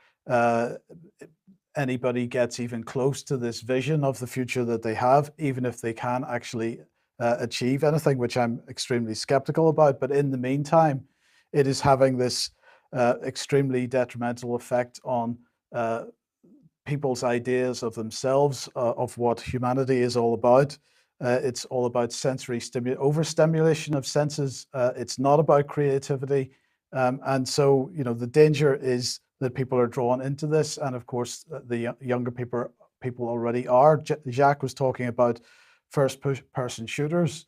anybody gets even close to this vision of the future that they have, even if they can actually achieve anything, which I'm extremely skeptical about. But in the meantime, it is having this extremely detrimental effect on people's ideas of themselves, of what humanity is all about. It's all about sensory overstimulation of senses. It's not about creativity. And so, you know, the danger is that people are drawn into this. And of course, the younger people already are. Jacques was talking about first-person shooters,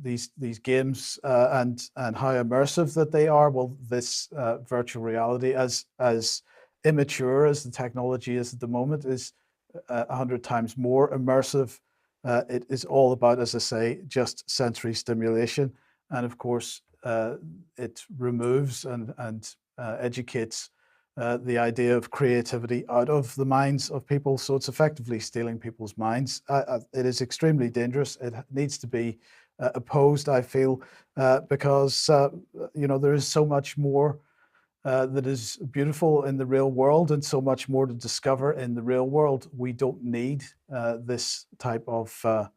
these games, and how immersive that they are. Well, this virtual reality, as immature as the technology is at the moment, is 100 times more immersive. It is all about, as I say, just sensory stimulation. And of course, it removes and educates the idea of creativity out of the minds of people. So it's effectively stealing people's minds. It is extremely dangerous. It needs to be opposed, I feel, because you know, there is so much more that is beautiful in the real world, and so much more to discover in the real world. We don't need this type of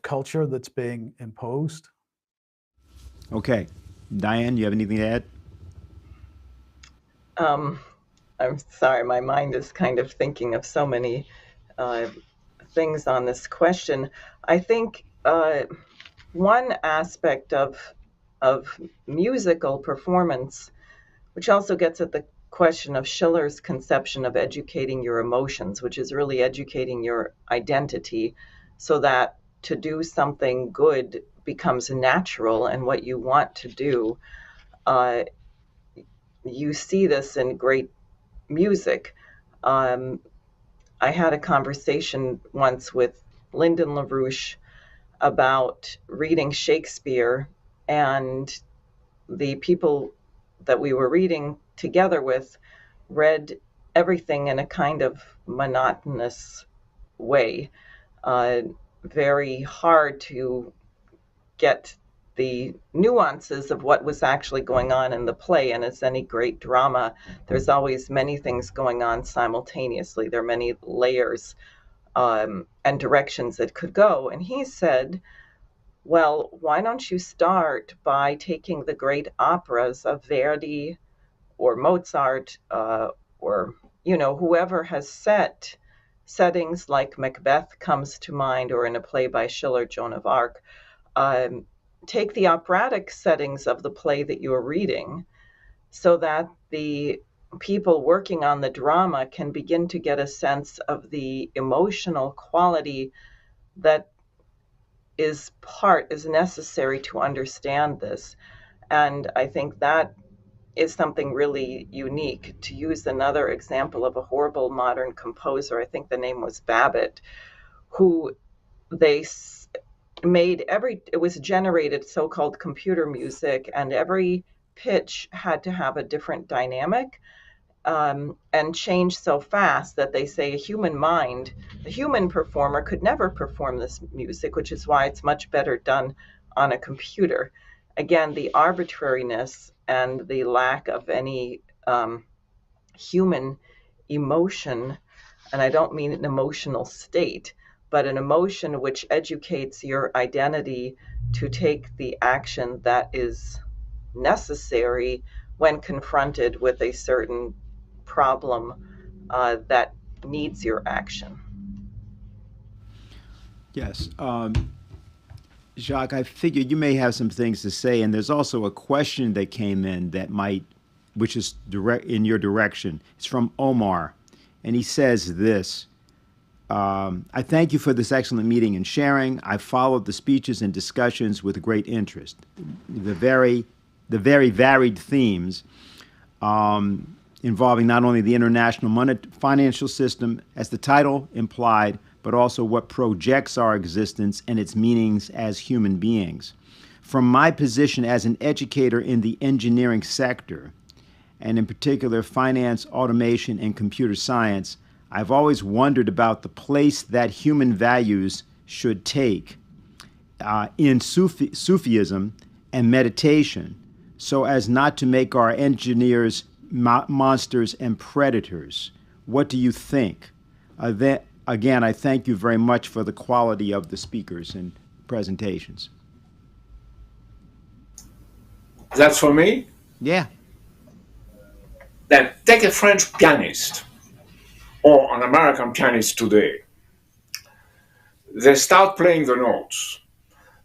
culture that's being imposed. Okay, Diane, you have anything to add? I'm sorry, my mind is kind of thinking of so many things on this question. I think one aspect of musical performance, which also gets at the question of Schiller's conception of educating your emotions, which is really educating your identity, so that to do something good becomes natural and what you want to do. You see this in great music. I had a conversation once with Lyndon LaRouche about reading Shakespeare, and the people that we were reading together with read everything in a kind of monotonous way. Very hard to get the nuances of what was actually going on in the play. And as any great drama, there's always many things going on simultaneously. There are many layers and directions that could go. And he said, well, why don't you start by taking the great operas of Verdi or Mozart or, you know, whoever has set settings like Macbeth comes to mind, or in a play by Schiller, Joan of Arc. Take the operatic settings of the play that you're reading, so that the people working on the drama can begin to get a sense of the emotional quality that is necessary to understand this. And I think that is something really unique. To use another example of a horrible modern composer, I think the name was Babbitt, who they made it was generated so-called computer music, and every pitch had to have a different dynamic and change so fast that they say a human performer could never perform this music, which is why it's much better done on a computer. Again, the arbitrariness and the lack of any human emotion, and I don't mean an emotional state, but an emotion which educates your identity to take the action that is necessary when confronted with a certain problem that needs your action. Yes. Jacques, I figured you may have some things to say, and there's also a question that came in that might, which is direct in your direction. It's from Omar, and he says this. I thank you for this excellent meeting and sharing. I followed the speeches and discussions with great interest. The very varied themes involving not only the international financial system, as the title implied, but also what projects our existence and its meanings as human beings. From my position as an educator in the engineering sector, and in particular finance, automation, and computer science, I've always wondered about the place that human values should take in Sufism and meditation, so as not to make our engineers monsters and predators. What do you think? Again, I thank you very much for the quality of the speakers and presentations. That's for me? Yeah. Then take a French pianist or an American pianist today. They start playing the notes.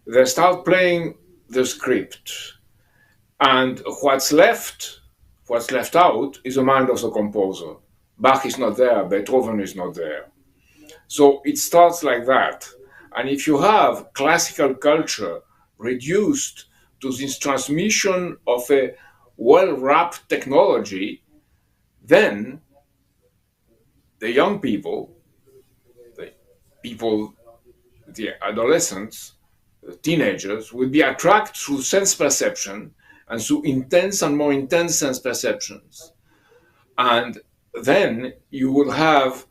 They start playing the script. And what's left out is the mind of the composer. Bach is not there, Beethoven is not there. So it starts like that. And if you have classical culture reduced to this transmission of a well-wrapped technology, then the young people, the adolescents, the teenagers, will be attracted through sense perception and through intense and more intense sense perceptions. And then you will have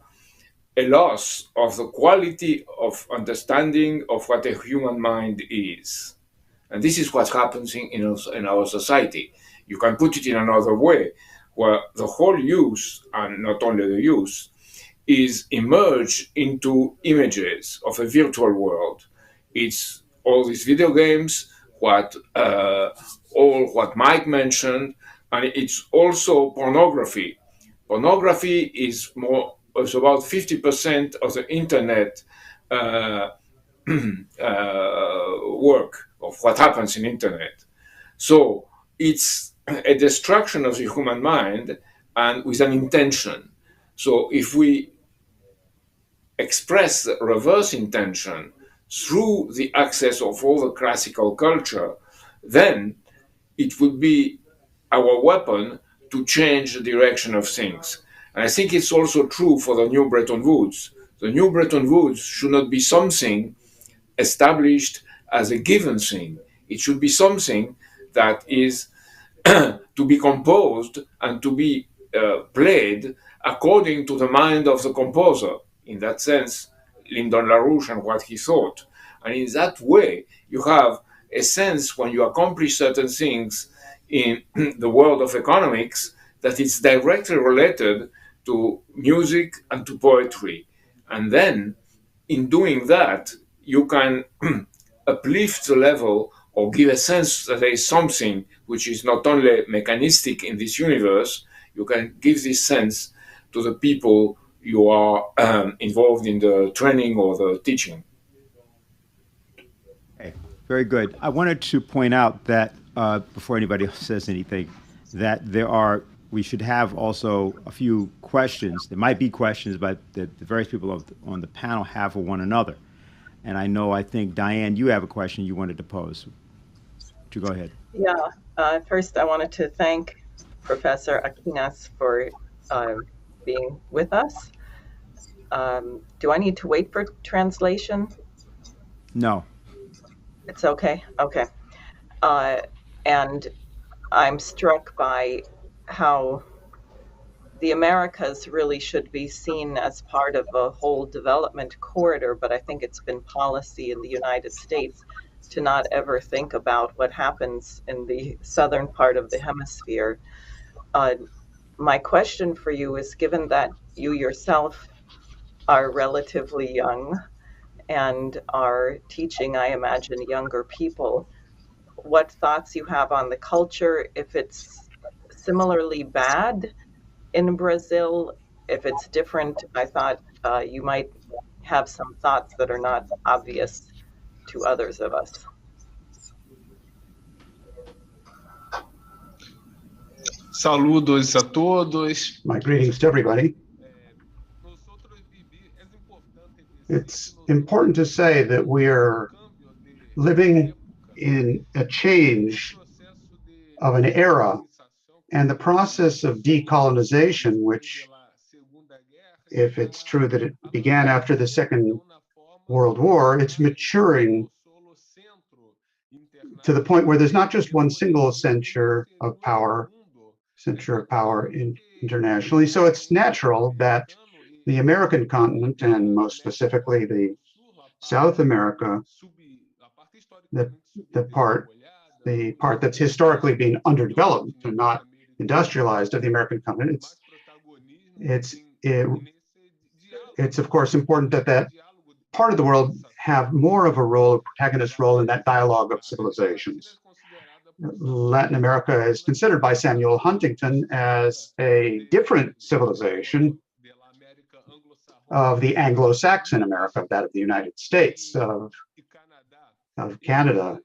a loss of the quality of understanding of what a human mind is. And this is what happens in our society. You can put it in another way, where the whole youth, and not only the youth, is immersed into images of a virtual world. It's all these video games, all what Mike mentioned, and it's also pornography. Pornography is about 50% of the internet work of what happens in internet. So it's a destruction of the human mind and with an intention. So if we express the reverse intention through the access of all the classical culture, then it would be our weapon to change the direction of things. And I think it's also true for the new Bretton Woods. The new Bretton Woods should not be something established as a given thing. It should be something that is to be composed and to be played according to the mind of the composer. In that sense, Lyndon LaRouche and what he thought. And in that way, you have a sense when you accomplish certain things in the world of economics that it's directly related to music and to poetry. And then, in doing that, you can uplift the level or give a sense that there is something which is not only mechanistic in this universe. You can give this sense to the people you are involved in the training or the teaching. Okay, very good. I wanted to point out that before anybody else says anything, that we should have also a few questions. There might be questions, but the various people on the panel have for one another. And I think, Diane, you have a question you wanted to pose. Would you go ahead? Yeah. First, I wanted to thank Professor Aquinas for being with us. Do I need to wait for translation? No. It's okay? Okay. And I'm struck by how the Americas really should be seen as part of a whole development corridor, but I think it's been policy in the United States to not ever think about what happens in the southern part of the hemisphere. My question for you is, given that you yourself are relatively young and are teaching, I imagine, younger people, what thoughts you have on the culture, if it's similarly bad in Brazil, if it's different. I thought you might have some thoughts that are not obvious to others of us. Saludos a todos. My greetings to everybody. It's important to say that we're living in a change of an era, and the process of decolonization, which, if it's true that it began after the Second World War, it's maturing to the point where there's not just one single center of power internationally. So it's natural that the American continent, and most specifically the South America, the part that's historically been underdeveloped and not industrialized of the American continent, it's of course important that that part of the world have more of a role, a protagonist role in that dialogue of civilizations. Latin America is considered by Samuel Huntington as a different civilization of the Anglo-Saxon America, of that of the United States, of Canada.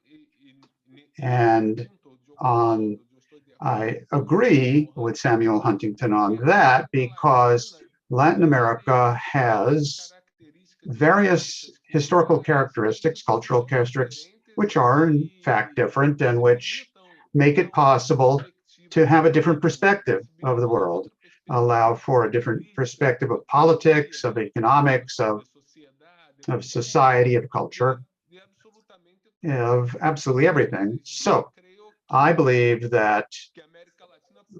And I agree with Samuel Huntington on that, because Latin America has various historical characteristics, cultural characteristics, which are in fact different and which make it possible to have a different perspective of the world, allow for a different perspective of politics, of economics, of society, of culture, of absolutely everything. So I believe that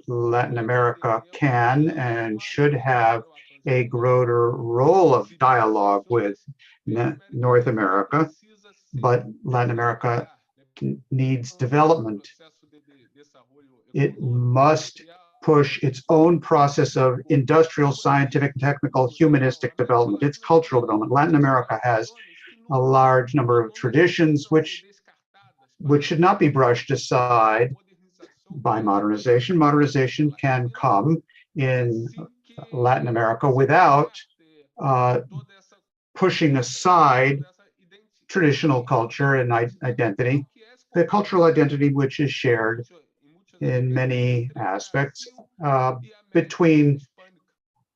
Latin America can and should have a greater role of dialogue with North America, but Latin America needs development. It must push its own process of industrial, scientific, technical, humanistic development, its cultural development. Latin America has a large number of traditions which should not be brushed aside by modernization. Modernization can come in Latin America without pushing aside traditional culture and identity, the cultural identity which is shared in many aspects between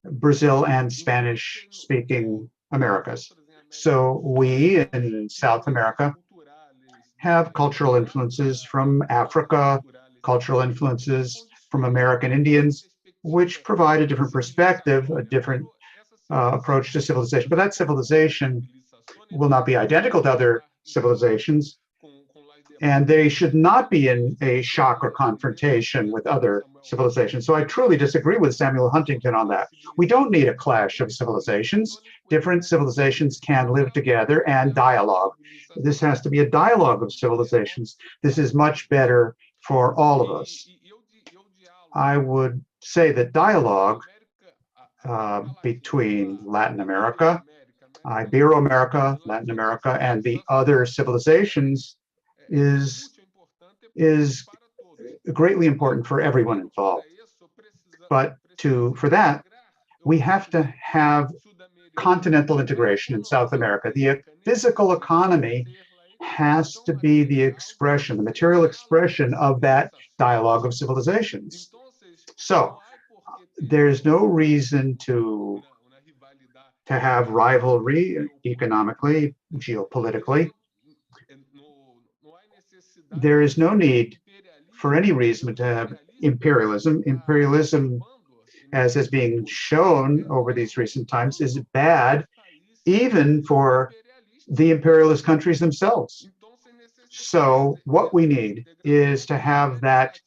Brazil and Spanish-speaking Americas. So we in South America have cultural influences from Africa, cultural influences from American Indians, which provide a different perspective, a different approach to civilization. But that civilization will not be identical to other civilizations, and they should not be in a shock or confrontation with other civilizations. So I truly disagree with Samuel Huntington on that. We don't need a clash of civilizations. Different civilizations can live together and dialogue. This has to be a dialogue of civilizations. This is much better for all of us. I would say that dialogue between Latin America, Ibero-America, Latin America, and the other civilizations is greatly important for everyone involved. But for that, we have to have continental integration in South America. The physical economy has to be the expression, the material expression of that dialogue of civilizations. So there's no reason to have rivalry economically, geopolitically. There is no need for any reason to have imperialism. Imperialism, as is being shown over these recent times, is bad even for the imperialist countries themselves. So what we need is to have that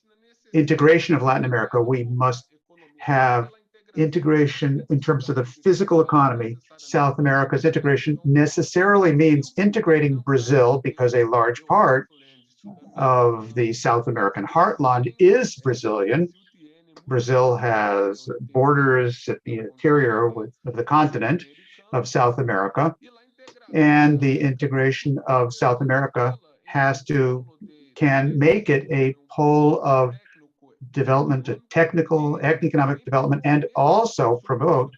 integration of Latin America. We must have integration in terms of the physical economy. South America's integration necessarily means integrating Brazil, because a large part of the South American heartland is Brazilian. Brazil has borders at the interior of the continent of South America, and the integration of South America can make it a pole of development, a technical, economic development, and also promote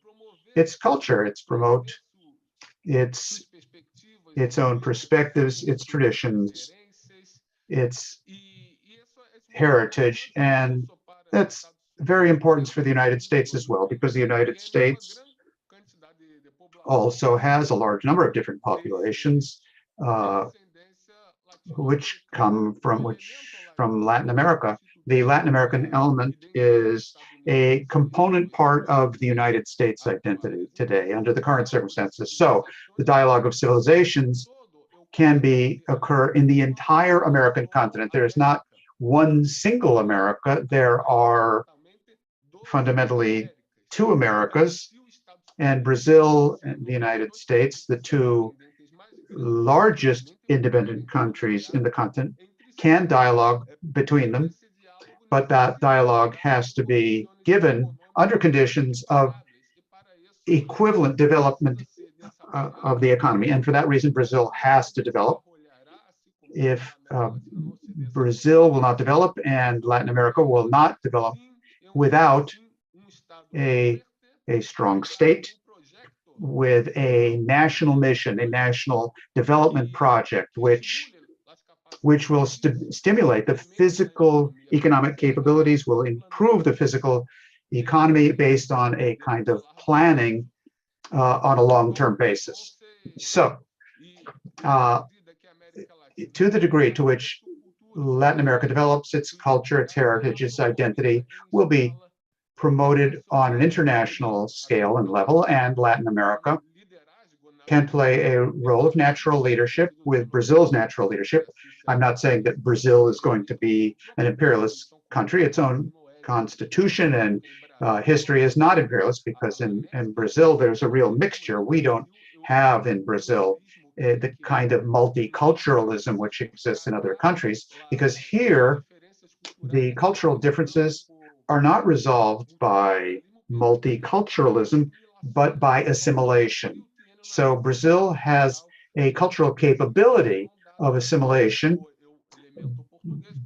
its culture. It's promote its own perspectives, its traditions, its heritage, and that's very important for the United States as well, because the United States also has a large number of different populations which come from Latin America. The Latin American element is a component part of the United States identity today under the current circumstances. So the dialogue of civilizations can occur in the entire American continent. There is not one single America. There are fundamentally two Americas, and Brazil and the United States, the two largest independent countries in the continent, can dialogue between them, but that dialogue has to be given under conditions of equivalent development of the economy. And for that reason, Brazil has to develop. If Brazil will not develop and Latin America will not develop without a strong state with a national mission, a national development project, which will stimulate the physical economic capabilities, will improve the physical economy based on a kind of planning on a long-term basis. So, to the degree to which Latin America develops, its culture, its heritage, its identity will be promoted on an international scale and level, and Latin America can play a role of natural leadership with Brazil's natural leadership. I'm not saying that Brazil is going to be an imperialist country. Its own constitution and history is not imperialist, because in Brazil there's a real mixture. We don't have in Brazil the kind of multiculturalism which exists in other countries, because here the cultural differences are not resolved by multiculturalism, but by assimilation. So Brazil has a cultural capability of assimilation,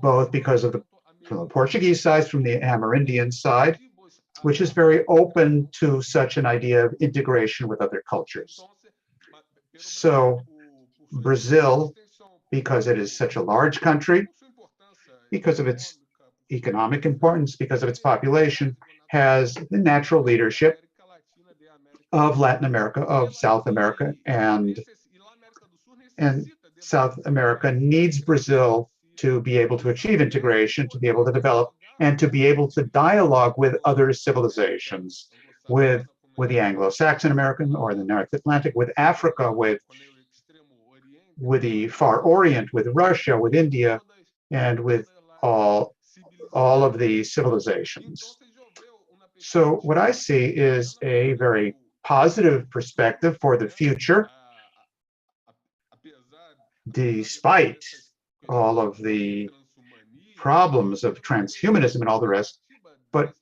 both because of from the Portuguese side, from the Amerindian side, which is very open to such an idea of integration with other cultures. So Brazil, because it is such a large country, because of its economic importance, because of its population, has the natural leadership of Latin America, of South America, and South America needs Brazil to be able to achieve integration, to be able to develop, and to be able to dialogue with other civilizations, with the Anglo-Saxon American or the North Atlantic, with Africa, with the Far Orient, with Russia, with India, and with all of the civilizations. So what I see is a very positive perspective for the future, despite all of the problems of transhumanism and all the rest. But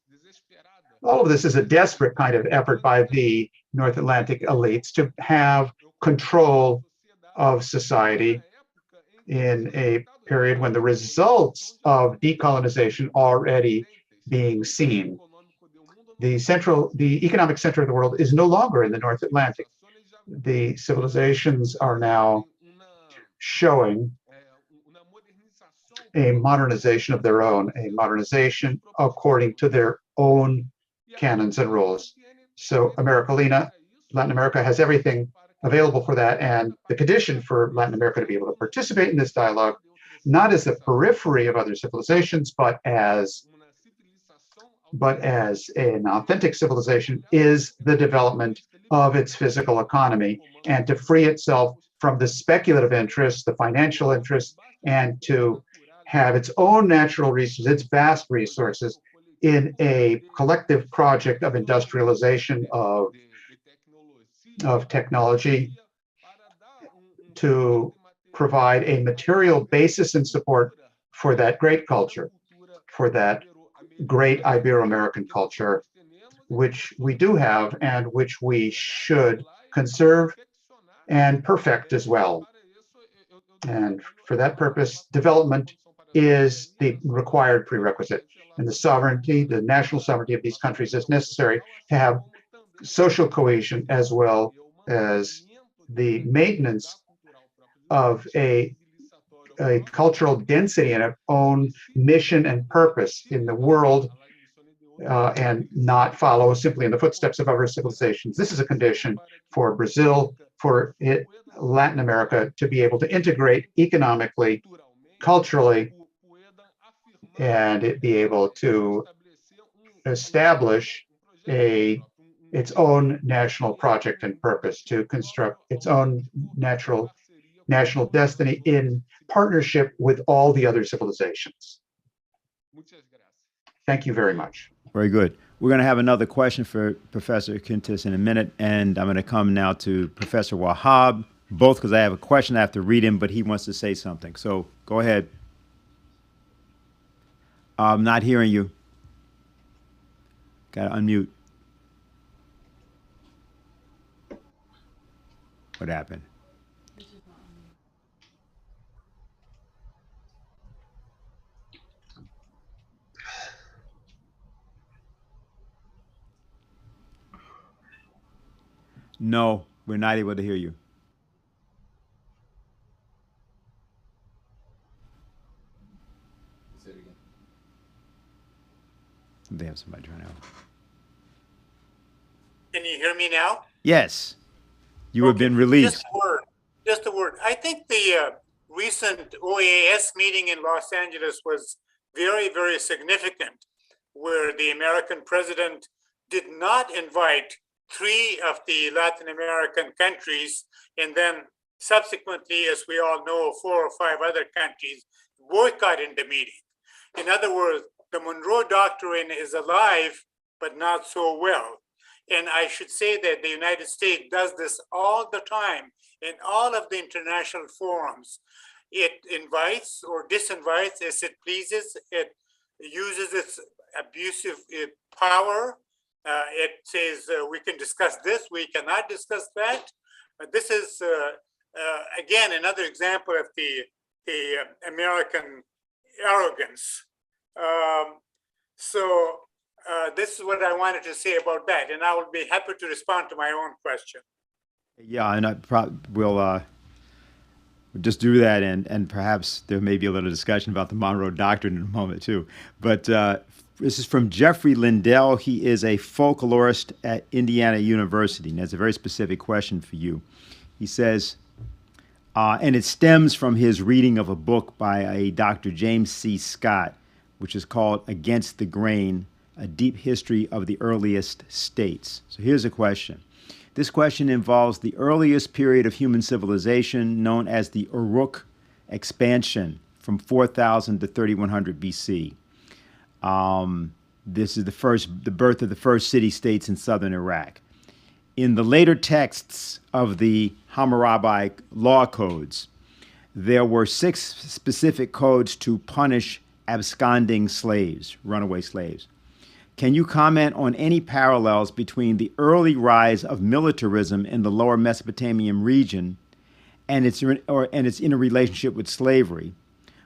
all of this is a desperate kind of effort by the North Atlantic elites to have control of society in a period when the results of decolonization are already being seen. The economic center of the world is no longer in the North Atlantic. The civilizations are now showing a modernization of their own, a modernization according to their own canons and rules. So Latin America has everything available for that, and the condition for Latin America to be able to participate in this dialogue, not as a periphery of other civilizations, but as an authentic civilization, is the development of its physical economy, and to free itself from the speculative interests, the financial interests, and to have its own natural resources, its vast resources, in a collective project of industrialization, of technology, to provide a material basis and support for that great culture, for that great Ibero-American culture, which we do have and which we should conserve and perfect as well. And for that purpose, development is the required prerequisite. And the sovereignty, the national sovereignty of these countries is necessary to have social cohesion as well as the maintenance of a cultural density and its own mission and purpose in the world, and not follow simply in the footsteps of other civilizations. This is a condition for Brazil, for Latin America to be able to integrate economically, culturally, and it be able to establish its own national project and purpose, to construct its own national destiny in partnership with all the other civilizations. Thank you very much. Very good. We're going to have another question for Professor Quintas in a minute, and I'm going to come now to Professor Wahab, both because I have a question I have to read him, but he wants to say something. So go ahead. I'm not hearing you. Got to unmute. What happened? No, we're not able to hear you. Say it again. They have somebody trying to help. Can you hear me now? Yes, you have been released. Just a word. I think the recent OAS meeting in Los Angeles was very, very significant, where the American president did not invite 3 of the Latin American countries, and then subsequently, as we all know, 4 or 5 other countries boycotted the meeting. In other words, the Monroe Doctrine is alive, but not so well. And I should say that the United States does this all the time in all of the international forums. It invites or disinvites as it pleases. It uses its abusive power. It says we can discuss this, we cannot discuss that. This is, again, another example of the American arrogance. This is what I wanted to say about that, and I will be happy to respond to my own question. Yeah, and I will just do that, and perhaps there may be a little discussion about the Monroe Doctrine in a moment too. But this is from Jeffrey Lindell. He is a folklorist at Indiana University, and that's a very specific question for you. He says, and it stems from his reading of a book by a Dr. James C. Scott, which is called Against the Grain, A Deep History of the Earliest States. So here's a question. This question involves the earliest period of human civilization known as the Uruk expansion from 4000 to 3100 BC. This is the birth of the first city-states in southern Iraq. In the later texts of the Hammurabi law codes, there were 6 specific codes to punish absconding slaves, runaway slaves. Can you comment on any parallels between the early rise of militarism in the lower Mesopotamian region and its interrelationship with slavery,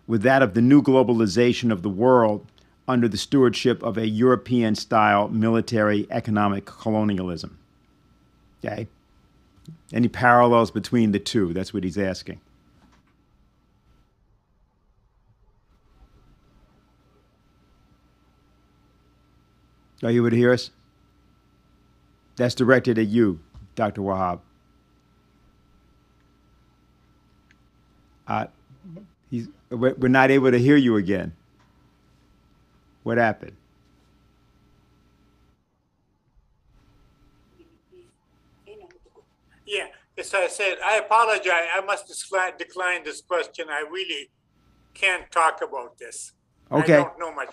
with that of the new globalization of the world under the stewardship of a European-style military economic colonialism? Okay. Any parallels between the two? That's what he's asking. Are you able to hear us? That's directed at you, Dr. Wahab. We're not able to hear you again. What happened? Yeah, as I said, I apologize. I must decline this question. I really can't talk about this. Okay. I don't know much.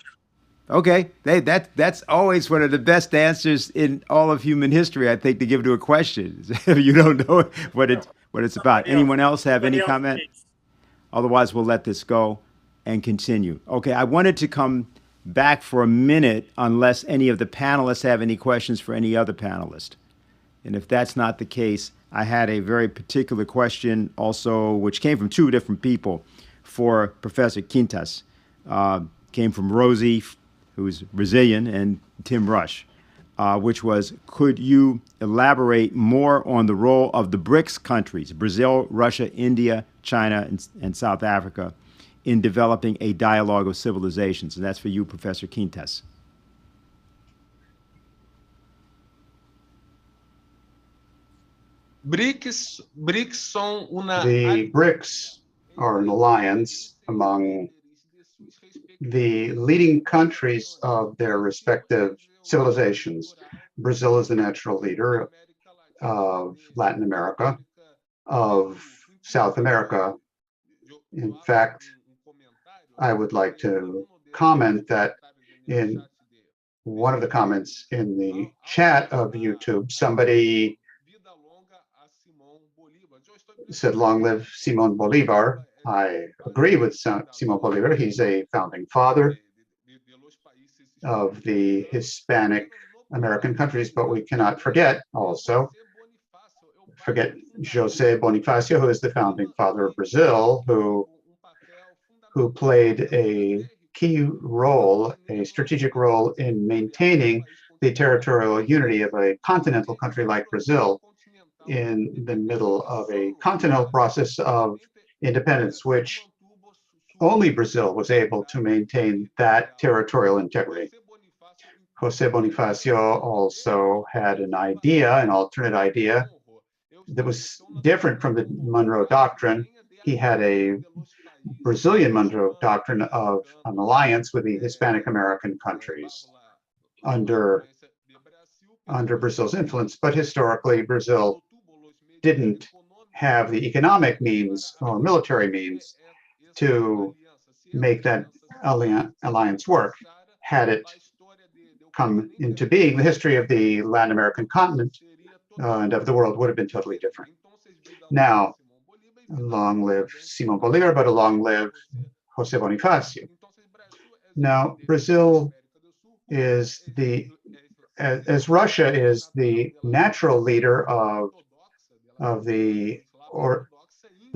Okay, that's always one of the best answers in all of human history, I think, to give to a question. If you don't know what it's about. Anyone else have any comment? Otherwise, we'll let this go and continue. Okay, I wanted to come back for a minute unless any of the panelists have any questions for any other panelist. And if that's not the case, I had a very particular question also, which came from 2 different people for Professor Quintas. Came from Rosie, who's Brazilian, and Tim Rush. which was, could you elaborate more on the role of the BRICS countries, Brazil, Russia, India, China, and South Africa, in developing a dialogue of civilizations? And that's for you, Professor Quintas. The BRICS are an alliance among the leading countries of their respective civilizations. Brazil is the natural leader of Latin America, of South America. In fact, I would like to comment that in one of the comments in the chat of YouTube, somebody said, "Long live Simón Bolívar." I agree with Simón Bolívar. He's a founding father of the Hispanic American countries, but we cannot forget José Bonifácio, who is the founding father of Brazil, who played a key role, a strategic role in maintaining the territorial unity of a continental country like Brazil in the middle of a continental process of independence, which only Brazil was able to maintain that territorial integrity. José Bonifácio also had an idea, an alternate idea, that was different from the Monroe Doctrine. He had a Brazilian Monroe Doctrine of an alliance with the Hispanic American countries under Brazil's influence, but historically Brazil didn't have the economic means or military means to make that alliance work. Had it come into being, the history of the Latin American continent and of the world would have been totally different. Now, long live Simón Bolívar, but long live José Bonifácio. Now, Brazil is as Russia is the natural leader of the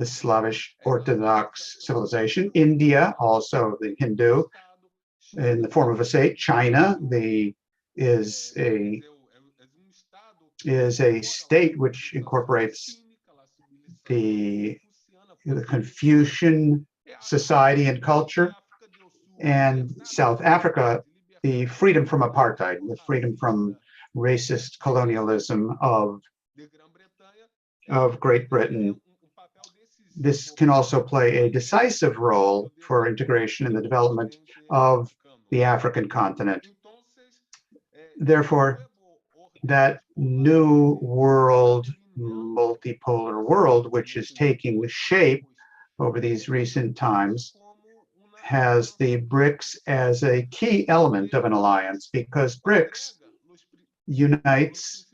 Slavic Orthodox civilization. India, also the Hindu, in the form of a state. China, is a state which incorporates the Confucian society and culture. And South Africa, the freedom from apartheid, the freedom from racist colonialism of Great Britain. This can also play a decisive role for integration in the development of the African continent. Therefore, that new world, multipolar world, which is taking shape over these recent times, has the BRICS as a key element of an alliance, because BRICS unites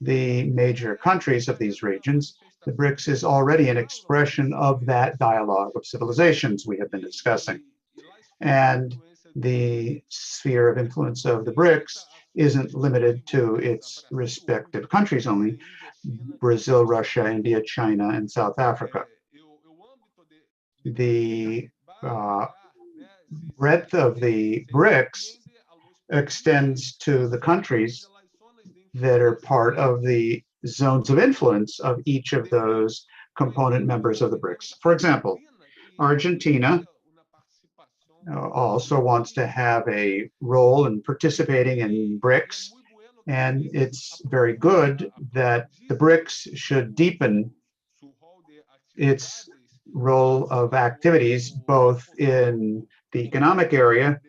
the major countries of these regions. The BRICS is already an expression of that dialogue of civilizations we have been discussing. And the sphere of influence of the BRICS isn't limited to its respective countries only: Brazil, Russia, India, China, and South Africa. The breadth of the BRICS extends to the countries that are part of the zones of influence of each of those component members of the BRICS. For example, Argentina also wants to have a role in participating in BRICS, and it's very good that the BRICS should deepen its role of activities both in the economic area,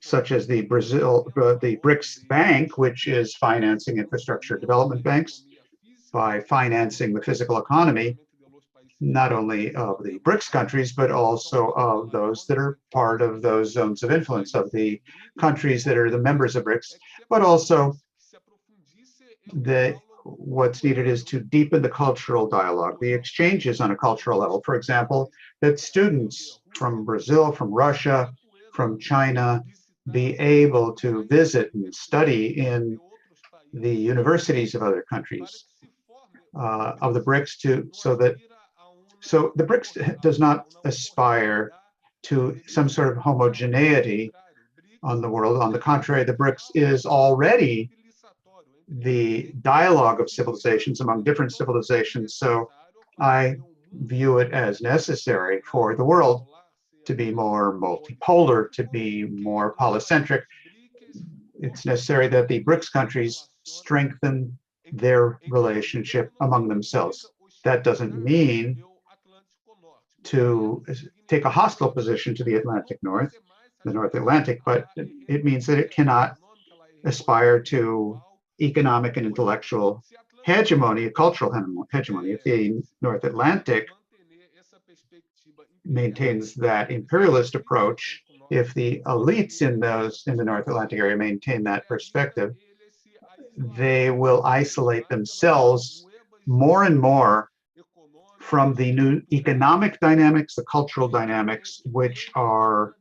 such as the BRICS Bank, which is financing infrastructure development banks by financing the physical economy, not only of the BRICS countries, but also of those that are part of those zones of influence of the countries that are the members of BRICS, but also what's needed is to deepen the cultural dialogue, the exchanges on a cultural level. For example, that students from Brazil, from Russia, from China be able to visit and study in the universities of other countries of the BRICS so the BRICS does not aspire to some sort of homogeneity on the world. On the contrary, the BRICS is already the dialogue of civilizations among different civilizations. So I view it as necessary for the world to be more multipolar, to be more polycentric. It's necessary that the BRICS countries strengthen their relationship among themselves. That doesn't mean to take a hostile position to the Atlantic North, the North Atlantic, but it means that it cannot aspire to economic and intellectual hegemony, cultural hegemony. If the North Atlantic maintains that imperialist approach, if the elites in the North Atlantic area maintain that perspective, they will isolate themselves more and more from the new economic dynamics, the cultural dynamics, which are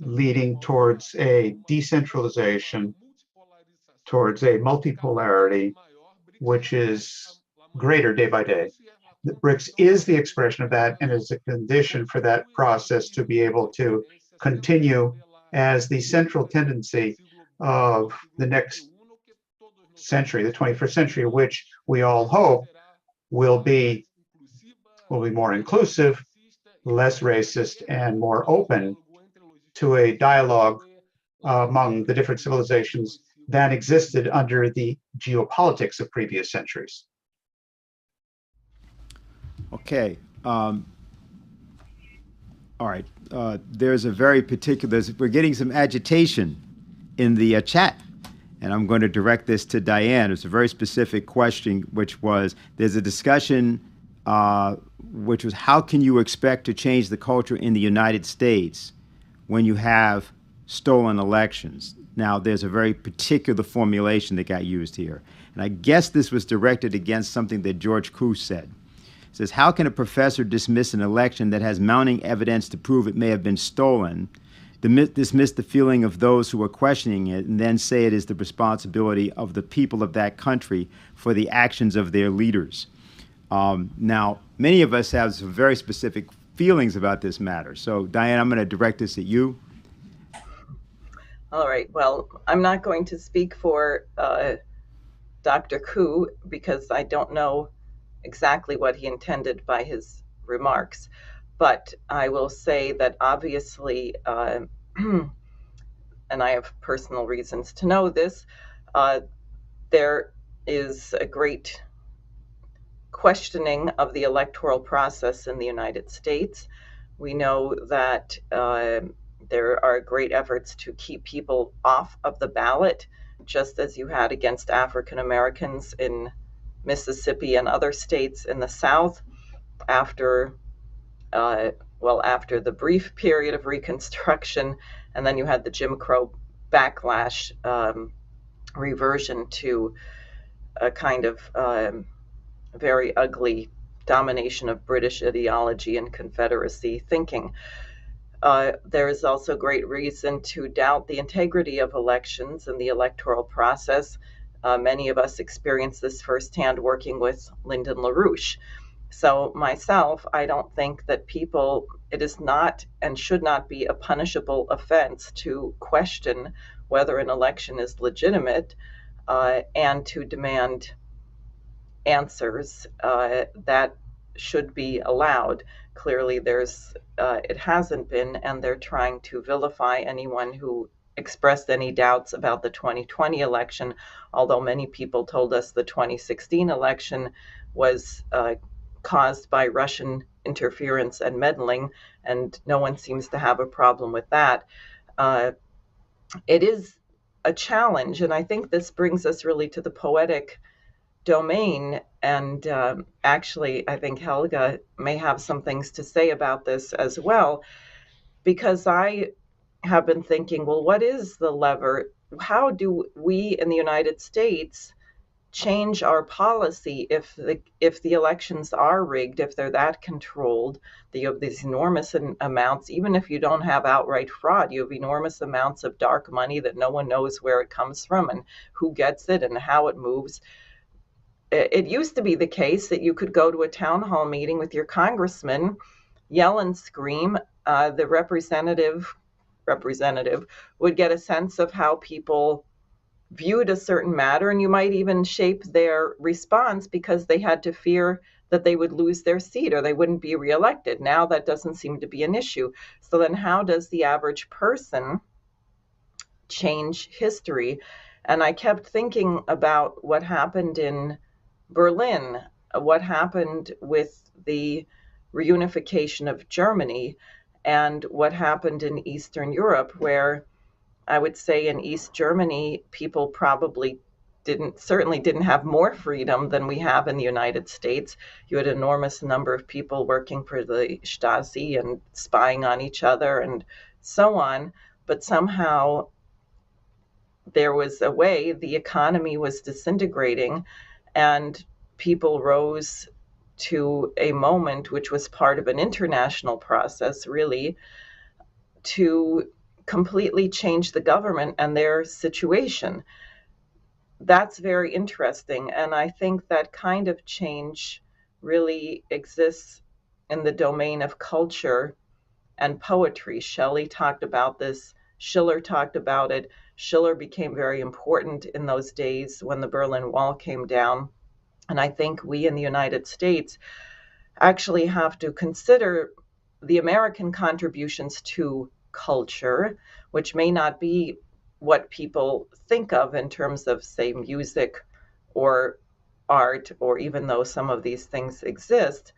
leading towards a decentralization, towards a multipolarity, which is greater day by day. The BRICS is the expression of that and is a condition for that process to be able to continue as the central tendency of the next century, the 21st century, which we all hope will be more inclusive, less racist, and more open to a dialogue among the different civilizations that existed under the geopolitics of previous centuries. Okay. All right. There's a very particular, we're getting some agitation in the chat, and I'm going to direct this to Diane. It's a very specific question, which was, there's a discussion which was, how can you expect to change the culture in the United States when you have stolen elections? Now, there's a very particular formulation that got used here. And I guess this was directed against something that George Cruz said. It says, how can a professor dismiss an election that has mounting evidence to prove it may have been stolen, dismiss the feeling of those who are questioning it, and then say it is the responsibility of the people of that country for the actions of their leaders? Now, many of us have some very specific feelings about this matter. So, Diane, I'm going to direct this at you. All right. Well, I'm not going to speak for Dr. Koo because I don't know exactly what he intended by his remarks. But I will say that obviously, and I have personal reasons to know this, there is a great questioning of the electoral process in the United States. We know that there are great efforts to keep people off of the ballot, just as you had against African Americans in Mississippi and other states in the South after the brief period of Reconstruction, and then you had the Jim Crow backlash, reversion to a kind of very ugly domination of British ideology and Confederacy thinking. There is also great reason to doubt the integrity of elections and the electoral process. Many of us experienced this firsthand working with Lyndon LaRouche. So myself, I don't think that it is not and should not be a punishable offense to question whether an election is legitimate and to demand answers that should be allowed. Clearly, it hasn't been, and they're trying to vilify anyone who expressed any doubts about the 2020 election, although many people told us the 2016 election was caused by Russian interference and meddling, and no one seems to have a problem with that. It is a challenge, and I think this brings us really to the poetic domain, and actually I think Helga may have some things to say about this as well, because I have been thinking, well, what is the lever? How do we in the United States change our policy if the elections are rigged, if they're that controlled, that you have these enormous amounts, even if you don't have outright fraud, you have enormous amounts of dark money that no one knows where it comes from and who gets it and how it moves. It used to be the case that you could go to a town hall meeting with your congressman, yell and scream. The representative representative, would get a sense of how people viewed a certain matter, and you might even shape their response because they had to fear that they would lose their seat or they wouldn't be reelected. Now that doesn't seem to be an issue. So then how does the average person change history? And I kept thinking about what happened in Berlin, what happened with the reunification of Germany, and what happened in Eastern Europe, where I would say in East Germany, people probably certainly didn't have more freedom than we have in the United States. You had an enormous number of people working for the Stasi and spying on each other and so on. But somehow there was a way, the economy was disintegrating, and people rose to a moment which was part of an international process, really, to completely change the government and their situation. That's very interesting. And I think that kind of change really exists in the domain of culture and poetry. Shelley talked about this. Schiller talked about it. Schiller became very important in those days when the Berlin Wall came down. And I think we in the United States actually have to consider the American contributions to culture, which may not be what people think of in terms of, say, music or art, or even though some of these things exist.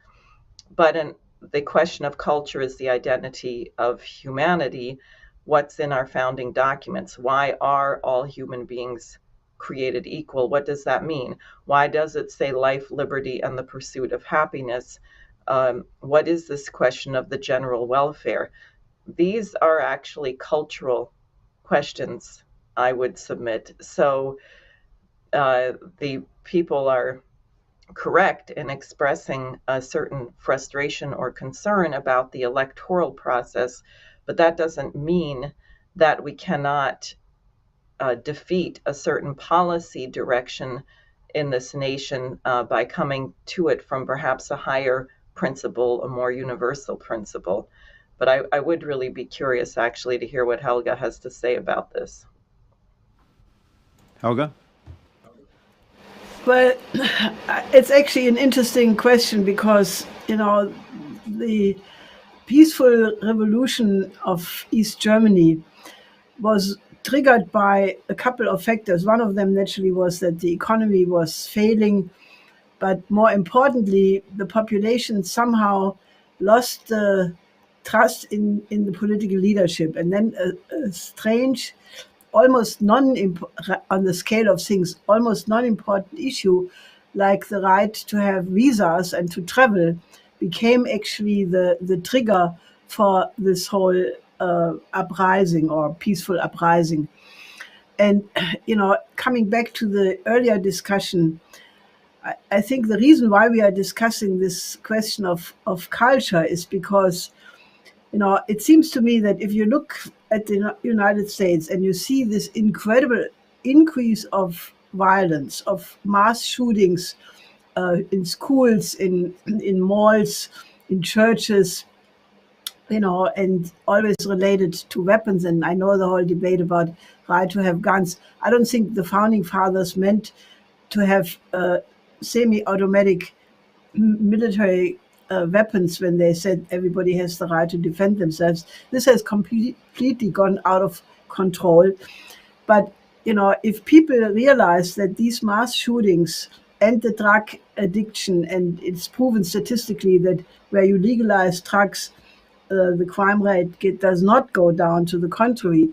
But the question of culture is the identity of humanity. What's in our founding documents? Why are all human beings created equal? What does that mean? Why does it say life, liberty, and the pursuit of happiness? What is this question of the general welfare? These are actually cultural questions, I would submit. So the people are correct in expressing a certain frustration or concern about the electoral process, but that doesn't mean that we cannot defeat a certain policy direction in this nation by coming to it from perhaps a higher principle, a more universal principle. But I would really be curious, actually, to hear what Helga has to say about this. Helga? Well, it's actually an interesting question because, the peaceful revolution of East Germany was triggered by a couple of factors. One of them naturally was that the economy was failing, but more importantly, the population somehow lost the trust in the political leadership. And then a strange, almost on the scale of things, almost non-important issue, like the right to have visas and to travel, became actually the trigger for this whole uprising or peaceful uprising. And, coming back to the earlier discussion, I think the reason why we are discussing this question of culture is because, it seems to me that if you look at the United States and you see this incredible increase of violence, of mass shootings in schools, in malls, in churches, and always related to weapons. And I know the whole debate about right to have guns. I don't think the founding fathers meant to have semi-automatic military weapons when they said everybody has the right to defend themselves. This has completely gone out of control. But, if people realize that these mass shootings and the drug addiction, and it's proven statistically that where you legalize drugs, the crime rate does not go down, to the contrary,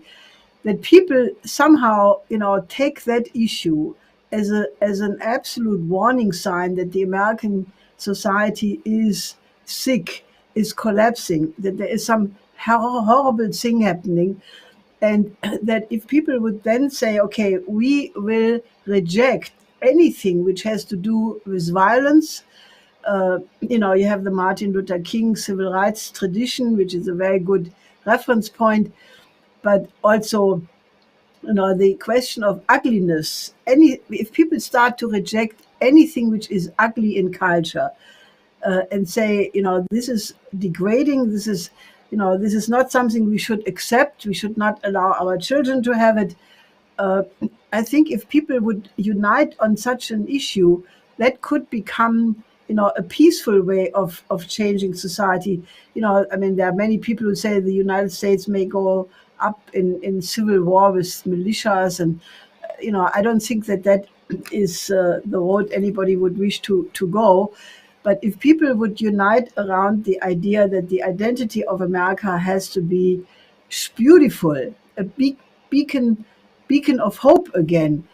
that people somehow, take that issue as an absolute warning sign that the American society is sick, is collapsing, that there is some horrible thing happening. And that if people would then say, okay, we will reject anything which has to do with violence. You have the Martin Luther King civil rights tradition, which is a very good reference point, but also, the question of ugliness. If people start to reject anything which is ugly in culture, and say, this is degrading, this is This is not something we should accept. We should not allow our children to have it. I think if people would unite on such an issue, that could become, a peaceful way of changing society. There are many people who say the United States may go up in civil war with militias, and I don't think that is the road anybody would wish to go. But if people would unite around the idea that the identity of America has to be beautiful, a beacon of hope again.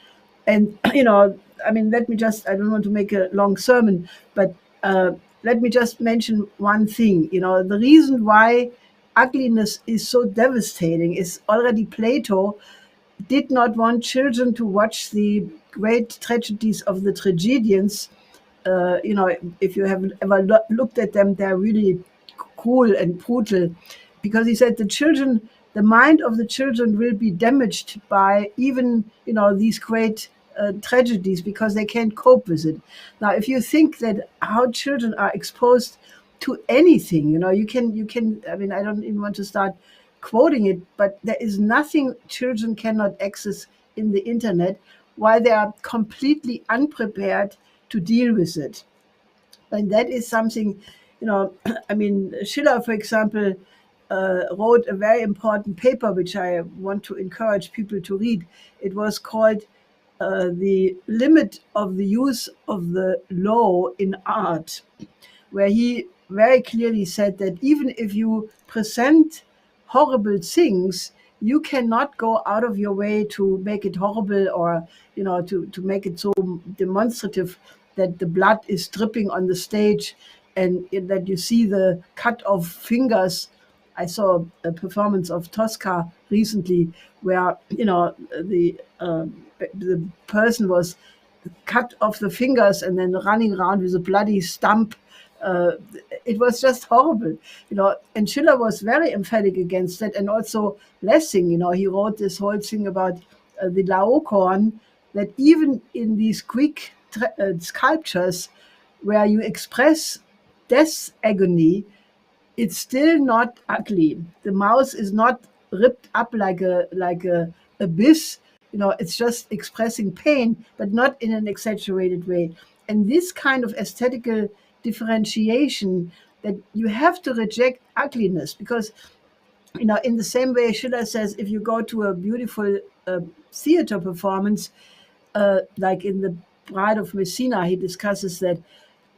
And, let me just, I don't want to make a long sermon, but let me just mention one thing. The reason why ugliness is so devastating is already Plato did not want children to watch the great tragedies of the tragedians. If you have ever looked at them, they're really cruel and brutal, because he said the mind of the children will be damaged by even, these great tragedies, because they can't cope with it. Now, if you think that how children are exposed to anything, you can, I don't even want to start quoting it, but there is nothing children cannot access in the internet, while they are completely unprepared to deal with it. And that is something, Schiller, for example, wrote a very important paper, which I want to encourage people to read. It was called The Limit of the Use of the Law in Art, where he very clearly said that even if you present horrible things, you cannot go out of your way to make it horrible, or to make it so demonstrative that the blood is dripping on the stage and that you see the cut of fingers. I saw a performance of Tosca recently where the person was cut off the fingers and then running around with a bloody stump. It was just horrible, and Schiller was very emphatic against that. And also Lessing, he wrote this whole thing about the Laocoon, that even in these Greek sculptures where you express death agony, it's still not ugly. The mouth is not ripped up like a abyss. It's just expressing pain, but not in an exaggerated way. And this kind of aesthetical differentiation, that you have to reject ugliness, because in the same way Schiller says, if you go to a beautiful theater performance, like in The Bride of Messina, he discusses that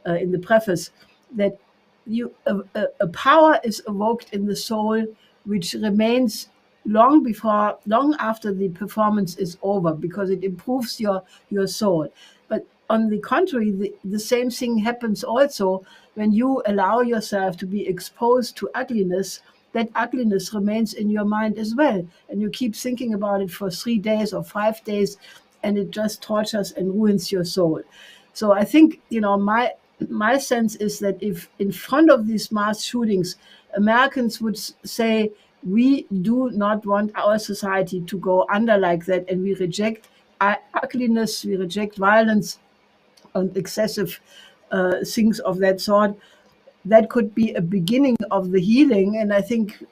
in the preface, that a power is evoked in the soul which remains long after the performance is over, because it improves your soul. But on the contrary, the same thing happens also when you allow yourself to be exposed to ugliness. That ugliness remains in your mind as well, and you keep thinking about it for 3 days or 5 days, and it just tortures and ruins your soul. So I think, my sense is that if in front of these mass shootings, Americans would say, we do not want our society to go under like that, and we reject ugliness, we reject violence and excessive things of that sort, that could be a beginning of the healing. And I think,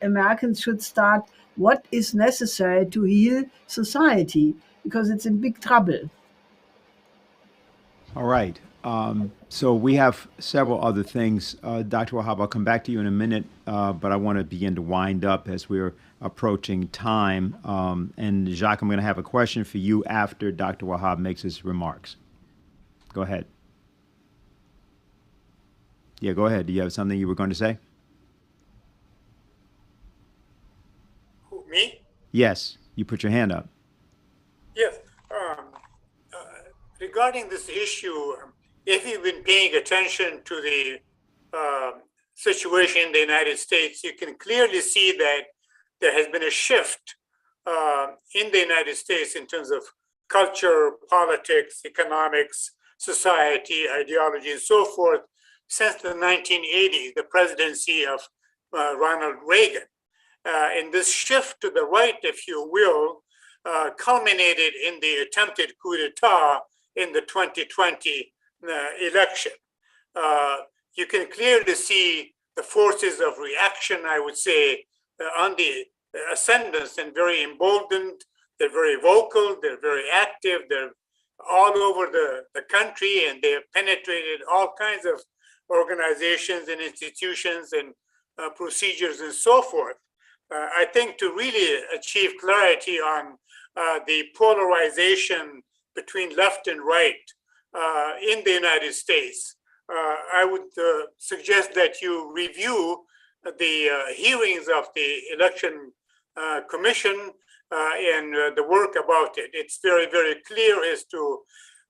Americans should start what is necessary to heal society, because it's in big trouble. All right. So we have several other things. Dr. Wahab, I'll come back to you in a minute, but I want to begin to wind up as we're approaching time. And Jacques, I'm going to have a question for you after Dr. Wahab makes his remarks. Go ahead. Yeah, go ahead. Do you have something you were going to say? Who, me? Yes, you put your hand up. Yes. Regarding this issue, if you've been paying attention to the situation in the United States, you can clearly see that there has been a shift in the United States in terms of culture, politics, economics, society, ideology, and so forth, since the 1980s, the presidency of Ronald Reagan. And this shift to the right, if you will, culminated in the attempted coup d'etat in the 2020 election. You can clearly see the forces of reaction, I would say, on the ascendance and very emboldened. They're very vocal, they're very active, they're all over the country, and they have penetrated all kinds of organizations and institutions and procedures and so forth. I think to really achieve clarity on the polarization between left and right in the United States, I would suggest that you review the hearings of the Election Commission and the work about it. It's very, very clear as to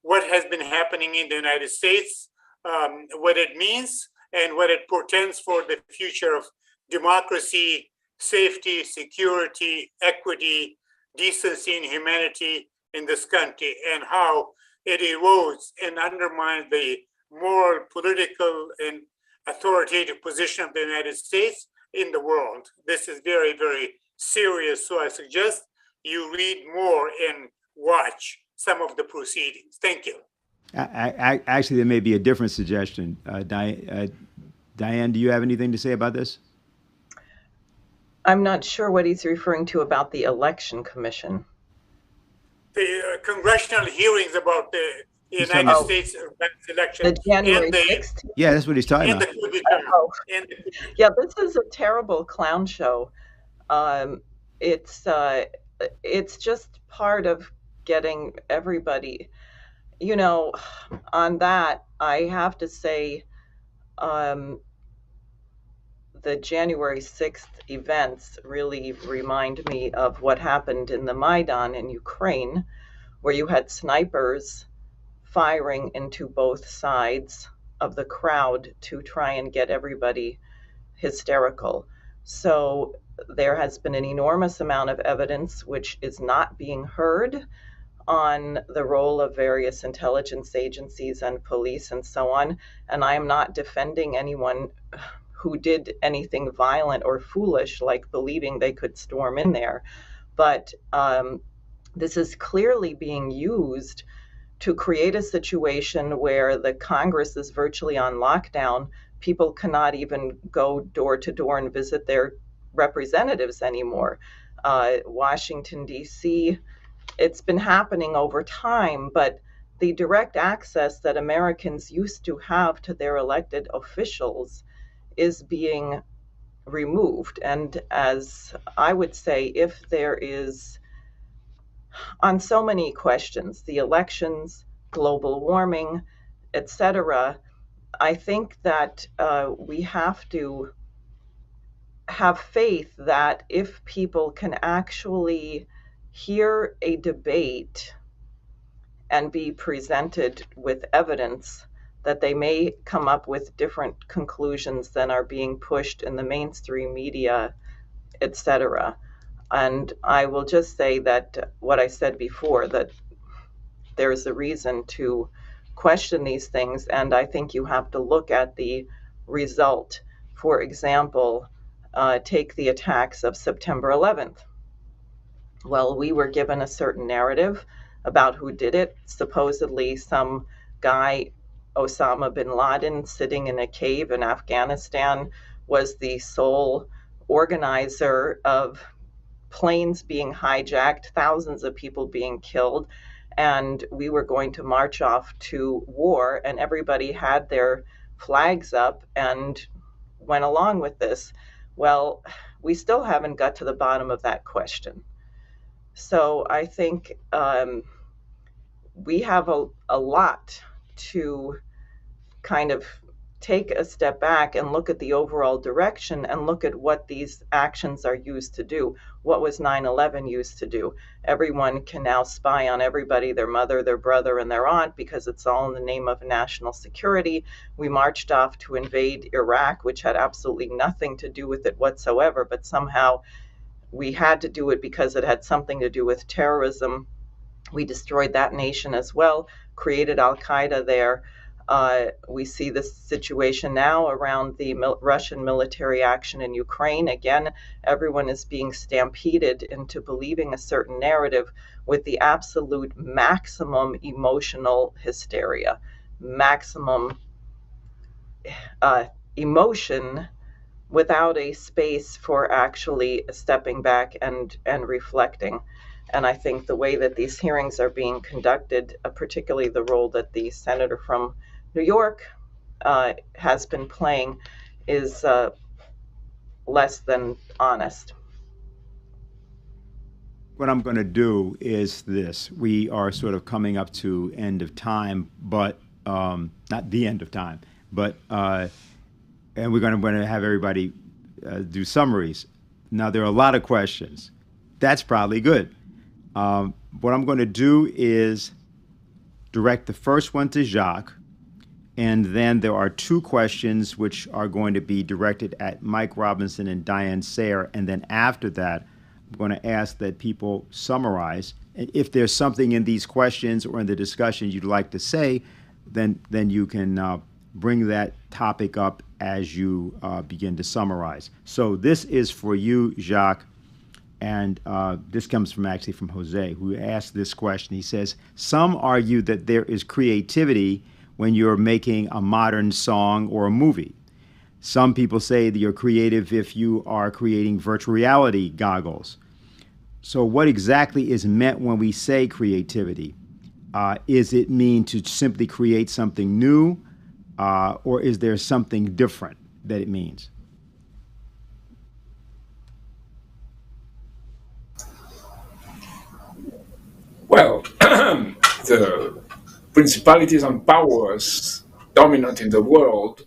what has been happening in the United States, what it means, and what it portends for the future of democracy, safety, security, equity, decency, and humanity in this country, and how it erodes and undermines the moral, political, and authoritative position of the United States in the world. This is very, very serious. So I suggest you read more and watch some of the proceedings. Thank you. Actually, there may be a different suggestion. Diane, do you have anything to say about this? I'm not sure what he's referring to about the Election Commission. The congressional hearings about the United States election. The January 6th? Yeah, that's what he's talking about. Yeah, this is a terrible clown show. It's just part of getting everybody, you know, on that, I have to say, the January 6th events really remind me of what happened in the Maidan in Ukraine, where you had snipers firing into both sides of the crowd to try and get everybody hysterical. So there has been an enormous amount of evidence which is not being heard on the role of various intelligence agencies and police and so on. And I am not defending anyone who did anything violent or foolish, like believing they could storm in there. But this is clearly being used to create a situation where the Congress is virtually on lockdown. People cannot even go door to door and visit their representatives anymore. Washington, D.C., it's been happening over time, but the direct access that Americans used to have to their elected officials is being removed. And as I would say, if there is, on so many questions, the elections, global warming, etc., I think that we have to have faith that if people can actually hear a debate and be presented with evidence, that they may come up with different conclusions than are being pushed in the mainstream media, etc. And I will just say that what I said before, that there's a reason to question these things, and I think you have to look at the result. For example, take the attacks of September 11th. Well, we were given a certain narrative about who did it. Supposedly some guy, Osama bin Laden, sitting in a cave in Afghanistan, was the sole organizer of planes being hijacked, thousands of people being killed, and we were going to march off to war, and everybody had their flags up and went along with this. Well, we still haven't got to the bottom of that question. So I think we have a lot to kind of take a step back and look at the overall direction and look at what these actions are used to do. What was 9/11 used to do? Everyone can now spy on everybody, their mother, their brother, and their aunt, because it's all in the name of national security. We marched off to invade Iraq, which had absolutely nothing to do with it whatsoever, but somehow we had to do it because it had something to do with terrorism. We destroyed that nation as well, created Al-Qaeda there. We see this situation now around the Russian military action in Ukraine. Again, everyone is being stampeded into believing a certain narrative with the absolute maximum emotional hysteria, maximum emotion without a space for actually stepping back and reflecting. And I think the way that these hearings are being conducted, particularly the role that the senator from New York has been playing, is less than honest. What I'm going to do is this. We are sort of coming up to end of time, but not the end of time, but and we're going to have everybody do summaries. Now, there are a lot of questions. That's probably good. What I'm going to do is direct the first one to Jacques, and then there are two questions which are going to be directed at Mike Robinson and Diane Zaher, and then after that, I'm going to ask that people summarize. And if there's something in these questions or in the discussion you'd like to say, then you can bring that topic up as you begin to summarize. So this is for you, Jacques, and this comes from Jose, who asked this question. He says, some argue that there is creativity when you're making a modern song or a movie. Some people say that you're creative if you are creating virtual reality goggles. So what exactly is meant when we say creativity? Is it mean to simply create something new, or is there something different that it means? Well, the principalities and powers dominant in the world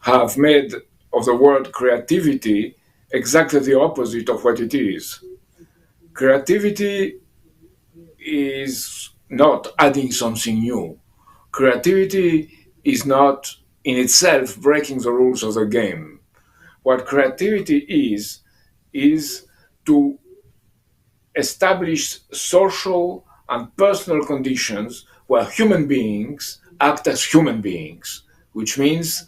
have made of the word creativity exactly the opposite of what it is. Creativity is not adding something new. Creativity is not in itself breaking the rules of the game. What creativity is to establish social and personal conditions where human beings act as human beings, which means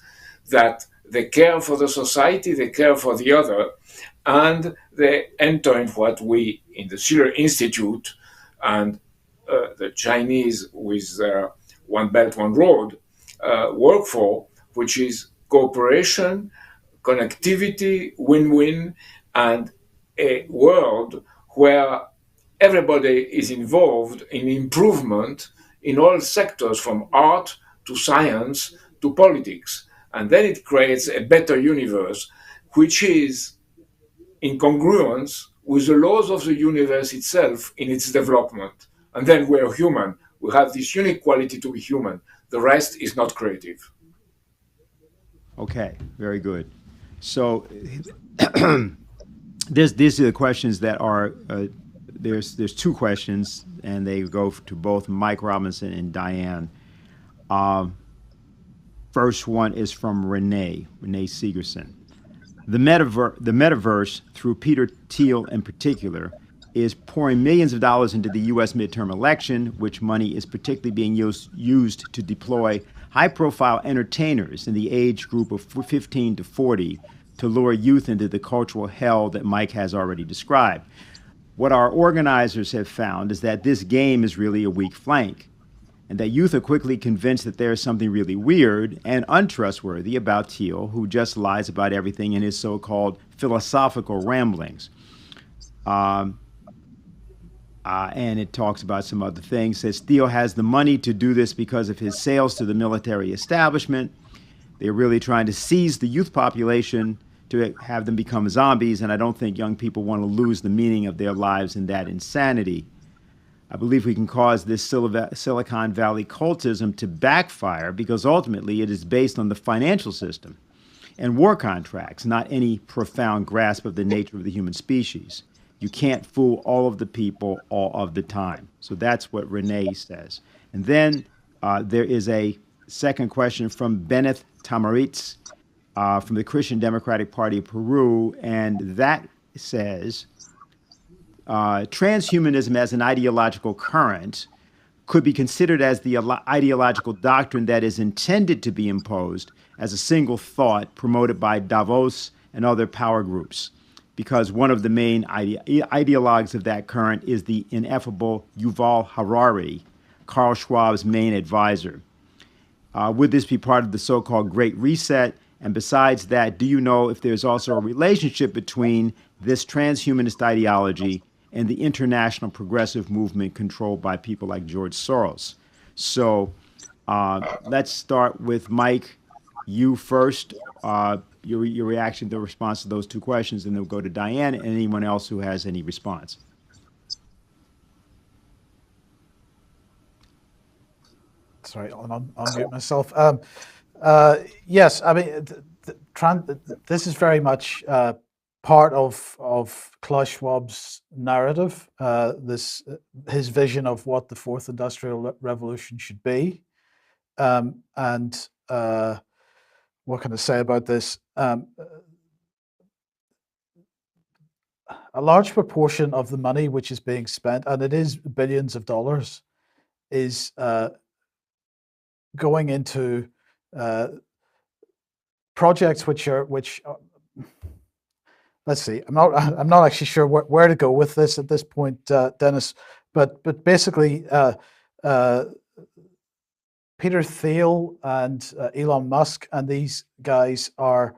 that they care for the society, they care for the other, and they enter in what we in the Schiller Institute and the Chinese with their One Belt, One Road work for, which is cooperation, connectivity, win-win, and a world where everybody is involved in improvement in all sectors, from art to science to politics. And then it creates a better universe, which is in congruence with the laws of the universe itself in its development. And then we're human. We have this unique quality to be human. The rest is not creative. Okay, very good. So these are the questions that are, there's two questions, and they go to both Mike Robinson and Diane. First one is from Renee Segerson. The metaverse, through Peter Thiel in particular, is pouring millions of dollars into the U.S. midterm election, which money is particularly being used to deploy high-profile entertainers in the age group of 15 to 40 to lure youth into the cultural hell that Mike has already described. What our organizers have found is that this game is really a weak flank, and that youth are quickly convinced that there is something really weird and untrustworthy about Thiel, who just lies about everything in his so-called philosophical ramblings. And it talks about some other things. Says Thiel has the money to do this because of his sales to the military establishment. They're really trying to seize the youth population to have them become zombies, and I don't think young people want to lose the meaning of their lives in that insanity. I believe we can cause this Silicon Valley cultism to backfire because ultimately it is based on the financial system and war contracts, not any profound grasp of the nature of the human species. You can't fool all of the people all of the time. So that's what Renee says. And then there is a second question from Benneth Tamaritz from the Christian Democratic Party of Peru, and that says, transhumanism as an ideological current could be considered as the ideological doctrine that is intended to be imposed as a single thought promoted by Davos and other power groups, because one of the main ideologues of that current is the ineffable Yuval Harari, Carl Schwab's main advisor. Would this be part of the so-called Great Reset, And besides that, do you know if there's also a relationship between this transhumanist ideology and the international progressive movement controlled by people like George Soros? So let's start with Mike, you first, your reaction, the response to those two questions, and then we'll go to Diane and anyone else who has any response. Sorry, I'll unmute myself. Yes, I mean, this is very much part of Klaus Schwab's narrative, his vision of what the fourth industrial revolution should be. And what can I say about this? A large proportion of the money which is being spent, and it is billions of dollars, is going into projects which let's see. I'm not actually sure where to go with this at this point, Dennis. But basically, Peter Thiel and Elon Musk and these guys are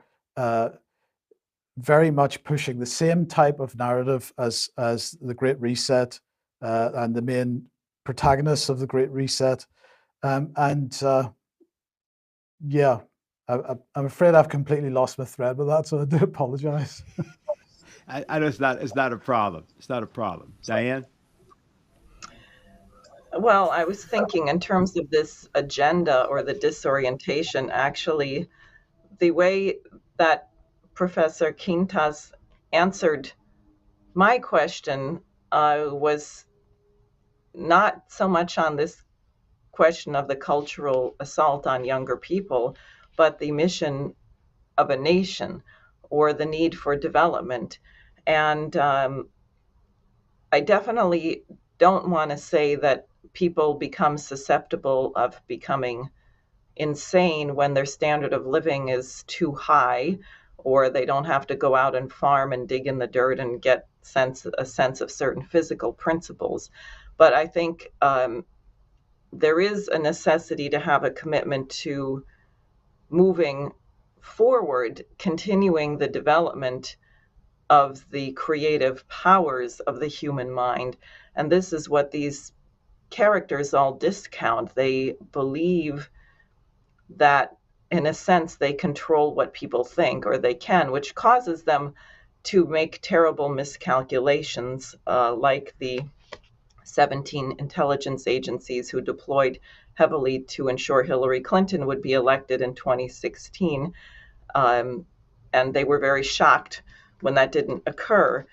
very much pushing the same type of narrative as the Great Reset and the main protagonists of the Great Reset. Yeah, I'm afraid I've completely lost my thread with that, so I do apologize. I know it's not a problem. It's not a problem. Diane? Well, I was thinking in terms of this agenda or the disorientation, actually, the way that Professor Quintas answered my question was not so much on this question of the cultural assault on younger people, but the mission of a nation or the need for development. And I definitely don't want to say that people become susceptible of becoming insane when their standard of living is too high, or they don't have to go out and farm and dig in the dirt and get a sense of certain physical principles. But I think there is a necessity to have a commitment to moving forward, continuing the development of the creative powers of the human mind. And this is what these characters all discount. They believe that, in a sense, they control what people think, or they can, which causes them to make terrible miscalculations, like the 17 intelligence agencies who deployed heavily to ensure Hillary Clinton would be elected in 2016. And they were very shocked when that didn't occur.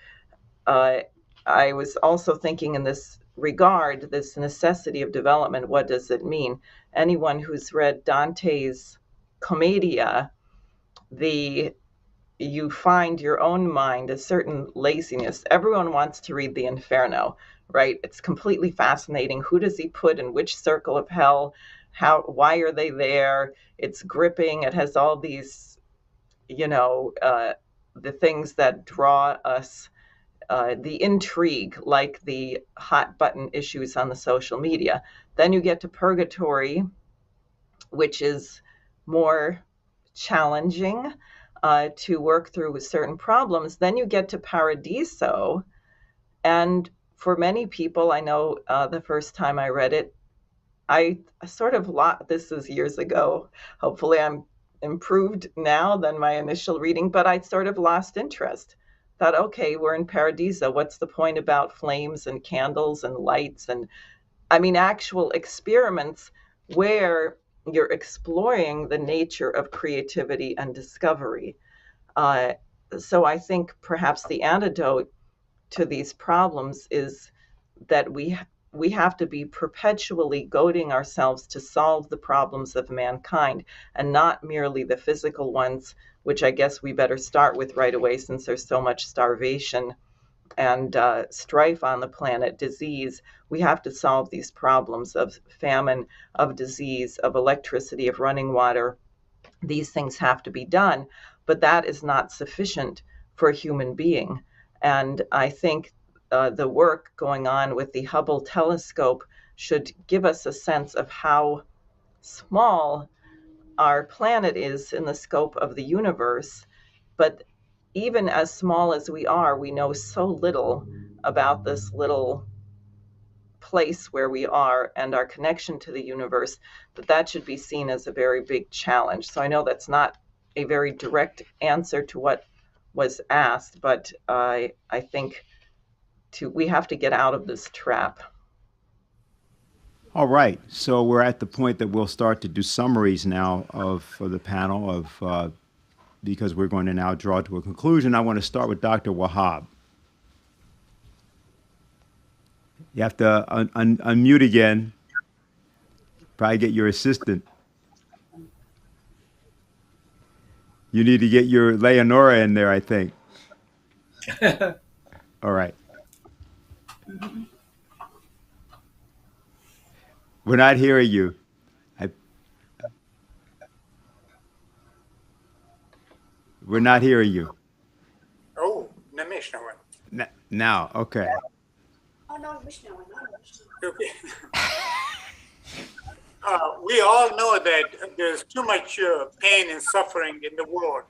I was also thinking in this regard, this necessity of development, what does it mean? Anyone who's read Dante's Commedia, you find your own mind a certain laziness. Everyone wants to read the Inferno, right? It's completely fascinating. Who does he put in which circle of hell? Why are they there? It's gripping. It has all these, the things that draw us, the intrigue, like the hot button issues on the social media. Then you get to Purgatory, which is more challenging to work through with certain problems. Then you get to Paradiso. And for many people, I know the first time I read it, I sort of this is years ago. Hopefully I'm improved now than my initial reading, but I sort of lost interest. Thought, okay, we're in Paradiso. What's the point about flames and candles and lights? And I mean, actual experiments where you're exploring the nature of creativity and discovery. So I think perhaps the antidote to these problems is that we have to be perpetually goading ourselves to solve the problems of mankind, and not merely the physical ones, which I guess we better start with right away, since there's so much starvation and strife on the planet, disease. We have to solve these problems of famine, of disease, of electricity, of running water. These things have to be done, but that is not sufficient for a human being. And I think the work going on with the Hubble telescope should give us a sense of how small our planet is in the scope of the universe, but even as small as we are, we know so little about this little place where we are and our connection to the universe that should be seen as a very big challenge. So I know that's not a very direct answer to what was asked, but I think we have to get out of this trap. All right, so we're at the point that we'll start to do summaries now for the panel because we're going to now draw to a conclusion. I want to start with Dr. Wahab. You have to unmute again. Probably get your assistant. You need to get your Leonora in there, I think. All right. We're not hearing you. We're not hearing you. Oh, now, okay. Okay. We all know that there's too much pain and suffering in the world.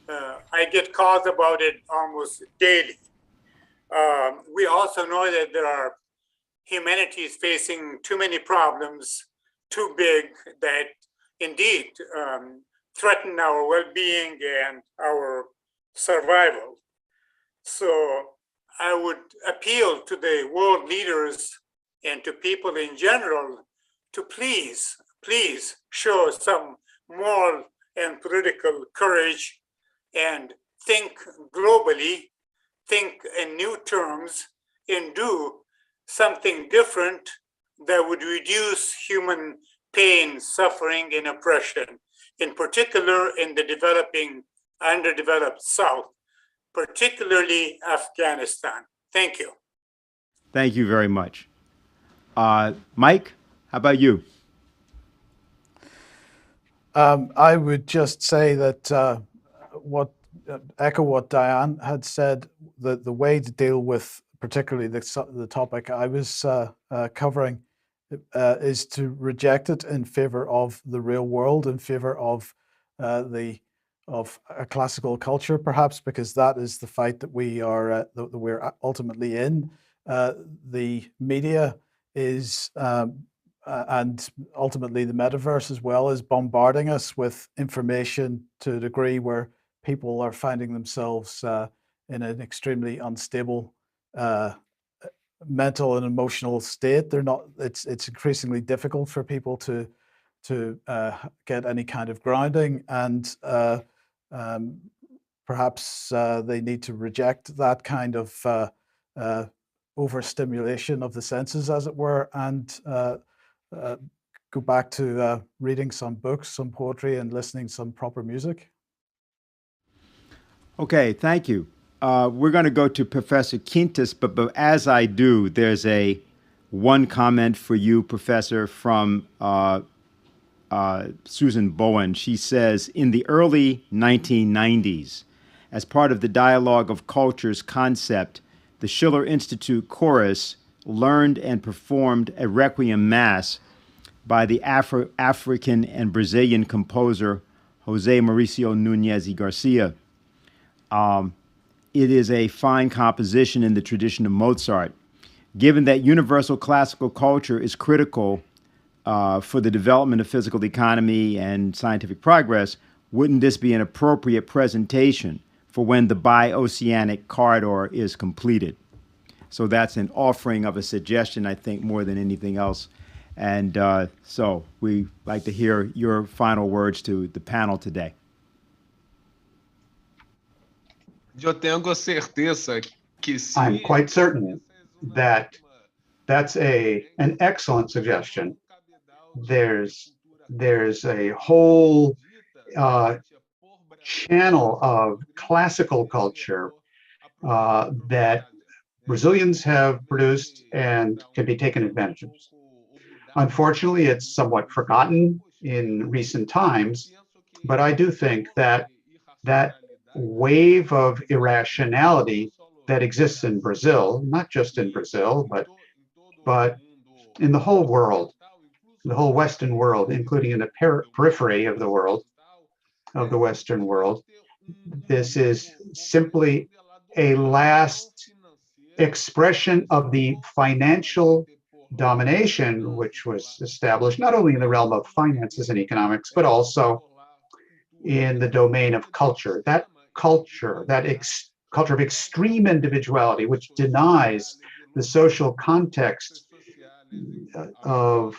I get calls about it almost daily. We also know that humanity is facing too many problems, too big, that indeed threaten our well-being and our survival. So I would appeal to the world leaders and to people in general to please show some moral and political courage and think globally, think in new terms, and do something different that would reduce human pain, suffering, and oppression, in particular in the developing, underdeveloped South, particularly Afghanistan. Thank you. Thank you very much. Mike, how about you? I would just say that echo what Diane had said, that the way to deal with particularly the topic I was covering is to reject it in favor of the real world, in favor of a classical culture, perhaps, because that is the fight that we're ultimately in. The media is, and ultimately the metaverse as well, is bombarding us with information to a degree where people are finding themselves in an extremely unstable mental and emotional state. It's increasingly difficult for people to get any kind of grounding, and perhaps they need to reject that kind of overstimulation of the senses, as it were, and go back to reading some books, some poetry, and listening to some proper music. Okay, thank you. We're going to go to Professor Quintas, but as I do, there's one comment for you, Professor, from Susan Bowen. She says, in the early 1990s, as part of the Dialogue of Cultures concept, the Schiller Institute Chorus learned and performed a requiem mass by the African and Brazilian composer José Mauricio Núñez y Garcia. It is a fine composition in the tradition of Mozart. Given that universal classical culture is critical for the development of physical economy and scientific progress, wouldn't this be an appropriate presentation for when the bi-oceanic corridor is completed? So that's an offering of a suggestion, I think, more than anything else. And so we'd like to hear your final words to the panel today. I'm quite certain that that's an excellent suggestion. There's a whole channel of classical culture that Brazilians have produced and can be taken advantage of. Unfortunately, it's somewhat forgotten in recent times, but I do think that that wave of irrationality that exists in Brazil, not just in Brazil, but in the whole world, the whole Western world, including in the periphery of the world, of the Western world. This is simply a last expression of the financial domination, which was established not only in the realm of finances and economics, but also in the domain of culture. That culture, culture of extreme individuality, which denies the social context of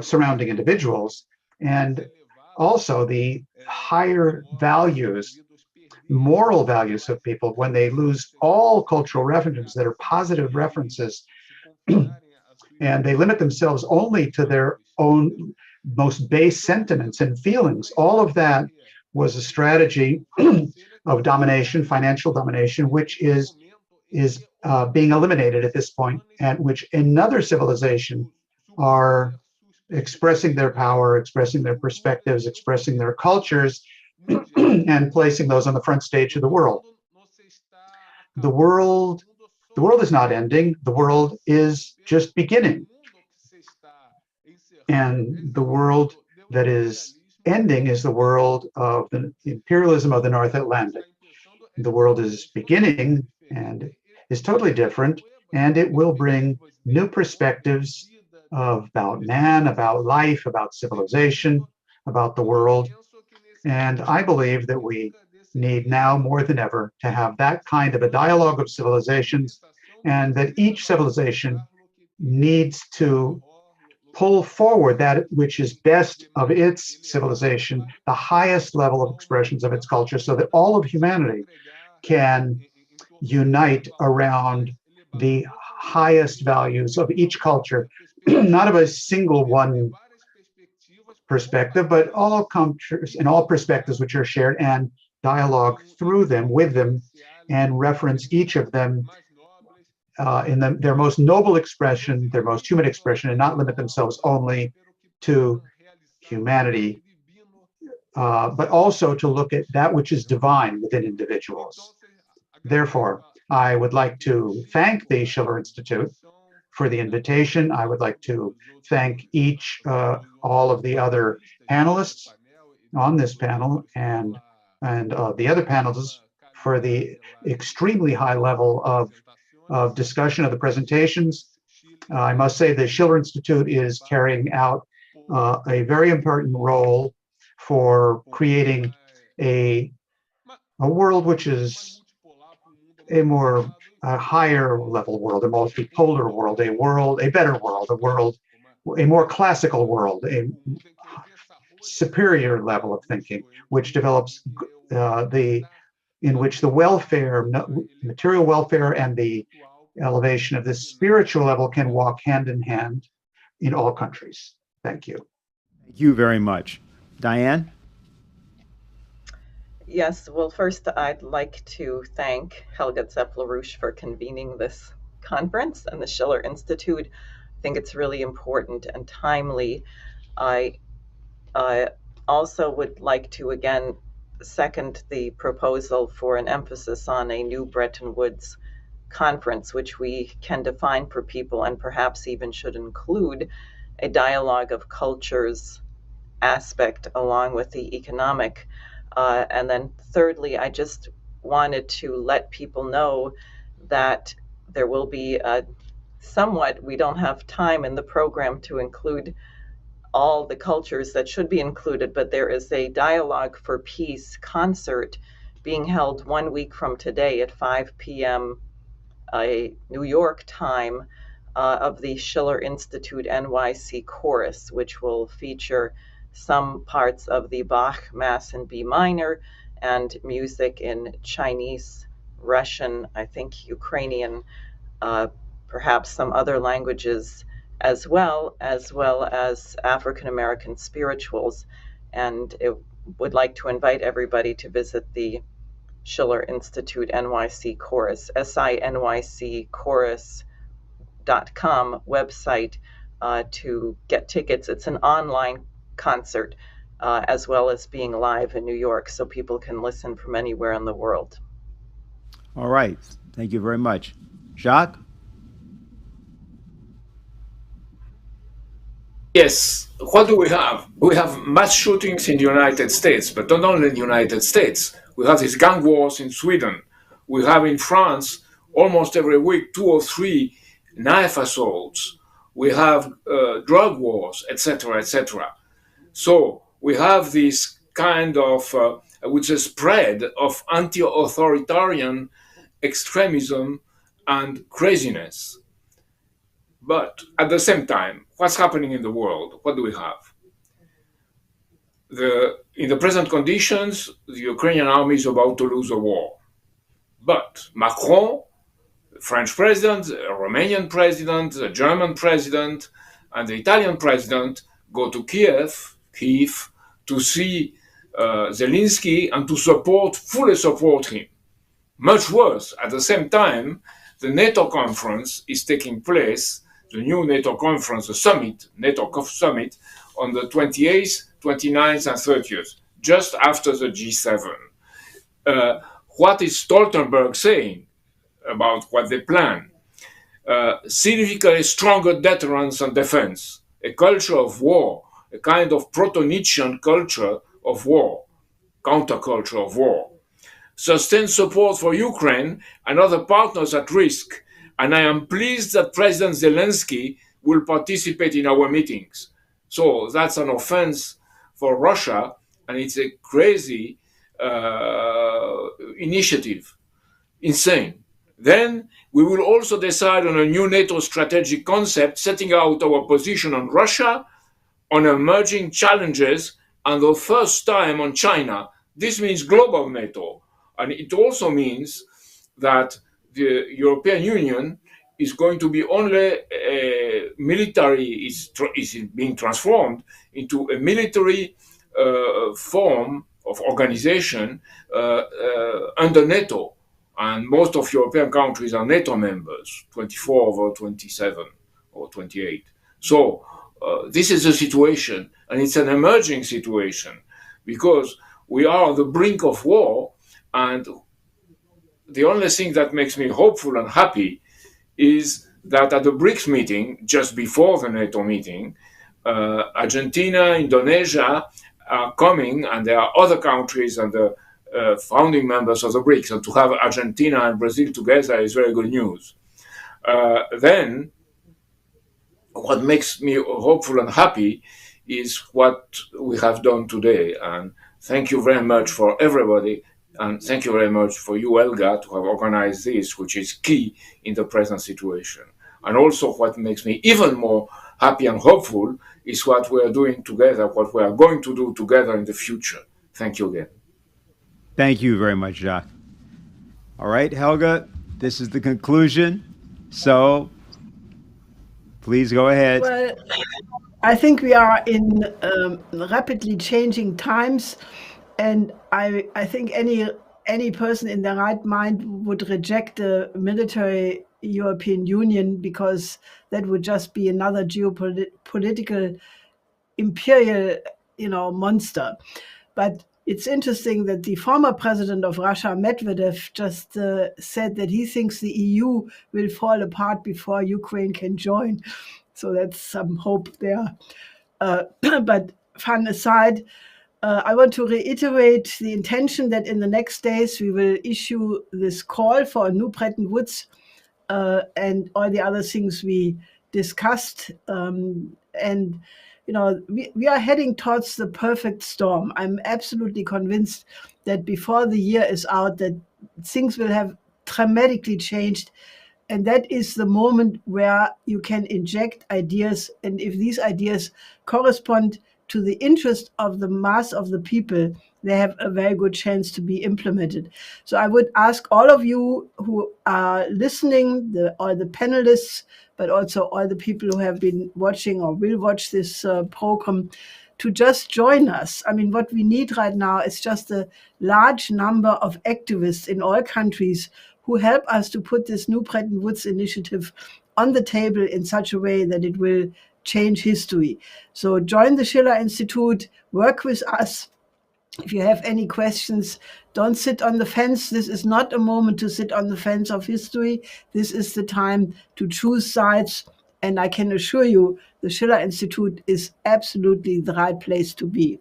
surrounding individuals, and also the higher values, moral values of people, when they lose all cultural references that are positive references, and they limit themselves only to their own most base sentiments and feelings. All of that was a strategy of domination, financial domination, which is being eliminated at this point, and which another civilization are expressing their power, expressing their perspectives, expressing their cultures, and placing those on the front stage of the world. The world is not ending. The world is just beginning. And the world that is ending is the world of the imperialism of the North Atlantic. The world is beginning and is totally different, and it will bring new perspectives about man, about life, about civilization, about the world. And I believe that we need now more than ever to have that kind of a dialogue of civilizations, and that each civilization needs to pull forward that which is best of its civilization, the highest level of expressions of its culture, so that all of humanity can unite around the highest values of each culture, not of a single one perspective, but all cultures and all perspectives which are shared, and dialogue through them, with them, and reference each of them in their most noble expression, their most human expression, and not limit themselves only to humanity, but also to look at that which is divine within individuals. Therefore, I would like to thank the Schiller Institute for the invitation. I would like to thank all of the other panelists on this panel, and the other panelists for the extremely high level of discussion of the presentations. I must say the Schiller Institute is carrying out a very important role for creating a world which is a higher level world, a multipolar world, a better world, a more classical world, a superior level of thinking, which develops in which the welfare, material welfare, and the elevation of the spiritual level can walk hand in hand in all countries. Thank you. Thank you very much. Diane? Yes, well, first I'd like to thank Helga Zepp-LaRouche for convening this conference and the Schiller Institute. I think it's really important and timely. I also would like to again second the proposal for an emphasis on a new Bretton Woods conference, which we can define for people and perhaps even should include a dialogue of cultures aspect along with the economic. And then thirdly, I just wanted to let people know that there will be we don't have time in the program to include all the cultures that should be included, but there is a Dialogue for Peace concert being held 1 week from today at 5 p.m. New York time of the Schiller Institute NYC Chorus, which will feature some parts of the Bach Mass in B minor and music in Chinese, Russian, I think Ukrainian, perhaps some other languages as well as African American spirituals. And it would like to invite everybody to visit the Schiller Institute NYC Chorus, sinycchorus.com website to get tickets. It's an online concert as well as being live in New York, so people can listen from anywhere in the world. All right. Thank you very much. Jacques? Yes, what do we have? We have mass shootings in the United States, but not only in the United States. We have these gang wars in Sweden. We have in France almost every week 2 or 3 knife assaults. We have drug wars, etc., etc. So we have this kind of, I would say, spread of anti-authoritarian extremism and craziness. But at the same time, what's happening in the world? What do we have? In the present conditions, the Ukrainian army is about to lose a war. But Macron, the French president, the Romanian president, the German president, and the Italian president go to Kiev, to see Zelensky and to fully support him. Much worse, at the same time, the NATO conference is taking place, the new NATO conference, the summit, NATO summit, on the 28th, 29th, and 30th, just after the G7. What is Stoltenberg saying about what they plan? Significantly stronger deterrence and defense, a culture of war, a kind of proto-Nietzschean culture of war, counterculture of war. Sustained support for Ukraine and other partners at risk, and I am pleased that President Zelensky will participate in our meetings. So that's an offense for Russia, and it's a crazy initiative, insane. Then we will also decide on a new NATO strategic concept, setting out our position on Russia, on emerging challenges, and the first time on China. This means global NATO. And it also means that the European Union is going to be only a military, is being transformed into a military form of organization under NATO. And most of European countries are NATO members, 24 over 27 or 28. So this is a situation, and it's an emerging situation, because we are on the brink of war, and the only thing that makes me hopeful and happy is that at the BRICS meeting, just before the NATO meeting, Argentina, Indonesia are coming, and there are other countries and the founding members of the BRICS, and to have Argentina and Brazil together is very good news. Then, what makes me hopeful and happy is what we have done today. And thank you very much for everybody, and thank you very much for you, Helga, to have organized this, which is key in the present situation. And also what makes me even more happy and hopeful is what we are doing together, what we are going to do together in the future. Thank you again. Thank you very much, Jacques. All right, Helga, this is the conclusion. So please go ahead. Well, I think we are in rapidly changing times, and I think any person in their right mind would reject the military European Union, because that would just be another geopolitical imperial, monster. But it's interesting that the former president of Russia, Medvedev, just said that he thinks the EU will fall apart before Ukraine can join. So that's some hope there. But fun aside, I want to reiterate the intention that in the next days we will issue this call for a new Bretton Woods and all the other things we discussed. And we are heading towards the perfect storm. I'm absolutely convinced that before the year is out, that things will have dramatically changed. And that is the moment where you can inject ideas. And if these ideas correspond to the interest of the mass of the people, they have a very good chance to be implemented. So I would ask all of you who are listening, all the panelists, but also all the people who have been watching or will watch this program, to just join us. I mean, what we need right now is just a large number of activists in all countries who help us to put this new Bretton Woods initiative on the table in such a way that it will change history. So join the Schiller Institute, work with us. If you have any questions, don't sit on the fence. This is not a moment to sit on the fence of history. This is the time to choose sides. And I can assure you the Schiller Institute is absolutely the right place to be.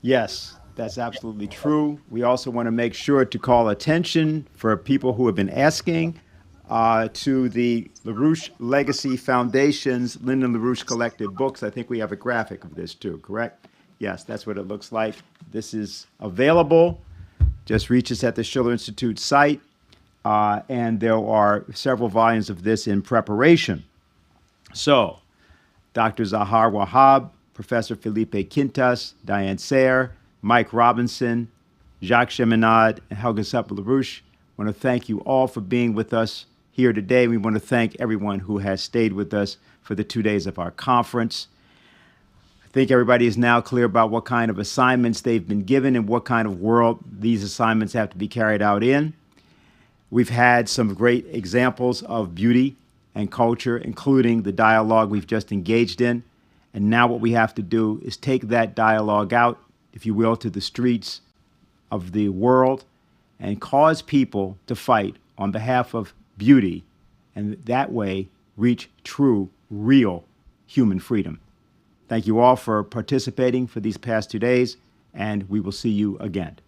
Yes, that's absolutely true. We also want to make sure to call attention for people who have been asking to the LaRouche Legacy Foundation's Lyndon LaRouche collected books. I think we have a graphic of this too, correct? Yes, that's what it looks like. This is available. Just reach us at the Schiller Institute site. And there are several volumes of this in preparation. So, Dr. Zaher Wahab, Professor Felipe Quintas, Diane Zaher, Mike Robinson, Jacques Cheminade, and Helga Seppel-LaRouche, I want to thank you all for being with us here today. We want to thank everyone who has stayed with us for the 2 days of our conference. I think everybody is now clear about what kind of assignments they've been given and what kind of world these assignments have to be carried out in. We've had some great examples of beauty and culture, including the dialogue we've just engaged in. And now what we have to do is take that dialogue out, if you will, to the streets of the world and cause people to fight on behalf of beauty, and that way reach true, real human freedom. Thank you all for participating for these past 2 days, and we will see you again.